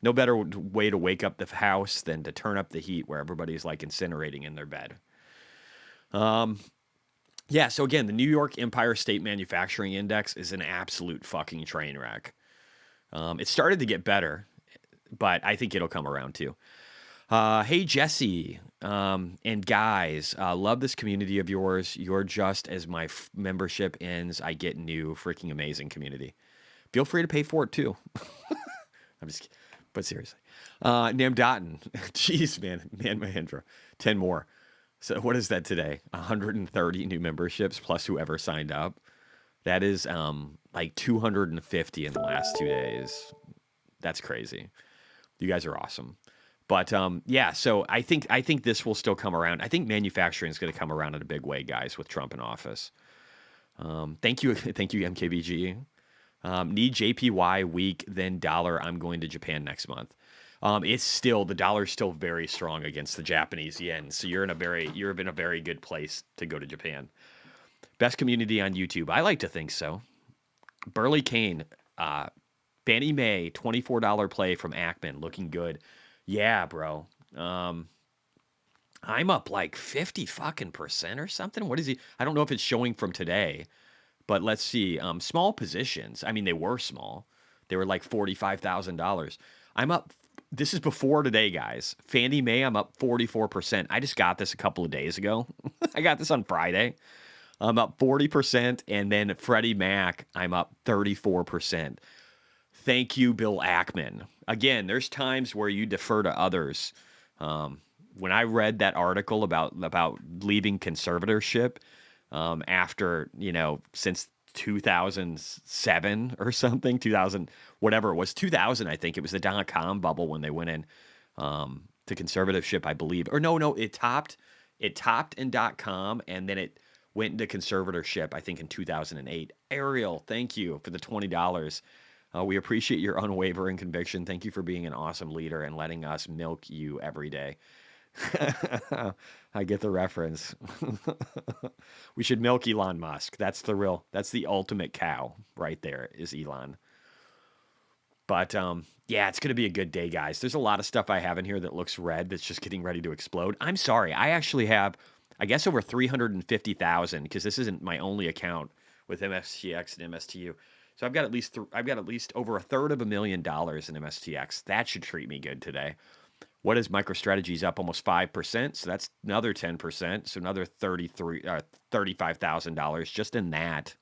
No better way to wake up the house than to turn up the heat where everybody's like incinerating in their bed. Yeah, so again, the New York Empire State Manufacturing Index is an absolute fucking train wreck. It started to get better, but I think it'll come around too. Hey, Jesse, and guys, love this community of yours. You're just as my membership ends, I get new freaking amazing community. Feel free to pay for it too. I'm just kidding. But seriously. Namdatan. Jeez, man, Mahendra. 10 more. So what is that today? 130 new memberships plus whoever signed up. That is like 250 in the last 2 days. That's crazy. You guys are awesome. But yeah, so I think this will still come around. I think manufacturing is going to come around in a big way, guys, with Trump in office. Thank you, MKBG. Need JPY weak, then dollar. I'm going to Japan next month. The dollar's still very strong against the Japanese yen. So you're in a very good place to go to Japan. Best community on YouTube. I like to think so. Burley Kane, Fannie Mae, $24 play from Ackman, looking good. Yeah, bro. I'm up like 50 fucking percent or something. What is he? I don't know if it's showing from today, but let's see. Small positions. I mean, they were small. They were like $45,000. I'm up. This is before today, guys. Fannie Mae, I'm up 44%. I just got this a couple of days ago. I got this on Friday. I'm up 40%. And then Freddie Mac, I'm up 34%. Thank you, Bill Ackman. Again, there's times where you defer to others. When I read that article about leaving conservatorship after, since 2007 or something, 2000, whatever it was, 2000, I think it was the .com bubble when they went in to conservatorship, I believe. Or no, it topped in .com and then it went into conservatorship, I think, in 2008. Ariel, thank you for the $20. We appreciate your unwavering conviction. Thank you for being an awesome leader and letting us milk you every day. I get the reference. We should milk Elon Musk. That's the ultimate cow right there is Elon. But yeah, it's going to be a good day, guys. There's a lot of stuff I have in here that looks red that's just getting ready to explode. I'm sorry. I actually have, I guess, over 350,000 because this isn't my only account with MSTX and MSTU. So I've got at least over $250,000 in MSTX. That should treat me good today. What is MicroStrategy's up almost 5%? So that's another 10%. So another $35,000 just in that.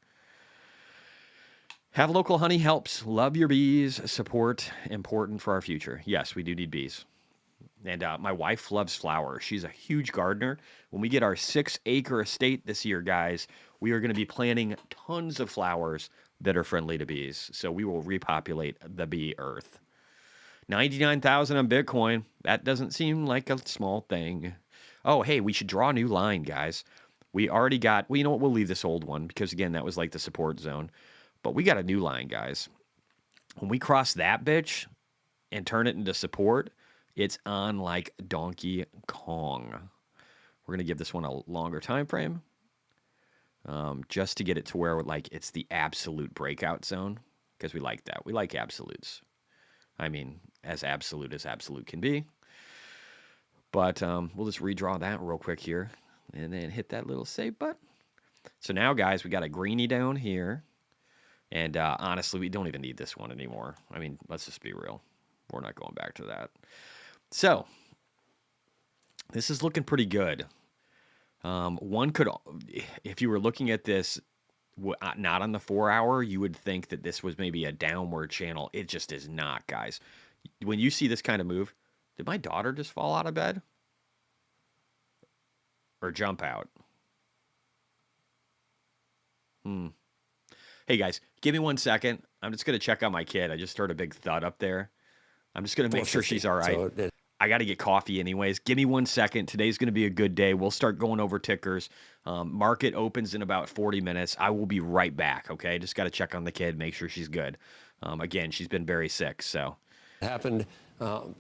Have local honey helps. Love your bees. Support important for our future. Yes, we do need bees. And my wife loves flowers. She's a huge gardener. When we get our 6-acre estate this year, guys, we are going to be planting tons of flowers that are friendly to bees. So we will repopulate the bee earth. 99,000 on Bitcoin. That doesn't seem like a small thing. Oh, hey, we should draw a new line, guys. We already got, well, you know what? We'll leave this old one because, again, that was like the support zone. But we got a new line, guys. When we cross that bitch and turn it into support, it's on like Donkey Kong. We're going to give this one a longer time frame, just to get it to where like it's the absolute breakout zone, because we like that. We like absolutes. I mean, as absolute can be. But we'll just redraw that real quick here and then hit that little save button. So now, guys, we got a greenie down here. And honestly, we don't even need this one anymore. I mean, let's just be real. We're not going back to that. So this is looking pretty good. One could, if you were looking at this not on the 4-hour, you would think that this was maybe a downward channel. It just is not, guys. When you see this kind of move, did my daughter just fall out of bed? Or jump out? Hey, guys, give me 1 second. I'm just going to check on my kid. I just heard a big thud up there. I'm just going to make sure she's all right. So I got to get coffee anyways. Give me 1 second. Today's going to be a good day. We'll start going over tickers. Market opens in about 40 minutes. I will be right back, okay? Just got to check on the kid, make sure she's good. Again, she's been very sick, so. Happened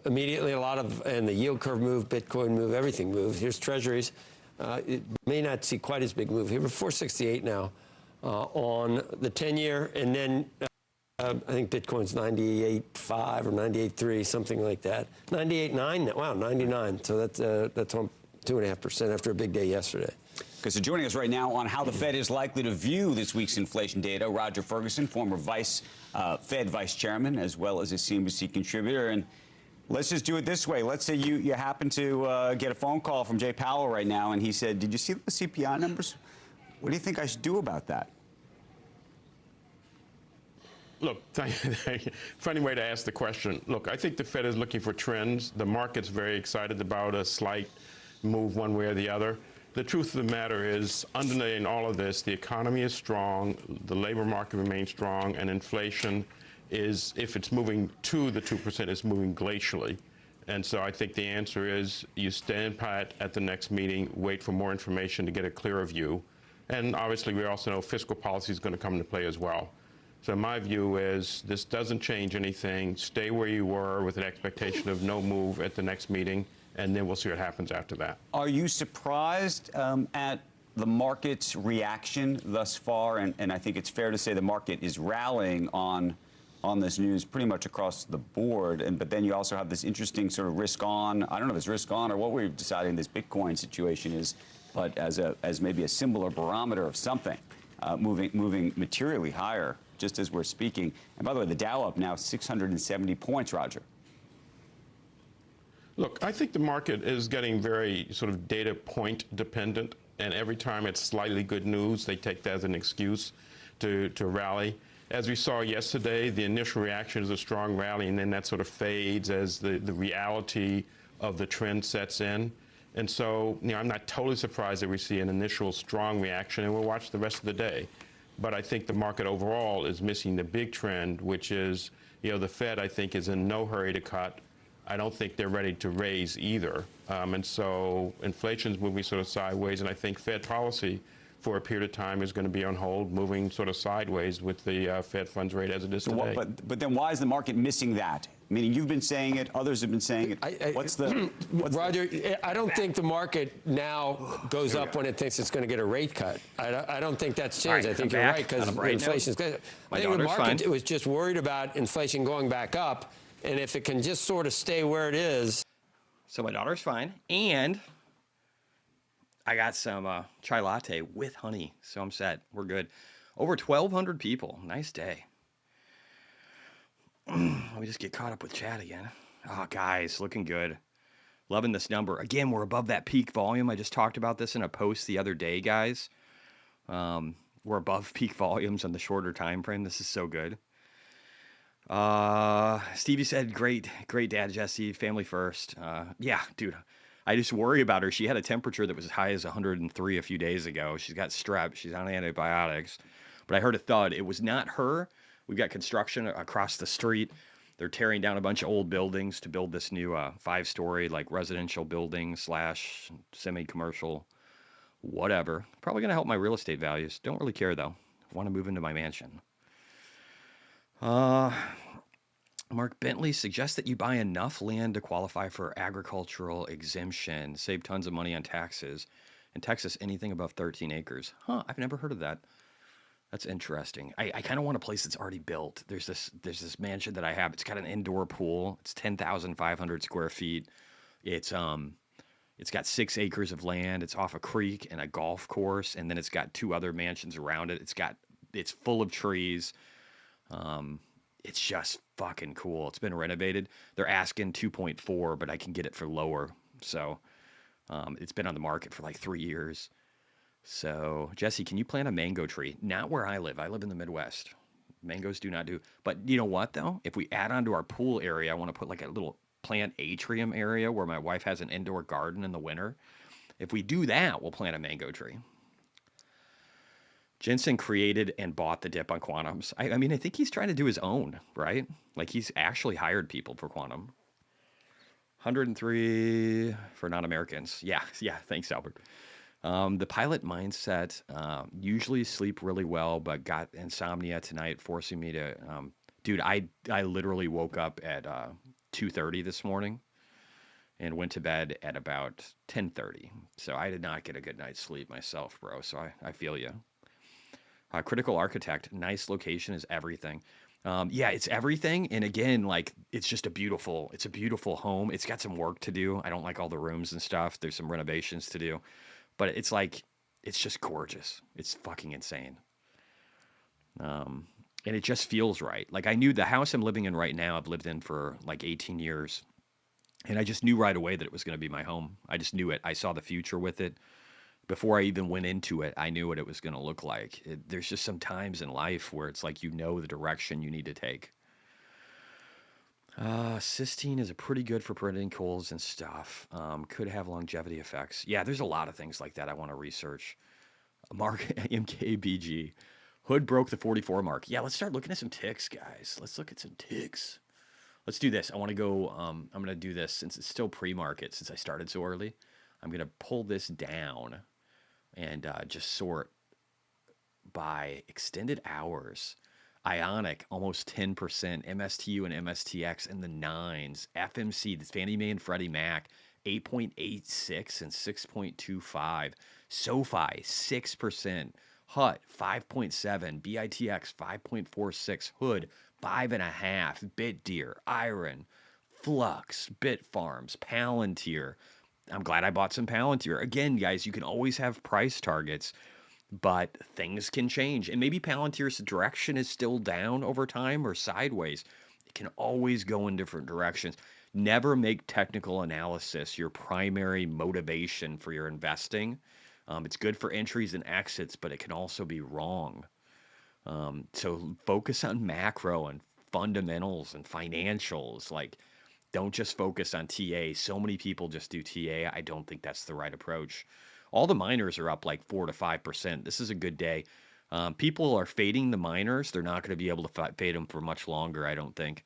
immediately. A lot of, and the yield curve moved, Bitcoin moved, everything moved. Here's treasuries. It may not see quite as big move here. We're 468 now on the 10-year, and then I think Bitcoin's 98.5 or 98.3, something like that. 98.9, wow, 99. So that's on 2.5% after a big day yesterday. Okay, so joining us right now on how the Fed is likely to view this week's inflation data, Roger Ferguson, former Fed vice chairman, as well as a CNBC contributor. And let's just do it this way. Let's say you happen to get a phone call from Jay Powell right now, and he said, "Did you see the CPI numbers? What do you think I should do about that?" Look, funny way to ask the question. Look, I think the Fed is looking for trends. The market's very excited about a slight move one way or the other. The truth of the matter is, underlying all of this, the economy is strong, the labor market remains strong, and inflation is, if it's moving to the 2%, it's moving glacially. And so I think the answer is you stand pat at the next meeting, wait for more information to get a clearer view. And obviously, we also know fiscal policy is going to come into play as well. So my view is this doesn't change anything. Stay where you were with an expectation of no move at the next meeting, and then we'll see what happens after that. Are you surprised at the market's reaction thus far? And I think it's fair to say the market is rallying on this news pretty much across the board. But then you also have this interesting sort of risk on. I don't know if it's risk on or what we're deciding this Bitcoin situation is, but as maybe a symbol or barometer of something moving materially higher just as we're speaking. And by the way, the Dow up now 670 points, Roger. Look, I think the market is getting very sort of data point dependent, and every time it's slightly good news, they take that as an excuse to rally. As we saw yesterday, the initial reaction is a strong rally, and then that sort of fades as the reality of the trend sets in. And so, I'm not totally surprised that we see an initial strong reaction, and we'll watch the rest of the day. But I think the market overall is missing the big trend, which is, the Fed, I think, is in no hurry to cut. I don't think they're ready to raise either. And so inflation's moving sort of sideways, and I think Fed policy for a period of time is going to be on hold, moving sort of sideways with the Fed funds rate as it is today. But then why is the market missing that? Meaning you've been saying it, others have been saying it. Roger, I don't think the market now goes up when it thinks it's going to get a rate cut. I don't think that's changed. Right, I think you're right because inflation's good. I think the market was just worried about inflation going back up, and if it can just sort of stay where it is. So my daughter's fine, and I got some chai latte with honey, so I'm set. We're good. Over 1,200 people. Nice day. Let me just get caught up with chat again. Oh, guys, looking good. Loving this number. Again, we're above that peak volume. I just talked about this in a post the other day, guys. We're above peak volumes on the shorter time frame. This is so good. Stevie said, great dad, Jesse, family first. Yeah, dude, I just worry about her. She had a temperature that was as high as 103 a few days ago. She's got strep. She's on antibiotics. But I heard a thud. It was not her. We've got construction across the street. They're tearing down a bunch of old buildings to build this new 5-story like residential building / semi-commercial, whatever. Probably going to help my real estate values. Don't really care, though. I want to move into my mansion. Mark Bentley suggests that you buy enough land to qualify for agricultural exemption, save tons of money on taxes. In Texas, anything above 13 acres. Huh, I've never heard of that. That's interesting. I kind of want a place that's already built. There's this mansion that I have. It's got an indoor pool. It's 10,500 square feet. It's got 6 acres of land. It's off a creek and a golf course, and then it's got 2 other mansions around it. It's full of trees. It's just fucking cool. It's been renovated. They're asking 2.4, but I can get it for lower. So it's been on the market for like 3 years. So, Jesse, can you plant a mango tree? Not where I live. I live in the Midwest. Mangoes do not do. But you know what, though? If we add on to our pool area, I want to put like a little plant atrium area where my wife has an indoor garden in the winter. If we do that, we'll plant a mango tree. Jensen created and bought the dip on quantums. I mean, I think he's trying to do his own, right? Like he's actually hired people for quantum. 103 for non-Americans. Yeah. Thanks, Albert. The pilot mindset, usually sleep really well, but got insomnia tonight, forcing me to, dude, I literally woke up at 2:30 this morning and went to bed at about 10:30. So I did not get a good night's sleep myself, bro. So I feel you. Critical Architect, nice location is everything. Yeah, it's everything. And again, like it's just a beautiful home. It's got some work to do. I don't like all the rooms and stuff. There's some renovations to do. But it's like, it's just gorgeous. It's fucking insane. And it just feels right. Like I knew the house I'm living in right now, I've lived in for like 18 years. And I just knew right away that it was going to be my home. I just knew it. I saw the future with it. Before I even went into it, I knew what it was going to look like. There's just some times in life where it's like you know the direction you need to take. Cysteine is pretty good for preventing colds and stuff. Could have longevity effects. Yeah, there's a lot of things like that I want to research. Mark MKBG. Hood broke the 44 mark. Yeah, let's start looking at some ticks, guys. Let's look at some ticks. Let's do this. I want to go, I'm going to do this since it's still pre-market, since I started so early. I'm going to pull this down and just sort by extended hours. Ionic, almost 10%. MSTU and MSTX in the 9s. FMC, that's Fannie Mae and Freddie Mac, 8.86 and 6.25. SoFi, 6%. HUT, 5.7. BITX, 5.46. Hood, 5.5. BitDeer, Iron, Flux, Bitfarms, Palantir. I'm glad I bought some Palantir. Again, guys, you can always have price targets, but things can change. And maybe Palantir's direction is still down over time or sideways. It can always go in different directions. Never make technical analysis your primary motivation for your investing. It's good for entries and exits, but it can also be wrong. So focus on macro and fundamentals and financials. Like, don't just focus on TA. So many people just do TA. I don't think that's the right approach. All the miners are up like 4 to 5%. This is a good day. People are fading the miners. They're not going to be able to fade them for much longer, I don't think.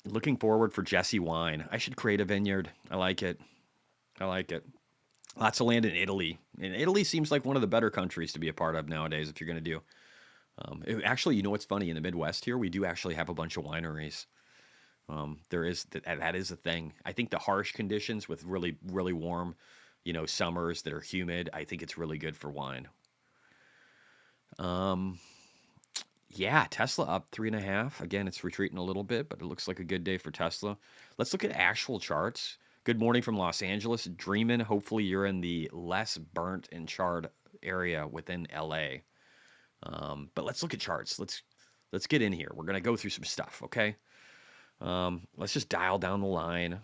Looking forward for Jesse Wine. I should create a vineyard. I like it. Lots of land in Italy. And Italy seems like one of the better countries to be a part of nowadays if you're going to do. Actually, you know what's funny? In the Midwest here, we do actually have a bunch of wineries. That is a thing. I think the harsh conditions with really, really warm, summers that are humid, I think it's really good for wine. Yeah, Tesla up 3.5. Again, it's retreating a little bit, but it looks like a good day for Tesla. Let's look at actual charts. Good morning from Los Angeles. Dreamin'. Hopefully you're in the less burnt and charred area within LA. But let's look at charts. Let's get in here. We're going to go through some stuff, okay? Let's just dial down the line.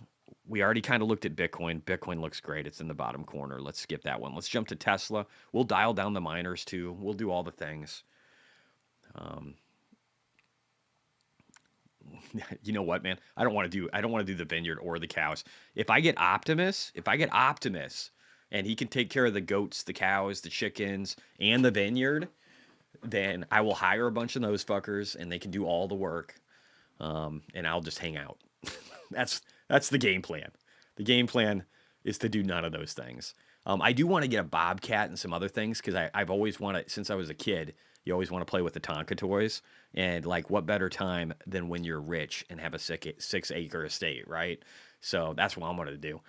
We already kind of looked at Bitcoin. Bitcoin looks great. It's in the bottom corner. Let's skip that one. Let's jump to Tesla. We'll dial down the miners too. We'll do all the things. You know what, man? I don't want to do the vineyard or the cows. If I get Optimus, and he can take care of the goats, the cows, the chickens, and the vineyard, then I will hire a bunch of those fuckers and they can do all the work. And I'll just hang out. That's the game plan. The game plan is to do none of those things. I do want to get a bobcat and some other things because I've always wanted, since I was a kid, You always want to play with the Tonka toys. And like, what better time than when you're rich and have a 6-acre estate, right? So that's what I'm going to do.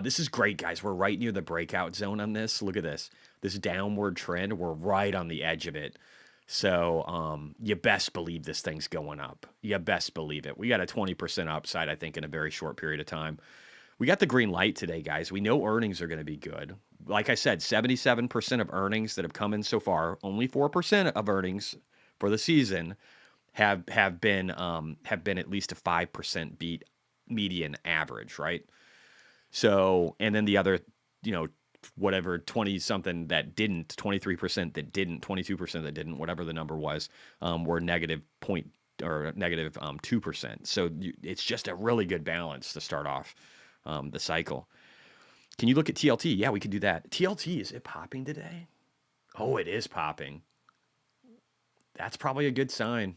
This is great, guys. We're right near the breakout zone on this. Look at this. This downward trend. We're right on the edge of it. So you best believe this thing's going up. You best believe it. We got a 20% upside, I think, in a very short period of time. We got the green light today, guys. We know earnings are going to be good. Like I said, 77% of earnings that have come in so far, only 4% of earnings for the season have been at least a 5% beat median average, right? So, and then the other, whatever 20 something that didn't, 23% that didn't, 22% that didn't, whatever the number was, were negative 2%. So it's just a really good balance to start off the cycle. Can you look at TLT? Yeah, we could do that. TLT, is it popping today? Oh, it is popping. That's probably a good sign.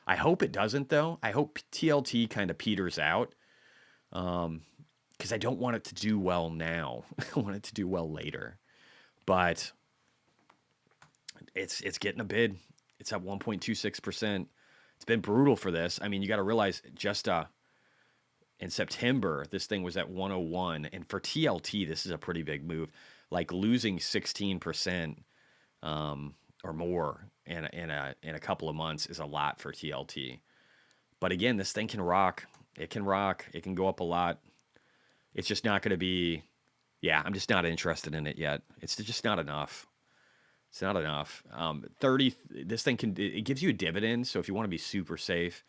I hope it doesn't, though. I hope TLT kind of peters out. Because I don't want it to do well now. I want it to do well later. But it's getting a bid. It's up 1.26%. It's been brutal for this. I mean, you got to realize just in September, this thing was at 101. And for TLT, this is a pretty big move. Like losing 16% or more in a couple of months is a lot for TLT. But again, this thing can rock. It can rock. It can go up a lot. It's just not going to be, I'm just not interested in it yet. It's just not enough. It's not enough. 30, this thing it gives you a dividend. So if you want to be super safe,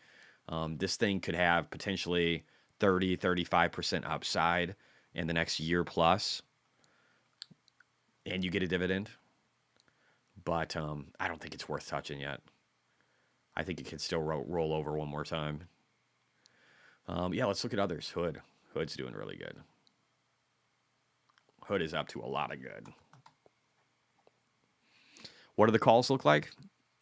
this thing could have potentially 35% upside in the next year plus. And you get a dividend. But I don't think it's worth touching yet. I think it can still roll over one more time. Let's look at others. Hood's doing really good. Hood is up to a lot of good. What do the calls look like?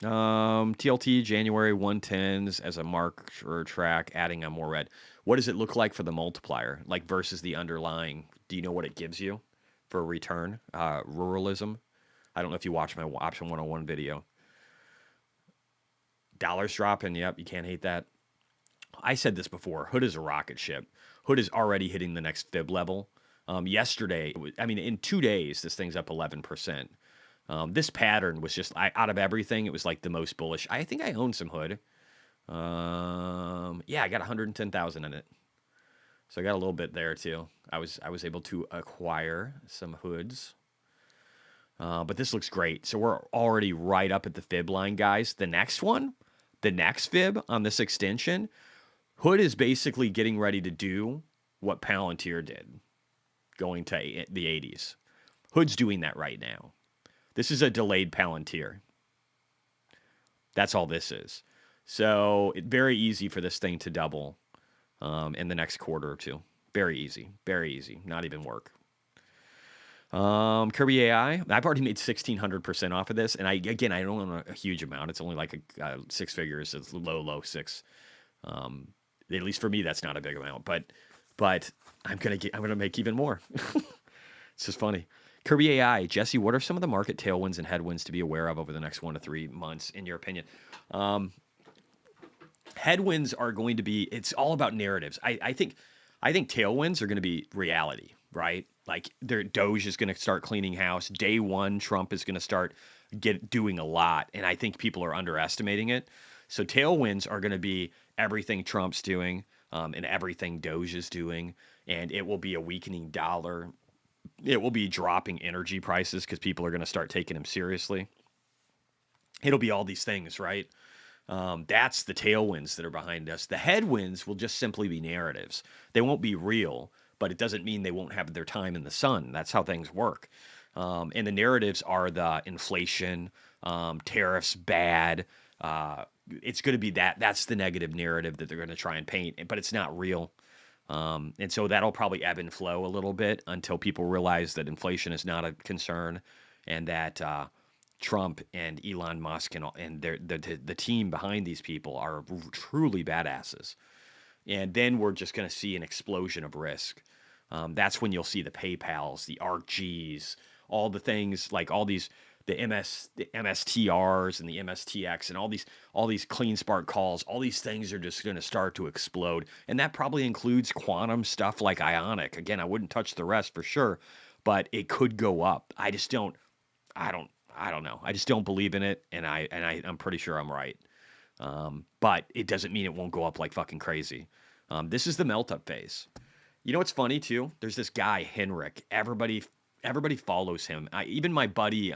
TLT, January 110s as a mark or track, adding on more red. What does it look like for the multiplier, like versus the underlying? Do you know what it gives you for a return? Ruralism. I don't know if you watched my Option 101 video. Dollars dropping. Yep, you can't hate that. I said this before. Hood is a rocket ship. Hood is already hitting the next fib level. Yesterday, in 2 days, this thing's up 11%. This pattern was just, out of everything, it was like the most bullish. I think I own some Hood. I got 110,000 in it. So I got a little bit there too. I was able to acquire some Hoods. But this looks great. So we're already right up at the fib line, guys. The next fib on this extension, Hood is basically getting ready to do what Palantir did, going to the 80s. Hood's doing that right now. This is a delayed Palantir. That's all this is. So it's very easy for this thing to double in the next quarter or two. Very easy. Very easy. Not even work. Kirby AI, I've already made 1,600% off of this. And I don't own a huge amount. It's only like six figures. It's low six. At least for me, that's not a big amount, but I'm gonna make even more. It's just funny. Kirby AI, Jesse, what are some of the market tailwinds and headwinds to be aware of over the next 1 to 3 months, in your opinion? Headwinds are going to be, it's all about narratives. I think tailwinds are going to be reality, right? Like DOGE is going to start cleaning house. Day one, Trump is going to start doing a lot, and I think people are underestimating it. So tailwinds are going to be everything Trump's doing and everything DOGE is doing, and it will be a weakening dollar. It will be dropping energy prices because people are going to start taking them seriously. It'll be all these things, right? That's the tailwinds that are behind us. The headwinds will just simply be narratives. They won't be real, but it doesn't mean they won't have their time in the sun. That's how things work. And the narratives are the inflation, tariffs bad. It's going to be that. That's the negative narrative that they're going to try and paint, but it's not real. And so that'll probably ebb and flow a little bit until people realize that inflation is not a concern, and that Trump and Elon Musk and the team behind these people are truly badasses. And then we're just going to see an explosion of risk. That's when you'll see the PayPals, the ArcGs, all the things, like all these the MSTRs and the MSTX and all these clean spark calls, all these things are just going to start to explode. And that probably includes quantum stuff like ionic. Again, I wouldn't touch the rest for sure, but it could go up. I don't know. I just don't believe in it, and I'm pretty sure I'm right. But it doesn't mean it won't go up like fucking crazy. This is the melt up phase. You know what's funny too? There's this guy Henrik. Everybody follows him. Even my buddy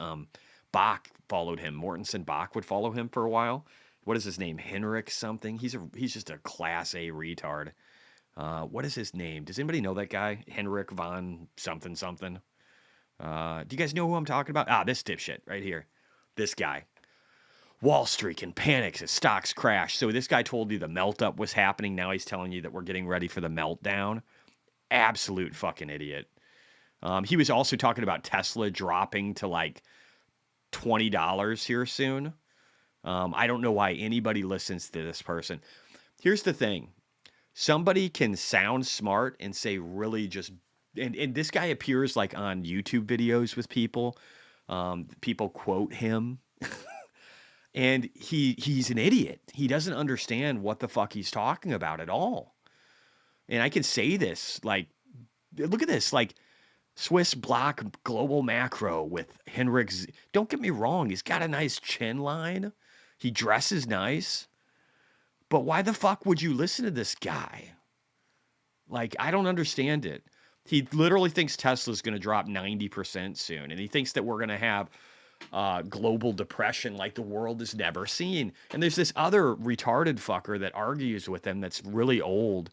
Bach followed him. Mortensen Bach would follow him for a while. What is his name? Henrik something. He's just a class A retard. What is his name? Does anybody know that guy? Henrik von something something. Do you guys know who I'm talking about? This dipshit right here. This guy. Wall Street can panics as stocks crash. So this guy told you the melt up was happening. Now he's telling you that we're getting ready for the meltdown. Absolute fucking idiot. He was also talking about Tesla dropping to like $20 here soon. I don't know why anybody listens to this person. Here's the thing. Somebody can sound smart and say really just, and this guy appears like on YouTube videos with people. People quote him. And he's an idiot. He doesn't understand what the fuck he's talking about at all. And I can say this, like, look at this, like, Swiss block global macro with Henrik's. Don't get me wrong, he's got a nice chin line. He dresses nice. But why the fuck would you listen to this guy? Like, I don't understand it. He literally thinks Tesla's going to drop 90% soon. And he thinks that we're going to have global depression like the world has never seen. And there's this other retarded fucker that argues with him that's really old.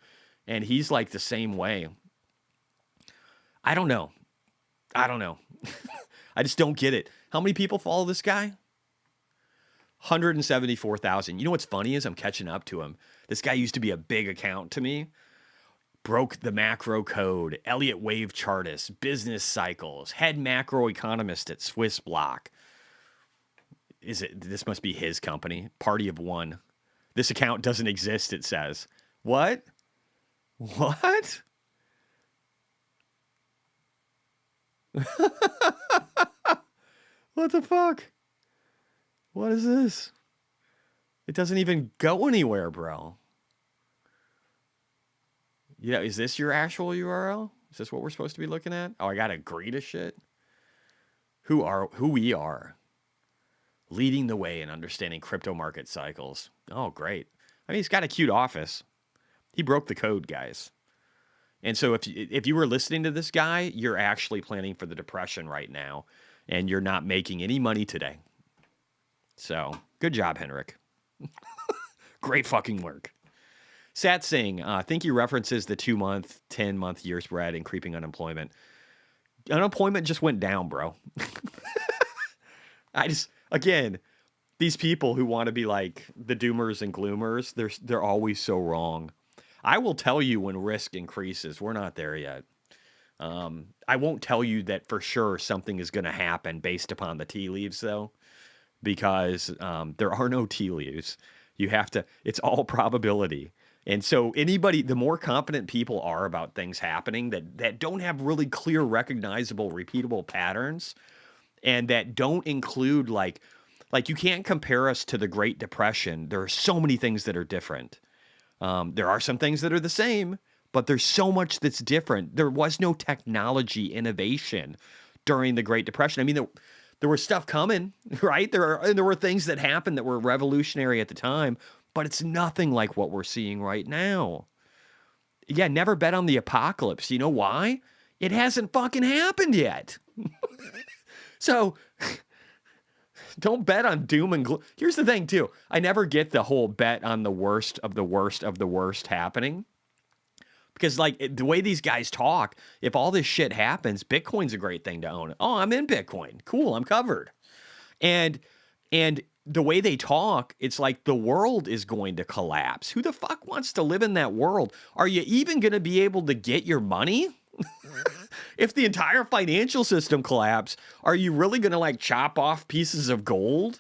And he's like the same way. I don't know. I just don't get it. How many people follow this guy? 174,000. You know what's funny is I'm catching up to him. This guy used to be a big account to me. Broke the macro code, Elliott wave chartist, business cycles, head macroeconomist at Swiss Block. This must be his company. Party of one. This account doesn't exist, it says. What? What? What the fuck? What is this? It doesn't even go anywhere, bro. Yeah, is this your actual URL? Is this what we're supposed to be looking at? Oh, I gotta agree to shit. Who we are. Leading the way in understanding crypto market cycles. Oh, great. I mean, he's got a cute office. He broke the code, guys. And so if you were listening to this guy, you're actually planning for the depression right now, and you're not making any money today. So, good job, Henrik. Great fucking work. Sat Singh, I think he references the 2-month, 10-month year spread and creeping unemployment. Unemployment just went down, bro. Again, these people who want to be like the doomers and gloomers, they're always so wrong. I will tell you when risk increases. We're not there yet. I won't tell you that for sure something is going to happen based upon the tea leaves, though, because there are no tea leaves. It's all probability. And so the more confident people are about things happening that don't have really clear, recognizable, repeatable patterns, and that don't include like you can't compare us to the Great Depression. There are so many things that are different. There are some things that are the same, but there's so much that's different. There was no technology innovation during the Great Depression. I mean, there was stuff coming, right? There were things that happened that were revolutionary at the time, but it's nothing like what we're seeing right now. Yeah, never bet on the apocalypse. You know why? It hasn't fucking happened yet. So don't bet on doom and gloom. Here's the thing, too. I never get the whole bet on the worst of the worst of the worst happening. Because, like, the way these guys talk, if all this shit happens, Bitcoin's a great thing to own. Oh, I'm in Bitcoin. Cool, I'm covered. And the way they talk, it's like the world is going to collapse. Who the fuck wants to live in that world? Are you even going to be able to get your money? If the entire financial system collapses, are you really going to like chop off pieces of gold?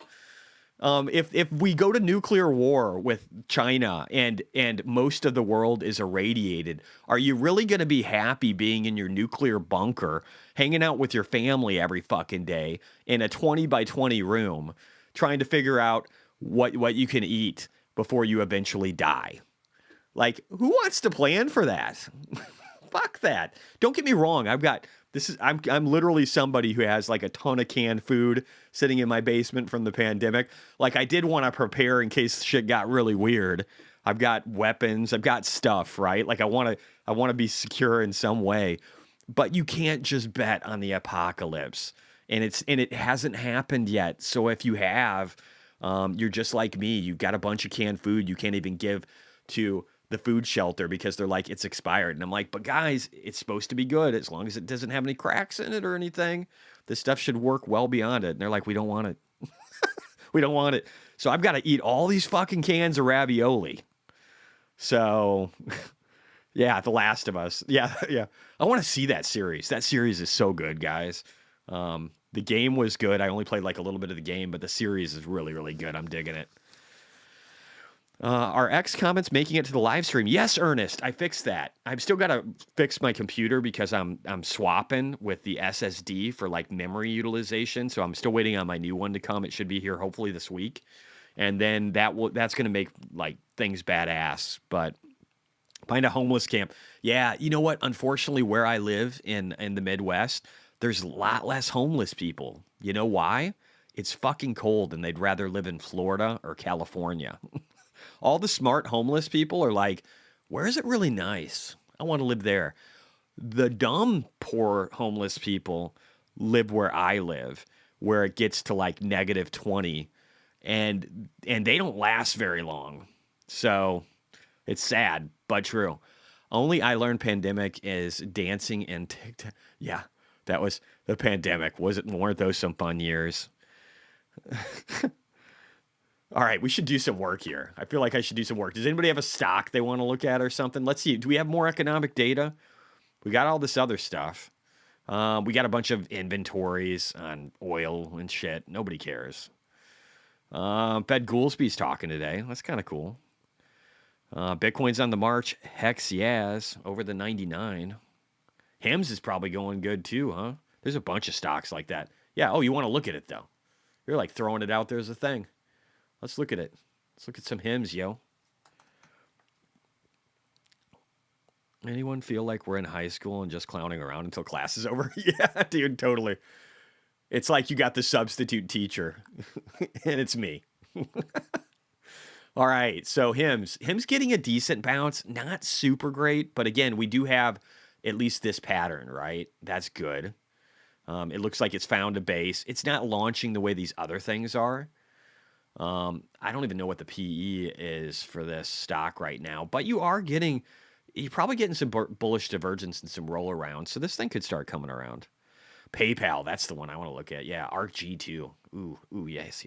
If we go to nuclear war with China and most of the world is irradiated, are you really going to be happy being in your nuclear bunker, hanging out with your family every fucking day in a 20 by 20 room, trying to figure out what you can eat before you eventually die? Like, who wants to plan for that? Fuck that. Don't get me wrong. I'm literally somebody who has like a ton of canned food sitting in my basement from the pandemic. Like, I did want to prepare in case shit got really weird. I've got weapons, I've got stuff, right? Like, I want to be secure in some way. But you can't just bet on the apocalypse. And it hasn't happened yet. So if you have, you're just like me. You've got a bunch of canned food you can't even give to the food shelter because they're like, it's expired. And I'm like, but guys, it's supposed to be good as long as it doesn't have any cracks in it or anything. This stuff should work well beyond it. And they're like, we don't want it. We don't want it. So I've got to eat all these fucking cans of ravioli. So yeah, The Last of Us. Yeah. I want to see that series. That series is so good, guys. The game was good. I only played like a little bit of the game, but the series is really, really good. I'm digging it. Our X comments making it to the live stream. Yes, Ernest, I fixed that. I've still got to fix my computer because I'm swapping with the SSD for like memory utilization. So I'm still waiting on my new one to come. It should be here hopefully this week, and then that's going to make like things badass. But find a homeless camp. Yeah, you know what? Unfortunately, where I live in the Midwest, there's a lot less homeless people. You know why? It's fucking cold, and they'd rather live in Florida or California. All the smart homeless people are like, where is it really nice? I want to live there. The dumb, poor homeless people live where I live, where it gets to like -20, and they don't last very long. So it's sad, but true. Only I learned pandemic is dancing and TikTok. Yeah, that was the pandemic. Weren't those some fun years? All right, we should do some work here. I feel like I should do some work. Does anybody have a stock they want to look at or something? Let's see. Do we have more economic data? We got all this other stuff. We got a bunch of inventories on oil and shit. Nobody cares. Fed Goolsby's talking today. That's kind of cool. Bitcoin's on the march. Hex yes, over the 99. Hims is probably going good too, huh? There's a bunch of stocks like that. Yeah, oh, you want to look at it though. You're like throwing it out there as a thing. Let's look at it. Let's look at some Hims, yo. Anyone feel like we're in high school and just clowning around until class is over? Yeah, dude, totally. It's like you got the substitute teacher, and it's me. All right, so Hims getting a decent bounce. Not super great, but again, we do have at least this pattern, right? That's good. It looks like it's found a base. It's not launching the way these other things are. I don't even know what the PE is for this stock right now, but you're probably getting some bullish divergence and some roll around. So this thing could start coming around. PayPal, that's the one I want to look at. Yeah, ARKG too. Ooh, yes.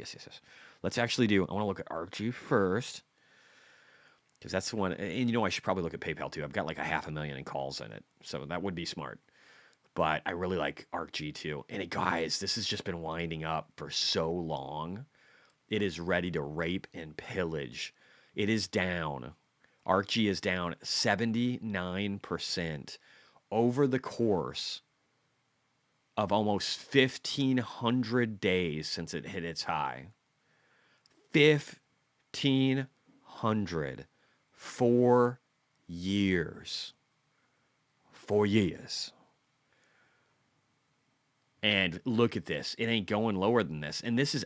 Let's actually I want to look at ARKG first because that's the one. And I should probably look at PayPal too. I've got like 500,000 in calls in it. So that would be smart. But I really like ARKG too. And guys, this has just been winding up for so long. It is ready to rape and pillage. It is down. ARKG is down 79% over the course of almost 1,500 days since it hit its high. 1,500. 4 years. 4 years. And look at this. It ain't going lower than this. And this is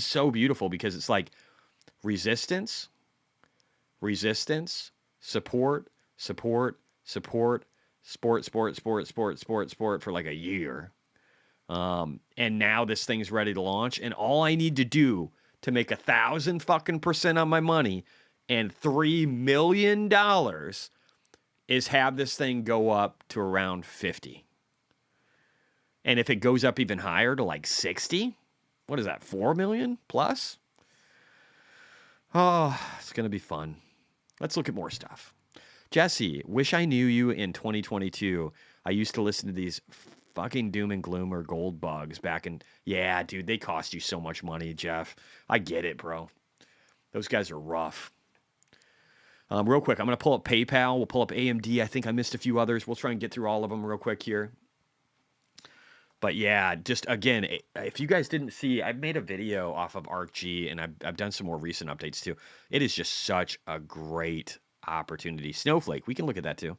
so beautiful because it's like resistance, support for like a year. And now this thing's ready to launch. And all I need to do to make 1,000% on my money and $3 million is have this thing go up to around 50. And if it goes up even higher to like 60, what is that, 4 million plus? Oh, it's going to be fun. Let's look at more stuff. Jesse, wish I knew you in 2022. I used to listen to these fucking doom and gloom or gold bugs back in. Yeah, dude, they cost you so much money, Jeff. I get it, bro. Those guys are rough. Real quick, I'm going to pull up PayPal. We'll pull up AMD. I think I missed a few others. We'll try and get through all of them real quick here. But yeah, just again, if you guys didn't see, I've made a video off of ArcG, and I've done some more recent updates too. It is just such a great opportunity. Snowflake, we can look at that too.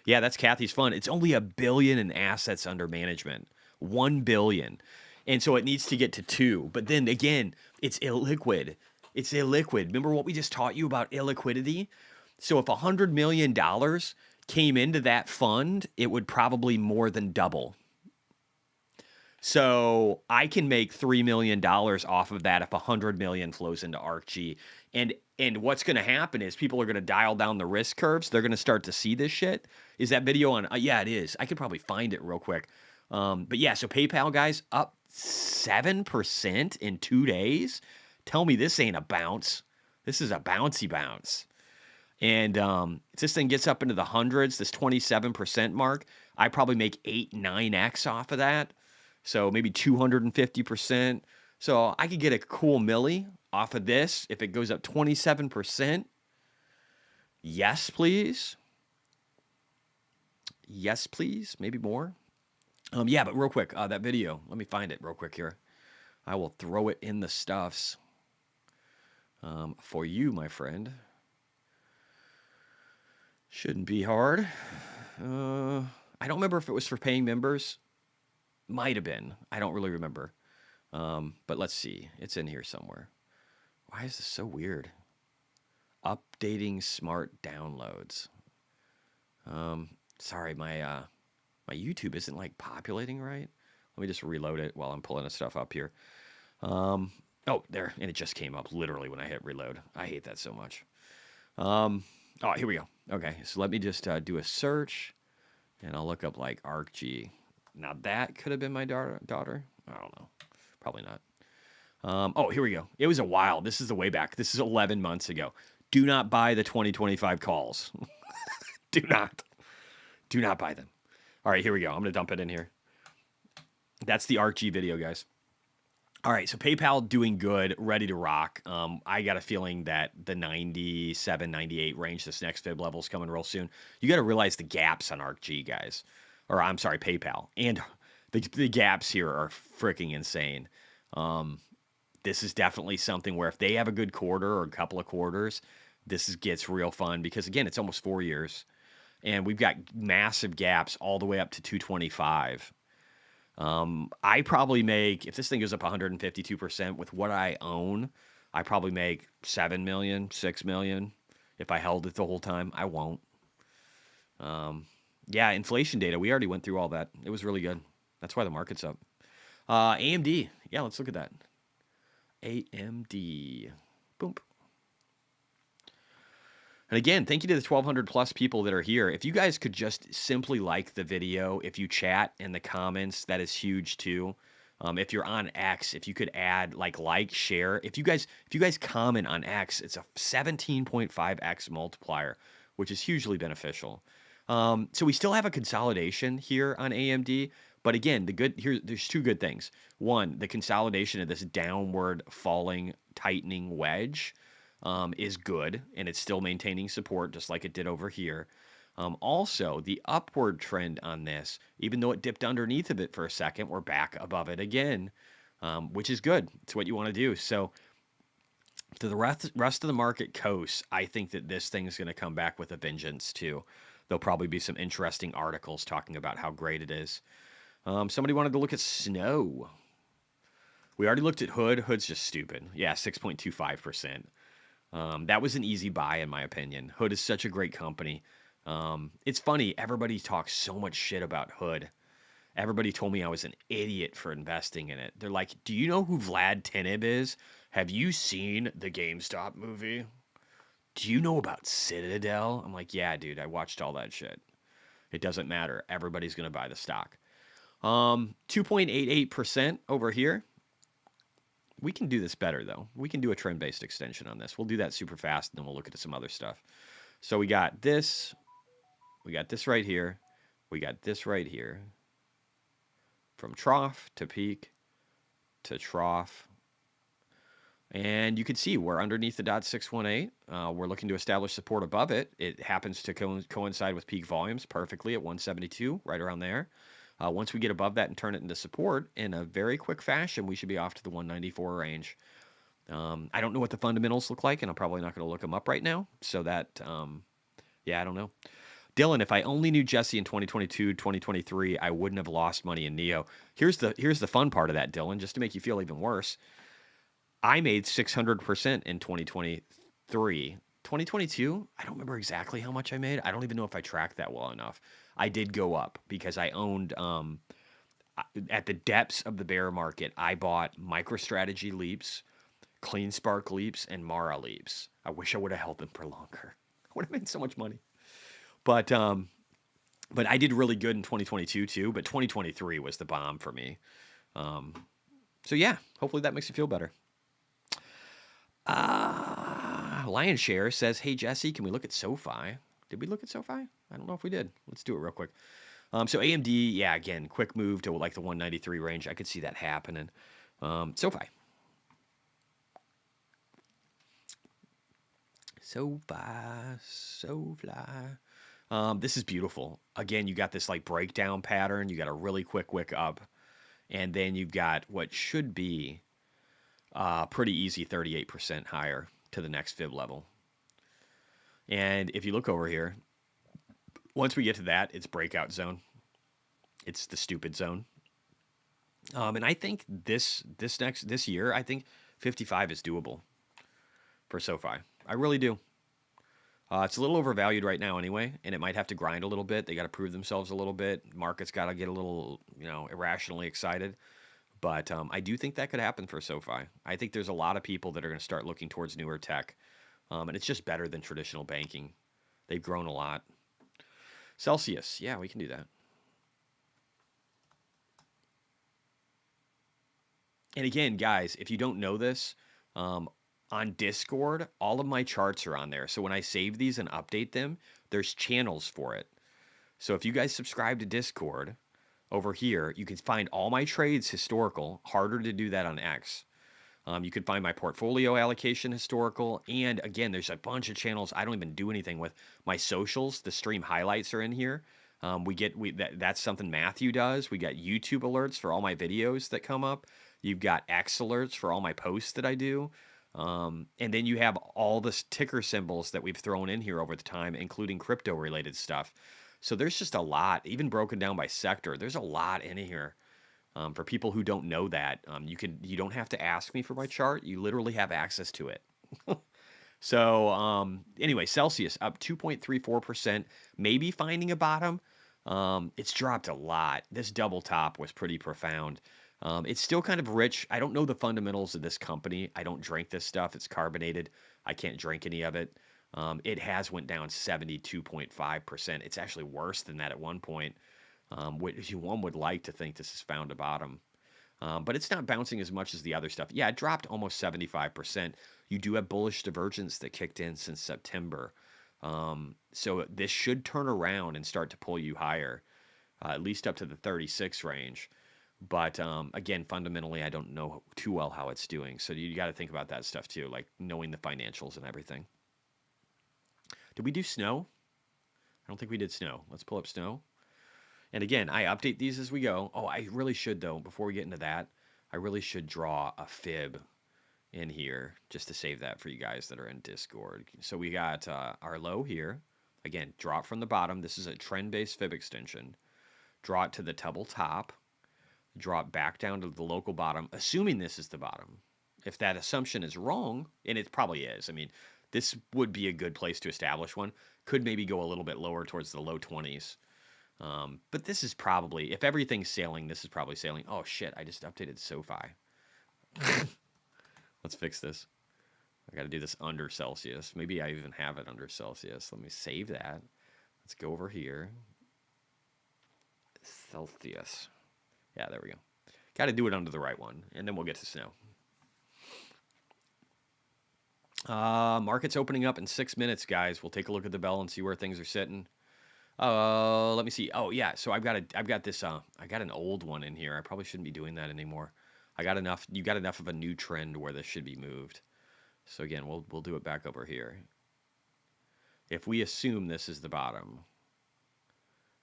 Yeah, that's Kathy's fund. It's only $1 billion in assets under management. $1 billion. And so it needs to get to 2. But then again, it's illiquid. It's illiquid. Remember what we just taught you about illiquidity? So if $100 million came into that fund, it would probably more than double. So I can make $3 million off of that if $100 million flows into ArcG. And what's going to happen is people are going to dial down the risk curves. They're going to start to see this shit. Is that video on? Yeah, it is. I could probably find it real quick. But yeah, so PayPal, guys, up 7% in 2 days. Tell me this ain't a bounce. This is a bouncy bounce. And if this thing gets up into the hundreds, this 27% mark, I probably make 9x off of that. So maybe 250%. So I could get a cool milli off of this if it goes up 27%. Yes, please. Yes, please. Maybe more. Yeah, but real quick, that video. Let me find it real quick here. I will throw it in the stuffs for you, my friend. Shouldn't be hard. I don't remember if it was for paying members. Might have been. I don't really remember. But let's see. It's in here somewhere. Why is this so weird? Updating smart downloads. Sorry, my YouTube isn't like populating right. Let me just reload it while I'm pulling the stuff up here. Oh, there. And it just came up literally when I hit reload. I hate that so much. Oh, here we go. Okay, so let me just do a search. And I'll look up like ArcG. Now that could have been my daughter. I don't know. Probably not. Oh, here we go. It was a while. This is the way back. This is 11 months ago. Do not buy the 2025 calls. Do not. Do not buy them. All right, here we go. I'm going to dump it in here. That's the ArcG video, guys. All right, so PayPal doing good, ready to rock. I got a feeling that the 97, 98 range, this next fib level is coming real soon. You got to realize the gaps on ArcG, guys. Or I'm sorry, PayPal. And the gaps here are freaking insane. This is definitely something where if they have a good quarter or a couple of quarters, this gets real fun because, again, it's almost 4 years. And we've got massive gaps all the way up to 225. I probably make, if this thing goes up 152% with what I own, I probably make 7 million, 6 million. If I held it the whole time, I won't. Yeah, inflation data. We already went through all that. It was really good. That's why the market's up. AMD. Yeah, let's look at that. AMD. Boom. And again, thank you to the 1,200 plus people that are here. If you guys could just simply like the video, if you chat in the comments, that is huge too. If you're on X, if you could add like, share. If you guys comment on X, it's a 17.5x multiplier, which is hugely beneficial. So we still have a consolidation here on AMD, but again, there's two good things. One, the consolidation of this downward falling tightening wedge is good, and it's still maintaining support just like it did over here. Also, the upward trend on this, even though it dipped underneath of it for a second, we're back above it again, which is good. It's what you want to do. So to the rest of the market coasts, I think that this thing is going to come back with a vengeance too. There'll probably be some interesting articles talking about how great it is. Somebody wanted to look at Snow. We already looked at Hood. Hood's just stupid. Yeah, 6.25%. That was an easy buy, in my opinion. Hood is such a great company. It's funny. Everybody talks so much shit about Hood. Everybody told me I was an idiot for investing in it. They're like, do you know who Vlad Teneb is? Have you seen the GameStop movie? Do you know about Citadel? I'm like, yeah, dude, I watched all that shit. It doesn't matter. Everybody's going to buy the stock. 2.88% over here. We can do this better, though. We can do a trend-based extension on this. We'll do that super fast, and then we'll look at some other stuff. So we got this. We got this right here. We got this right here. from trough to peak to trough. And you can see we're underneath the dot 618. We're looking to establish support above it. It happens to coincide with peak volumes perfectly at 172, right around there. Once we get above that and turn it into support in a very quick fashion, we should be off to the 194 range. I don't know what the fundamentals look like, and I'm probably not going to look them up right now. So that, yeah, I don't know. Dylan, if I only knew Jesse in 2022, 2023, I wouldn't have lost money in NEO. Here's the fun part of that, Dylan, just to make you feel even worse. I made 600% in 2023. 2022, I don't remember exactly how much I made. I don't even know if I tracked that well enough. I did go up because I owned, at the depths of the bear market, I bought MicroStrategy leaps, Clean Spark leaps, and Mara leaps. I wish I would have held them for longer. I would have made so much money. But I did really good in 2022 too, but 2023 was the bomb for me. So yeah, hopefully that makes you feel better. Lion Share says, hey, Jesse, can we look at SoFi? Did we look at SoFi? I don't know if we did. Let's do it real quick. So AMD, yeah, again, quick move to like the 193 range. I could see that happening. SoFi. This is beautiful. Again, you got this like breakdown pattern. You got a really quick wick up. And then you've got what should be pretty easy 38% higher to the next fib level. And if you look over here, once we get to that, it's breakout zone. It's the stupid zone. And I think this year, I think 55 is doable for SoFi. I really do. It's a little overvalued right now anyway, and it might have to grind a little bit. They got to prove themselves a little bit. Market's got to get a little, irrationally excited. But I do think that could happen for SoFi. I think there's a lot of people that are going to start looking towards newer tech. And it's just better than traditional banking. They've grown a lot. Celsius. Yeah, we can do that. And again, guys, if you don't know this, on Discord, all of my charts are on there. So when I save these and update them, there's channels for it. So if you guys subscribe to Discord, over here, you can find all my trades historical. Harder to do that on X. You can find my portfolio allocation historical. And again, there's a bunch of channels I don't even do anything with. My socials, the stream highlights are in here. That's something Matthew does. We got YouTube alerts for all my videos that come up. You've got X alerts for all my posts that I do. And then you have all the ticker symbols that we've thrown in here over the time, including crypto related stuff. So there's just a lot, even broken down by sector. There's a lot in here. For people who don't know that, you don't have to ask me for my chart. You literally have access to it. So anyway, Celsius up 2.34%, maybe finding a bottom. It's dropped a lot. This double top was pretty profound. It's still kind of rich. I don't know the fundamentals of this company. I don't drink this stuff. It's carbonated. I can't drink any of it. It has went down 72.5%. It's actually worse than that at one point. Which one would like to think this has found a bottom. But it's not bouncing as much as the other stuff. Yeah, it dropped almost 75%. You do have bullish divergence that kicked in since September. So this should turn around and start to pull you higher, at least up to the 36 range. But again, fundamentally, I don't know too well how it's doing. So you got to think about that stuff too, like knowing the financials and everything. Did we do snow? I don't think we did snow. Let's pull up snow. And again, I update these as we go. Oh, I really should, though, before we get into that, I really should draw a fib in here just to save that for you guys that are in Discord. So we got our low here. Again, drop from the bottom. This is a trend-based fib extension. Draw it to the double top. Drop back down to the local bottom, assuming this is the bottom. If that assumption is wrong, and it probably is, I mean, this would be a good place to establish one. Could maybe go a little bit lower towards the low 20s. But this is probably, if everything's sailing, this is probably sailing. Oh, shit, I just updated SoFi. Let's fix this. I got to do this under Celsius. Maybe I even have it under Celsius. Let me save that. Let's go over here. Celsius. Yeah, there we go. Got to do it under the right one, and then we'll get to snow. Market's opening up in 6 minutes, guys. We'll take a look at the bell and see where things are sitting. Let me see. Oh yeah, so I've got this. I got an old one in here. I probably shouldn't be doing that anymore. I got enough. You got enough of a new trend where this should be moved. So again, we'll do it back over here. If we assume this is the bottom,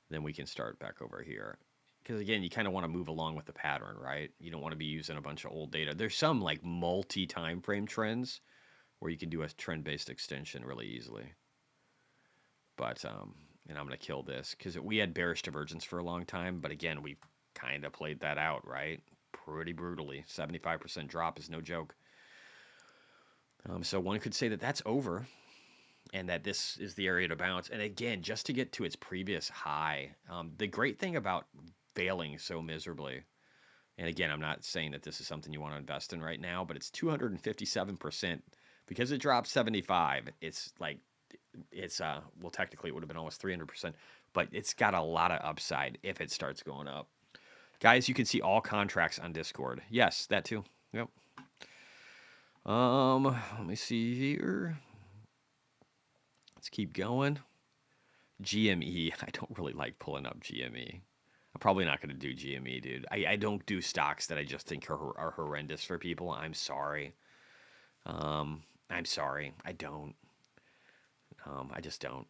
then we can start back over here. Because again, you kind of want to move along with the pattern, right? You don't want to be using a bunch of old data. There's some like multi-time frame trends where you can do a trend-based extension really easily. But and I'm going to kill this because we had bearish divergence for a long time. But again, we kind of played that out, right? Pretty brutally. 75% drop is no joke. So one could say that that's over and that this is the area to bounce. And again, just to get to its previous high, the great thing about failing so miserably, and again, I'm not saying that this is something you want to invest in right now, but it's 257%. Because it dropped 75, it's like, well, technically it would have been almost 300%, but it's got a lot of upside if it starts going up. Guys, you can see all contracts on Discord. Yes, that too. Yep. Let me see here. Let's keep going. GME. I don't really like pulling up GME. I'm probably not going to do GME, dude. I don't do stocks that I just think are horrendous for people. I'm sorry. I'm sorry. I don't. I just don't.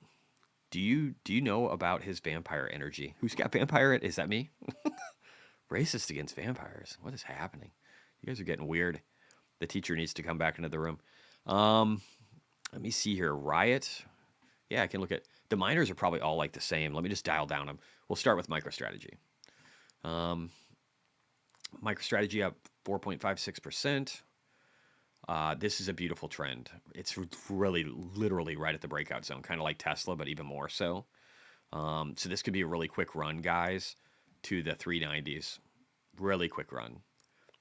Do you know about his vampire energy? Who's got vampire? Is that me? Racist against vampires. What is happening? You guys are getting weird. The teacher needs to come back into the room. Let me see here. Riot. Yeah, I can look at... The miners are probably all like the same. Let me just dial down them. We'll start with MicroStrategy. MicroStrategy up 4.56%. This is a beautiful trend. It's really literally right at the breakout zone, kind of like Tesla, but even more so. So this could be a really quick run, guys, to the 390s. Really quick run.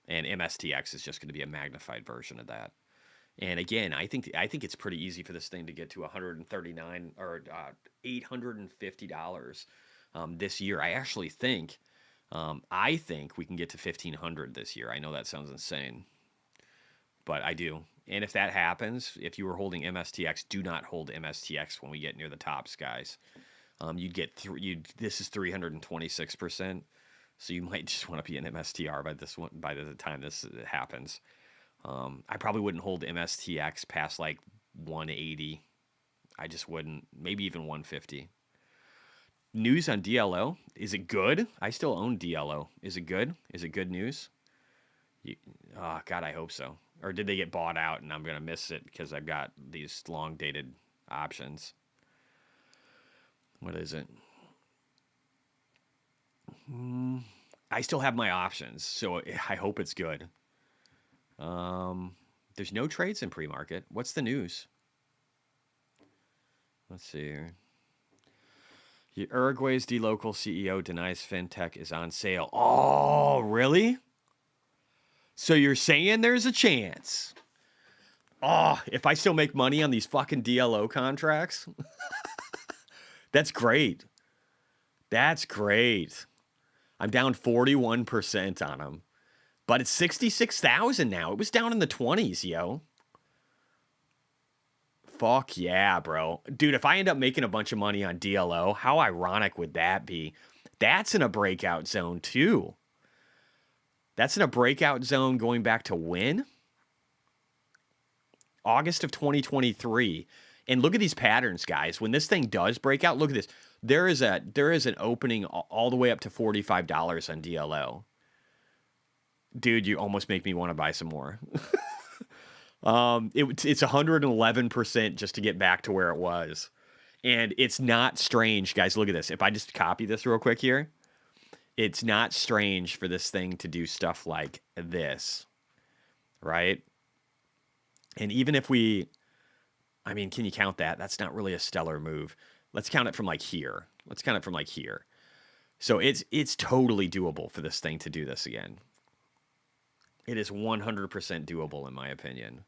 And MSTX is just going to be a magnified version of that. And again, I think it's pretty easy for this thing to get to $139 or $850 this year. I actually think we can get to $1,500 this year. I know that sounds insane, but I do. And if that happens, if you were holding MSTX, do not hold MSTX when we get near the tops, guys. You'd get this is 326%. So you might just want to be an MSTR by the time this happens. I probably wouldn't hold MSTX past like 180. I just wouldn't. Maybe even 150. News on DLO. Is it good? I still own DLO. Is it good? Is it good news? Oh, God, I hope so. Or did they get bought out and I'm going to miss it because I've got these long-dated options? What is it? I still have my options, so I hope it's good. There's no trades in pre-market. What's the news? Let's see here. Uruguay's dLocal CEO denies fintech is on sale. Oh, really? So you're saying there's a chance? Oh, if I still make money on these fucking DLO contracts? That's great. That's great. I'm down 41% on them. But it's 66,000 now. It was down in the 20s, yo. Fuck yeah, bro. Dude, if I end up making a bunch of money on DLO, how ironic would that be? That's in a breakout zone, too. That's in a breakout zone going back to when? August of 2023. And look at these patterns, guys. When this thing does break out, look at this. There is an opening all the way up to $45 on DLO. Dude, you almost make me want to buy some more. It's 111% just to get back to where it was. And it's not strange, guys. Look at this. If I just copy this real quick here, it's not strange for this thing to do stuff like this, right? And even if can you count that? That's not really a stellar move. Let's count it from like here. So it's totally doable for this thing to do this again. It is 100% doable, in my opinion,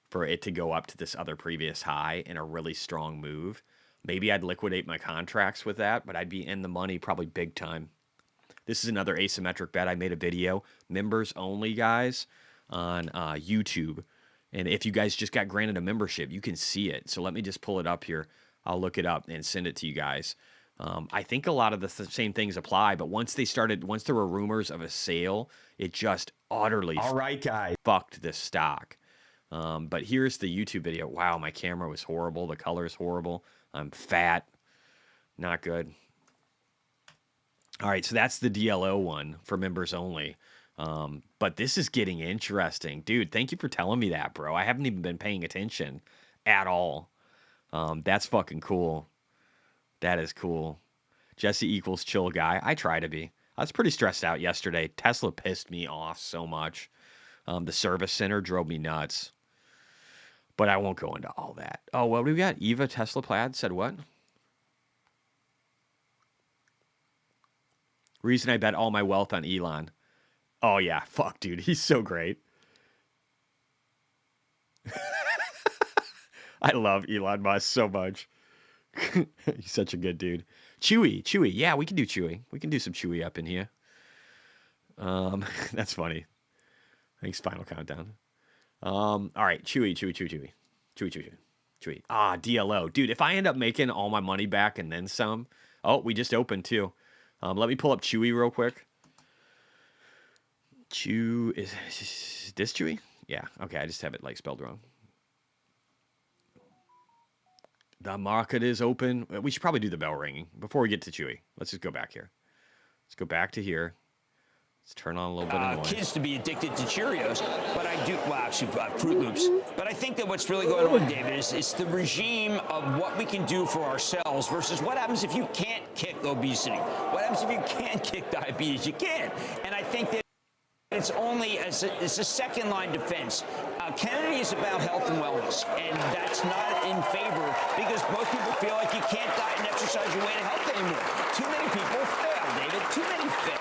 for it to go up to this other previous high in a really strong move. Maybe I'd liquidate my contracts with that, but I'd be in the money probably big time. This is another asymmetric bet. I made a video, members only, guys, on YouTube. And if you guys just got granted a membership, you can see it. So let me just pull it up here. I'll look it up and send it to you guys. I think a lot of the same things apply, but once there were rumors of a sale, it just utterly All right, guys. fucked this stock. But here's the YouTube video. Wow, my camera was horrible. The color's horrible. I'm fat. Not good. All right, so that's the DLO one for members only. But this is getting interesting. Dude, thank you for telling me that, bro. I haven't even been paying attention at all. That's fucking cool. That is cool. Jesse equals chill guy. I try to be. I was pretty stressed out yesterday. Tesla pissed me off so much. The service center drove me nuts. But I won't go into all that. Oh, what do we got? Eva Tesla Plaid said what? Reason I bet all my wealth on Elon. Oh, yeah. Fuck, dude. He's so great. I love Elon Musk so much. He's such a good dude. Chewy. Yeah, we can do Chewy. We can do some Chewy up in here. That's funny. Thanks, Final Countdown. All right, Chewy. Ah, DLO. Dude, if I end up making all my money back and then some. Oh, we just opened too. Let me pull up Chewy real quick. Is this Chewy? Yeah, okay, I just have it like spelled wrong. The market is open. We should probably do the bell ringing before we get to Chewy. Let's just go back here. Let's go back to here. Let's turn on a little bit of noise. Kids to be addicted to Cheerios, but I do, well, actually, Fruit Loops. But I think that what's really going on, David, is it's the regime of what we can do for ourselves versus what happens if you can't kick obesity. What happens if you can't kick diabetes? You can't. And I think that it's only it's a second line defense. Kennedy is about health and wellness, and that's not in favor because most people feel like you can't diet and exercise your way to health anymore. Too many people fail, David. Too many fail.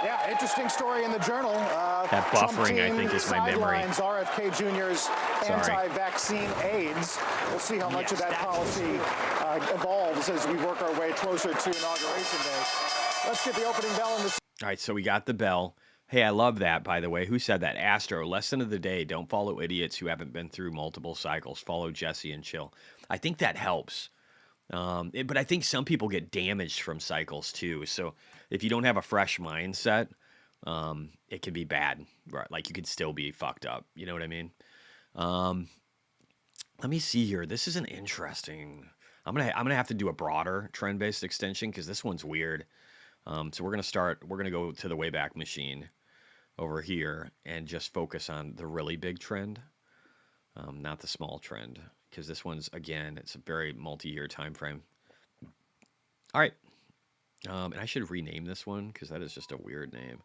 Yeah, interesting story in the Journal. That buffering, I think, is my memory. RFK Jr.'s anti-vaccine aids. We'll see how much of that policy evolves as we work our way closer to Inauguration Day. Let's get the opening bell in the... All right, so we got the bell. Hey, I love that, by the way. Who said that? Astro, lesson of the day. Don't follow idiots who haven't been through multiple cycles. Follow Jesse and chill. I think that helps. But I think some people get damaged from cycles, too. So if you don't have a fresh mindset, it can be bad. Right? Like, you could still be fucked up. You know what I mean? Let me see here. This is an interesting... I'm gonna have to do a broader trend-based extension because this one's weird. So we're going to go to the Wayback Machine over here and just focus on the really big trend, not the small trend, because this one's, again, it's a very multi-year time frame. All right. And I should rename this one because that is just a weird name.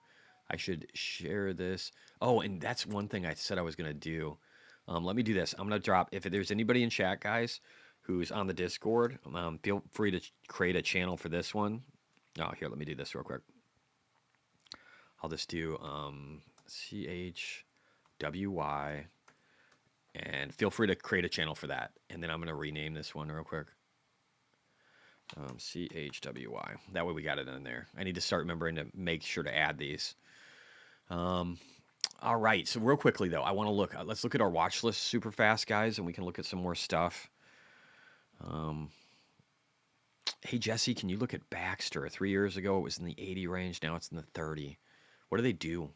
I should share this. Oh, and that's one thing I said I was going to do. Let me do this. I'm going to drop, if there's anybody in chat, guys, who's on the Discord, feel free to create a channel for this one. Oh, here, let me do this real quick. I'll just do CHWY, and feel free to create a channel for that. And then I'm going to rename this one real quick. CHWY. That way we got it in there. I need to start remembering to make sure to add these. All right, so real quickly, though, I want to look. Let's look at our watch list super fast, guys, and we can look at some more stuff. Hey, Jesse, can you look at Baxter? 3 years ago, it was in the 80 range. Now it's in the 30. What do they do?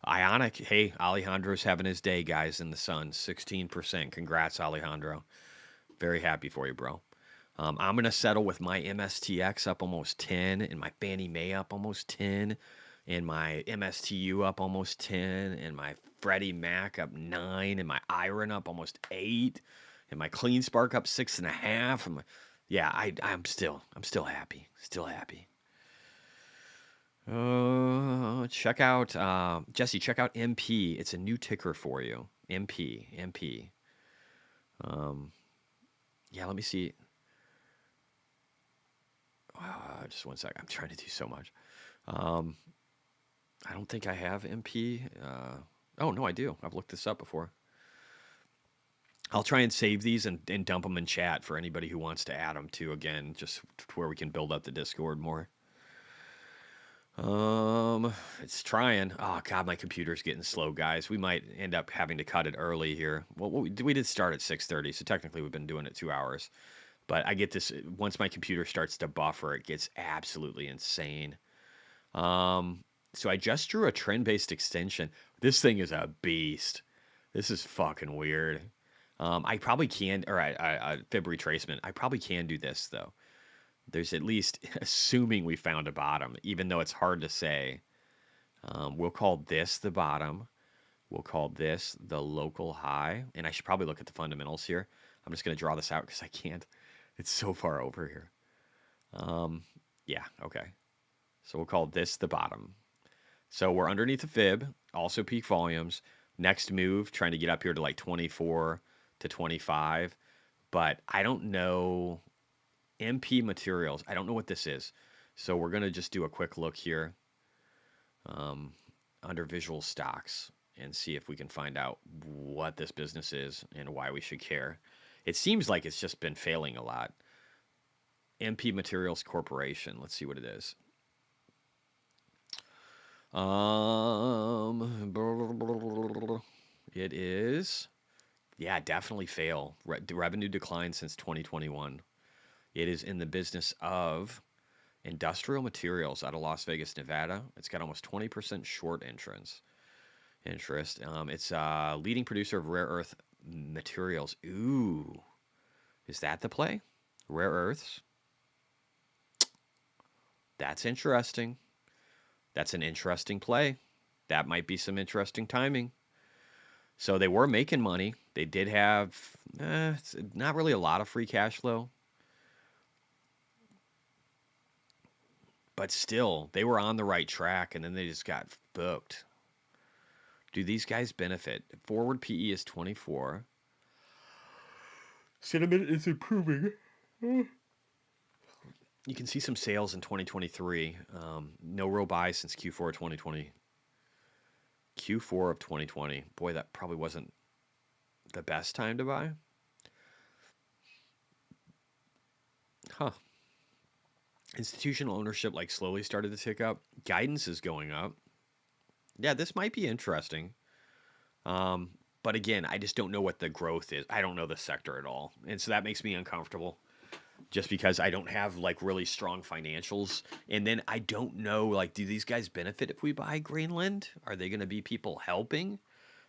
Ionic. Hey, Alejandro's having his day, guys, in the sun. 16%. Congrats, Alejandro. Very happy for you, bro. I'm going to settle with my MSTX up almost 10, and my Fannie Mae up almost 10, and my MSTU up almost 10, and my Freddie Mac up 9, and my Iron up almost 8, and my Clean Spark up 6.5, and my... Yeah, I'm still happy. Still happy. Check out Jesse. Check out MP. It's a new ticker for you. MP. Yeah, let me see. Just one sec. I'm trying to do so much. I don't think I have MP. Oh no, I do. I've looked this up before. I'll try and save these and dump them in chat for anybody who wants to add them to, again, just where we can build up the Discord more. It's trying. Oh, God, my computer's getting slow, guys. We might end up having to cut it early here. Well, we did start at 6:30, so technically we've been doing it 2 hours. But I get this, once my computer starts to buffer, it gets absolutely insane. So I just drew a trend-based extension. This thing is a beast. This is fucking weird. I probably can, or fib retracement. I probably can do this, though. There's at least, assuming we found a bottom, even though it's hard to say. We'll call this the bottom. We'll call this the local high. And I should probably look at the fundamentals here. I'm just going to draw this out because I can't. It's so far over here. Yeah, okay. So we'll call this the bottom. So we're underneath the fib, also peak volumes. Next move, trying to get up here to like 24 to 25. But I don't know. MP materials, I don't know what this is. So we're going to just do a quick look here under visual stocks and see if we can find out what this business is and why we should care. It seems like it's just been failing a lot. MP Materials Corporation. Let's see what it is. It is, yeah, definitely fail. Revenue decline since 2021. It is in the business of industrial materials out of Las Vegas, Nevada. It's got almost 20% short interest. It's a leading producer of rare earth materials. Ooh, is that the play? Rare earths? That's interesting. That's an interesting play. That might be some interesting timing. So they were making money. They did have not really a lot of free cash flow. But still, they were on the right track, and then they just got booked. Do these guys benefit? Forward PE is 24. Sentiment is improving. You can see some sales in 2023. No real buys since Q4 of 2020. Q4 of 2020. Boy, that probably wasn't the best time to buy. Huh. Institutional ownership like slowly started to tick up. Guidance is going up. Yeah, this might be interesting. But again, I just don't know what the growth is. I don't know the sector at all. And so that makes me uncomfortable just because I don't have like really strong financials. And then I don't know, like, do these guys benefit if we buy Greenland? Are they going to be people helping?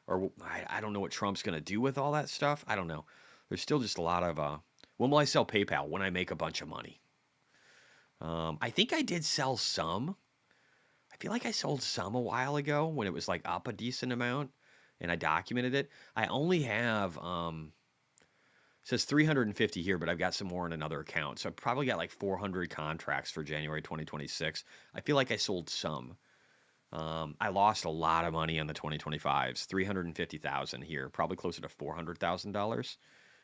Or I don't know what Trump's going to do with all that stuff. I don't know. There's still just a lot of, when will I sell PayPal? When I make a bunch of money. I think I did sell some. I feel like I sold some a while ago when it was like up a decent amount and I documented it. I only have, it says 350 here, but I've got some more in another account. So I've probably got like 400 contracts for January 2026. I feel like I sold some. I lost a lot of money on the 2025s, 350,000 here, probably closer to $400,000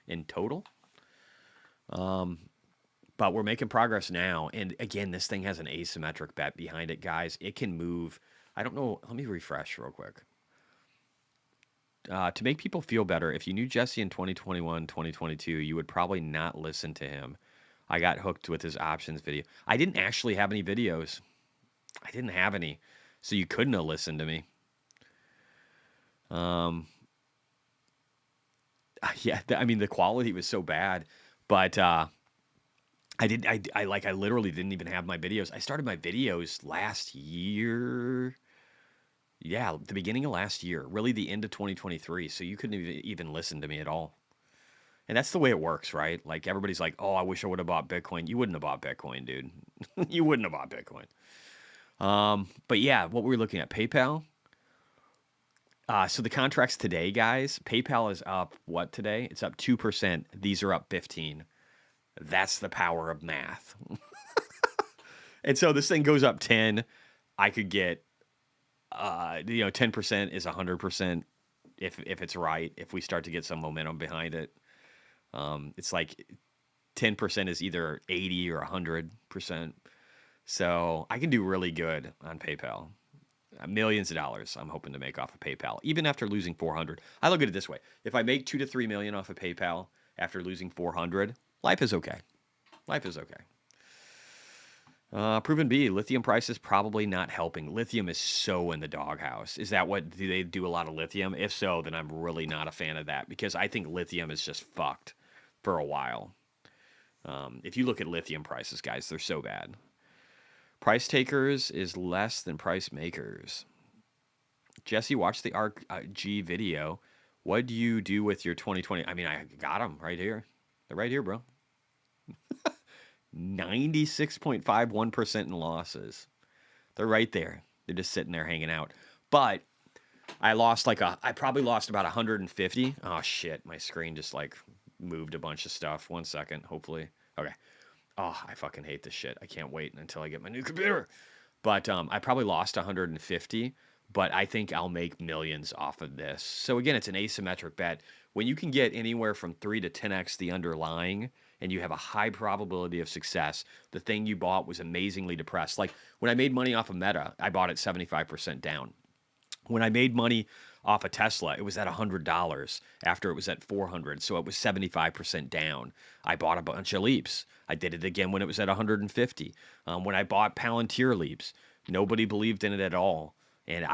in total. But we're making progress now. And again, this thing has an asymmetric bet behind it, guys. It can move. I don't know. Let me refresh real quick. To make people feel better, if you knew Jesse in 2021, 2022, you would probably not listen to him. I got hooked with his options video. I didn't actually have any videos. I didn't have any. So you couldn't have listened to me. Yeah, I mean, the quality was so bad. But I literally didn't even have my videos. I started my videos last year. Yeah, the beginning of last year, really the end of 2023. So you couldn't even listen to me at all. And that's the way it works, right? Like everybody's like, oh, I wish I would have bought Bitcoin. You wouldn't have bought Bitcoin, dude. You wouldn't have bought Bitcoin. But yeah, what we're looking at, PayPal. So the contracts today, guys, PayPal is up what today? It's up 2%. These are up 15. That's the power of math. And so this thing goes up 10. I could get, 10% is 100% if it's right. If we start to get some momentum behind it, it's like 10% is either 80 or 100%. So I can do really good on PayPal. Millions of dollars I'm hoping to make off of PayPal, even after losing 400. I look at it this way: if I make 2 to 3 million off of PayPal after losing 400. Life is okay. Life is okay. Proven B, lithium prices probably not helping. Lithium is so in the doghouse. Is that what, do they do a lot of lithium? If so, then I'm really not a fan of that because I think lithium is just fucked for a while. If you look at lithium prices, guys, they're so bad. Price takers is less than price makers. Jesse, watch the RG video. What do you do with your 2020? I mean, I got them right here. They're right here, bro. 96.51% in losses. They're right there. They're just sitting there hanging out. But I probably lost about 150. Oh, shit. My screen just like moved a bunch of stuff. 1 second, hopefully. Okay. Oh, I fucking hate this shit. I can't wait until I get my new computer. But I probably lost 150, but I think I'll make millions off of this. So again, it's an asymmetric bet. When you can get anywhere from 3 to 10x the underlying, and you have a high probability of success, the thing you bought was amazingly depressed. Like when I made money off of Meta, I bought it 75% down. When I made money off of Tesla, it was at $100 after it was at 400, so it was 75% down. I bought a bunch of Leaps. I did it again when it was at 150. When I bought Palantir Leaps, nobody believed in it at all, and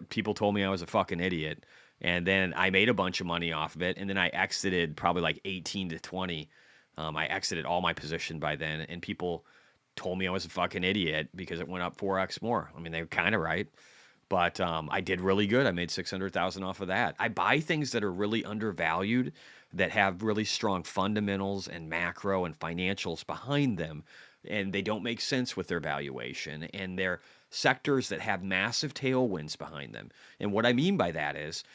people told me I was a fucking idiot. And then I made a bunch of money off of it, and then I exited probably like 18 to 20. I exited all my position by then, and people told me I was a fucking idiot because it went up 4x more. I mean, they were kind of right. But I did really good. I made $600,000 off of that. I buy things that are really undervalued, that have really strong fundamentals and macro and financials behind them, and they don't make sense with their valuation. And they're sectors that have massive tailwinds behind them. And what I mean by that is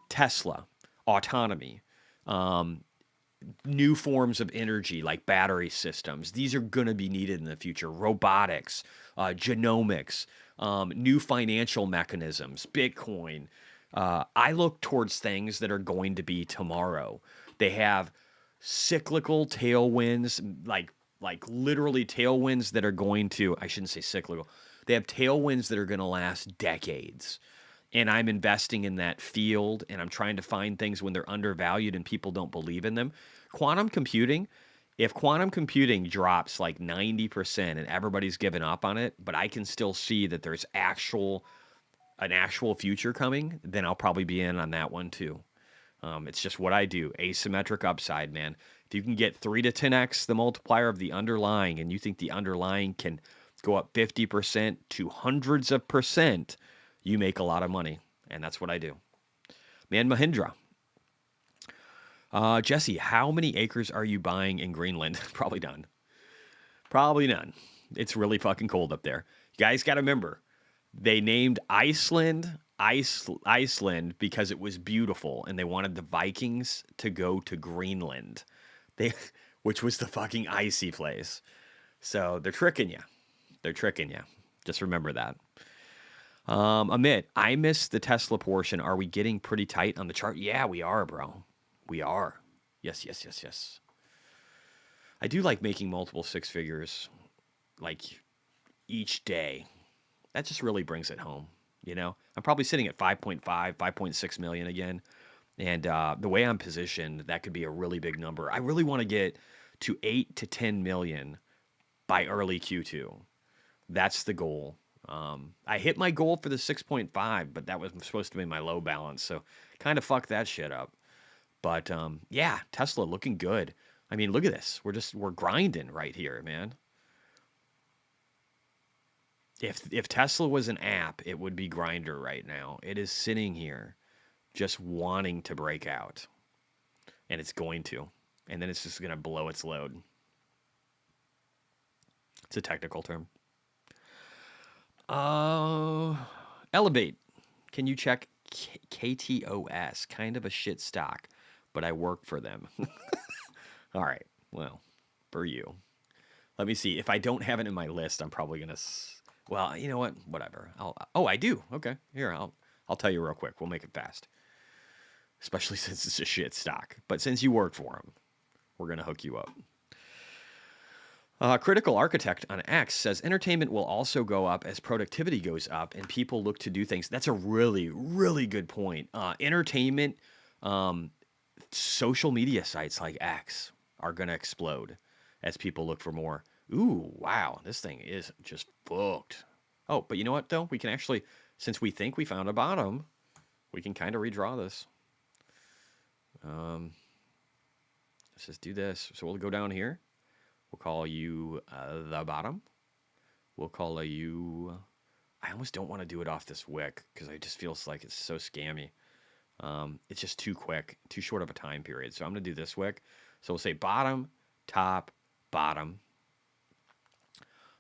Tesla, autonomy, new forms of energy like battery systems. These are going to be needed in the future. Robotics, genomics, new financial mechanisms, Bitcoin. I look towards things that are going to be tomorrow. They have cyclical tailwinds, like literally tailwinds that are going to, I shouldn't say cyclical. They have tailwinds that are going to last decades. And I'm investing in that field, and I'm trying to find things when they're undervalued and people don't believe in them. Quantum computing, if quantum computing drops like 90% and everybody's given up on it, but I can still see that there's an actual future coming, then I'll probably be in on that one too. It's just what I do. Asymmetric upside, man. If you can get 3 to 10x the multiplier of the underlying, and you think the underlying can go up 50% to hundreds of percent, you make a lot of money, and that's what I do. Man, Mahindra. Jesse, how many acres are you buying in Greenland? Probably none. Probably none. It's really fucking cold up there. You guys got to remember, they named Iceland because it was beautiful, and they wanted the Vikings to go to Greenland, which was the fucking icy place. So they're tricking you. They're tricking you. Just remember that. Amit, I missed the Tesla portion. Are we getting pretty tight on the chart? Yeah, we are, bro. We are. Yes. I do like making multiple six figures, like each day. That just really brings it home. You know, I'm probably sitting at 5.6 million again. And the way I'm positioned, that could be a really big number. I really want to get to 8 to 10 million by early Q2. That's the goal. I hit my goal for the 6.5, but that was supposed to be my low balance. So kind of fucked that shit up. But yeah, Tesla looking good. I mean, look at this. We're grinding right here, man. If Tesla was an app, it would be Grinder right now. It is sitting here just wanting to break out. And it's going to. And then it's just going to blow its load. It's a technical term. Elevate. Can you check KTOS? Kind of a shit stock, but I work for them. All right. Well, for you. Let me see. If I don't have it in my list, I'm probably going to... Well, you know what? Whatever. I do. Okay. Here, I'll tell you real quick. We'll make it fast. Especially since it's a shit stock. But since you work for them, we're going to hook you up. Critical Architect on X says entertainment will also go up as productivity goes up and people look to do things. That's a really, really good point. Entertainment, social media sites like X are going to explode as people look for more. Ooh, wow, this thing is just booked. Oh, but you know what, though? We can actually, since we think we found a bottom, we can kind of redraw this. Let's just do this. So we'll go down here. We'll call you the bottom. We'll call you... I almost don't want to do it off this wick because it just feels like it's so scammy. It's just too quick, too short of a time period. So I'm going to do this wick. So we'll say bottom, top, bottom.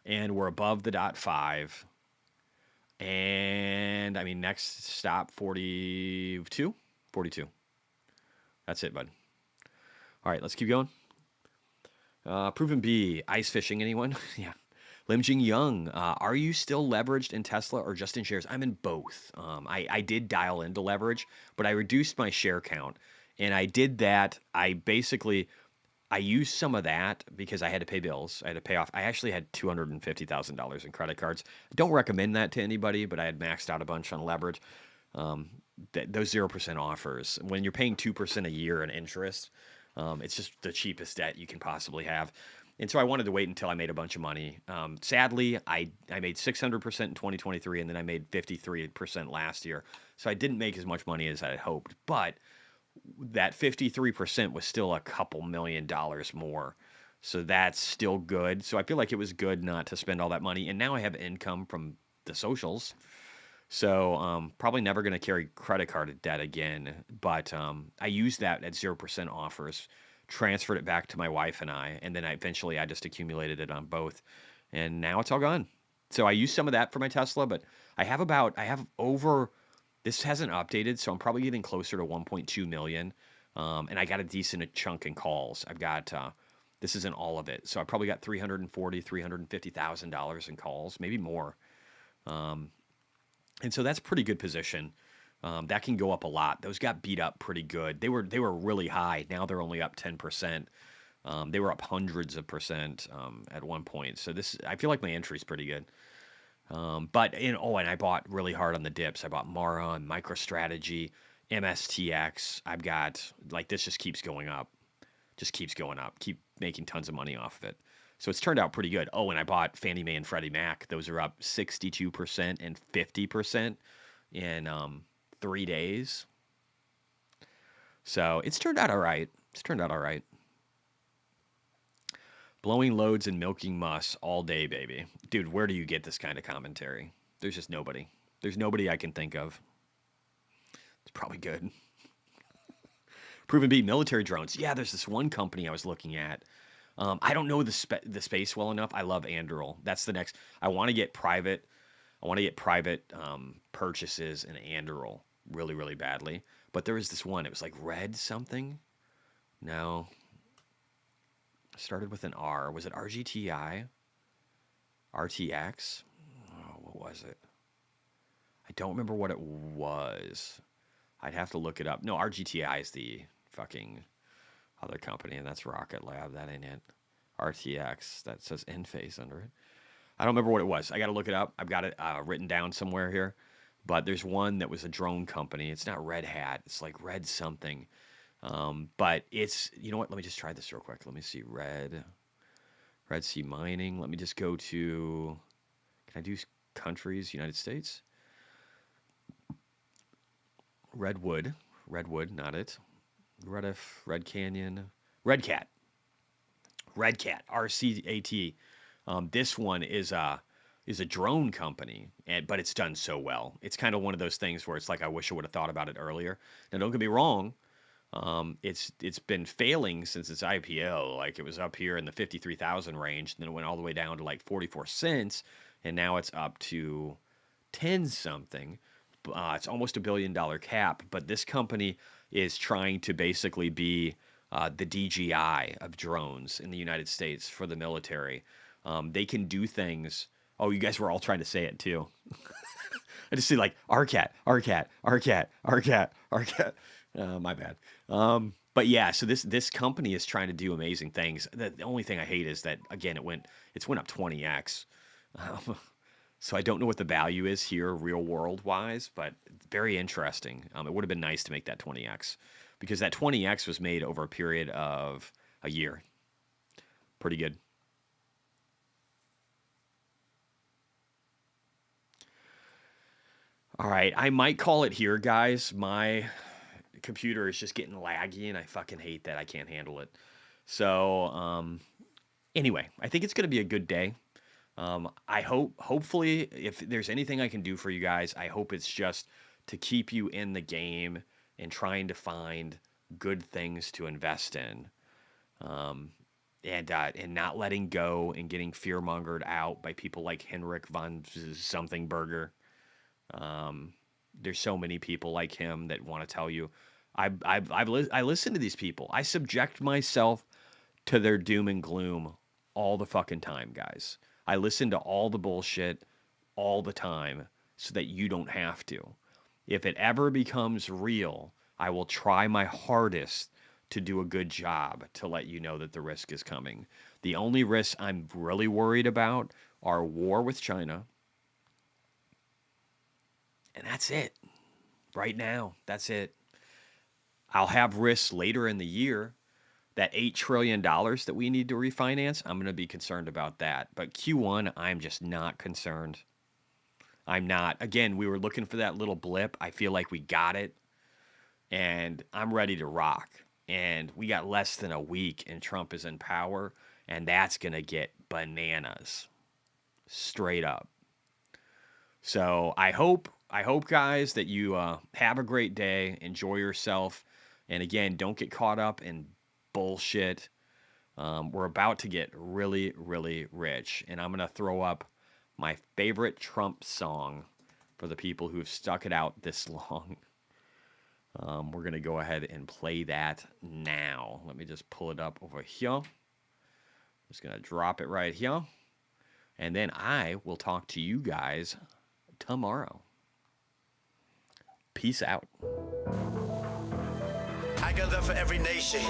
And we're above the .5. And, I mean, next stop, 42. 42. That's it, bud. All right, let's keep going. Proven B, ice fishing, anyone? Yeah. Lim Jing Young, are you still leveraged in Tesla or just in shares? I'm in both. I did dial into leverage, but I reduced my share count. And I did that. I used some of that because I had to pay bills. I had to pay off. I actually had $250,000 in credit cards. I don't recommend that to anybody, but I had maxed out a bunch on leverage. Those 0% offers, when you're paying 2% a year in interest, it's just the cheapest debt you can possibly have. And so I wanted to wait until I made a bunch of money. Sadly, I made 600% in 2023, and then I made 53% last year. So I didn't make as much money as I had hoped. But that 53% was still a couple $1 million more. So that's still good. So I feel like it was good not to spend all that money. And now I have income from the socials. So probably never going to carry credit card debt again. But I used that at 0% offers, transferred it back to my wife and then eventually I just accumulated it on both. And now it's all gone. So I used some of that for my Tesla, but I have over, this hasn't updated, so I'm probably getting closer to 1.2 million. And I got a decent chunk in calls. I've got, this isn't all of it. So I probably got $350,000 in calls, maybe more. And so that's a pretty good position. That can go up a lot. Those got beat up pretty good. They were really high. Now they're only up 10%. They were up hundreds of percent at one point. So I feel like my entry is pretty good. And I bought really hard on the dips. I bought Mara and MicroStrategy, MSTX. I've got, this just keeps going up. Just keeps going up. Keep making tons of money off of it. So it's turned out pretty good. Oh, and I bought Fannie Mae and Freddie Mac. Those are up 62% and 50% in 3 days. So it's turned out all right. Blowing loads and milking muss all day, baby. Dude, where do you get this kind of commentary? There's just nobody. There's nobody I can think of. It's probably good. Proven B, military drones. Yeah, there's this one company I was looking at. I don't know the space well enough. I love Anduril. That's the next. I want to get private purchases in Anduril really, really badly. But there was this one. It was like Red something. No. Started with an R. Was it RGTI? RTX? Oh, what was it? I don't remember what it was. I'd have to look it up. No, RGTI is the fucking other company, and that's Rocket Lab. That ain't it. RTX. That says Enphase under it. I don't remember what it was. I got to look it up. I've got it written down somewhere here. But there's one that was a drone company. It's not Red Hat. It's like Red something. But it's, you know what? Let me just try this real quick. Let me see. Red Sea Mining. Let me just go to, can I do countries? United States? Redwood, not it. Red Canyon, Red Cat, RCAT. This one is a drone company, but it's done so well. It's kind of one of those things where it's like, I wish I would have thought about it earlier. Now, don't get me wrong. It's been failing since its IPO. Like, it was up here in the 53,000 range, and then it went all the way down to like 44 cents, and now it's up to 10 something. It's almost $1 billion cap, but this company is trying to basically be the DJI of drones in the United States for the military. They can do things. Oh, you guys were all trying to say it too. I just see like RCAT. My bad. But yeah, so this company is trying to do amazing things. The only thing I hate is that, again, it's went up 20x. So I don't know what the value is here real world wise, but very interesting. It would have been nice to make that 20x because that 20x was made over a period of a year. Pretty good. All right, I might call it here, guys. My computer is just getting laggy, and I fucking hate that. I can't handle it. So anyway, I think it's going to be a good day. Hopefully, if there's anything I can do for you guys, I hope it's just to keep you in the game and trying to find good things to invest in. And not letting go and getting fear-mongered out by people like Henrik von something Berger. There's so many people like him that want to tell you. I listen to these people. I subject myself to their doom and gloom all the fucking time, guys. I listen to all the bullshit all the time so that you don't have to. If it ever becomes real, I will try my hardest to do a good job to let you know that the risk is coming. The only risks I'm really worried about are war with China. And that's it. Right now, that's it. I'll have risks later in the year. That $8 trillion that we need to refinance, I'm going to be concerned about that. But Q1, I'm just not concerned. I'm not. Again, we were looking for that little blip. I feel like we got it. And I'm ready to rock. And we got less than a week and Trump is in power. And that's going to get bananas. Straight up. So I hope, guys, that you have a great day. Enjoy yourself. And again, don't get caught up in bullshit. We're about to get really, really rich. And I'm going to throw up my favorite Trump song for the people who've stuck it out this long. We're going to go ahead and play that now. Let me just pull it up over here. Just going to drop it right here. And then I will talk to you guys tomorrow. Peace out. I got love for every nation.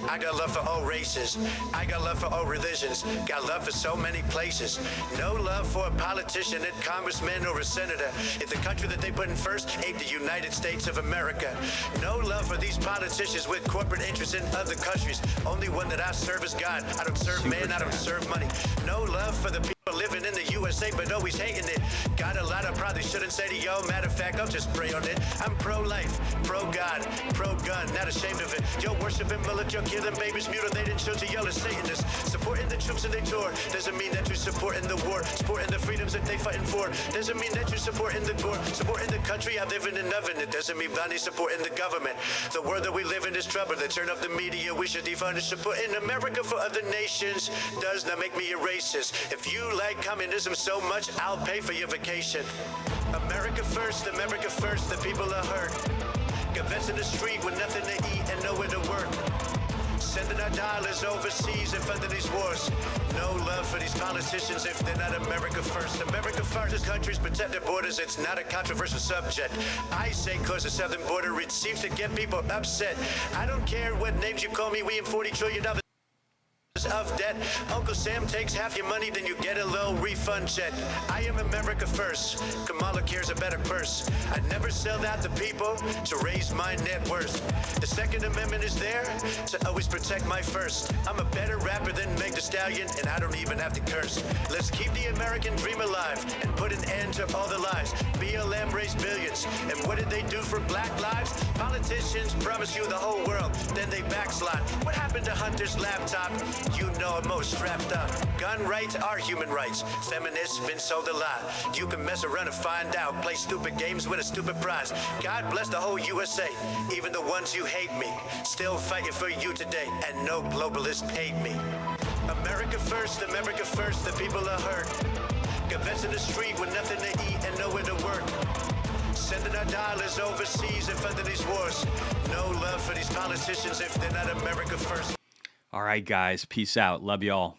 I got love for all races. I got love for all religions. Got love for so many places. No love for a politician, a congressman, or a senator. If the country that they put in first ain't the United States of America. No love for these politicians with corporate interests in other countries. Only one that I serve is God. I don't serve man, I don't serve money. No love for the people living in the USA, but always hating it. Got a lot I probably shouldn't say to y'all. Matter of fact, I'll just pray on it. I'm pro-life, pro-God, pro-gun, not ashamed of it. Yo, worshiping bullets, yo, killing babies, mutilating children, y'all are Satanists. Supporting the troops in their tour doesn't mean that you're supporting the war. Supporting the freedoms that they fighting for doesn't mean that you're supporting the gore. Supporting the country I live in and loving it doesn't mean blindly supporting the government. The world that we live in is trouble. They turn off the media, we should defund it. Supporting America for other nations does not make me a racist. If you like communism so much, I'll pay for your vacation. America first, the people are hurt. Got vets in the street with nothing to eat and nowhere to work. Sending our dollars overseas and funding these wars. No love for these politicians if they're not America first. America first. This countries protect their borders. It's not a controversial subject. I say cause the southern border, it seems to get people upset. I don't care what names you call me, we in $40 trillion of debt. Uncle Sam takes half your money, then you get a little refund check. I am America first. Kamala cares a better purse. I never sell out the people to raise my net worth. The Second Amendment is there to always protect my first. I'm a better rapper than Meg Thee Stallion, and I don't even have to curse. Let's keep the American dream alive and put an end to all the lies. BLM raised billions, and what did they do for black lives? Politicians promise you the whole world, then they backslide. What happened to Hunter's laptop? You know I'm most strapped up. Gun rights are human rights. Feminists been sold a lie. You can mess around and find out. Play stupid games, win a stupid prize. God bless the whole USA. Even the ones who hate me. Still fighting for you today. And no globalist paid me. America first, the people are hurt. Got vets in the street with nothing to eat and nowhere to work. Sending our dollars overseas and funding these wars. No love for these politicians if they're not America first. All right, guys. Peace out. Love y'all.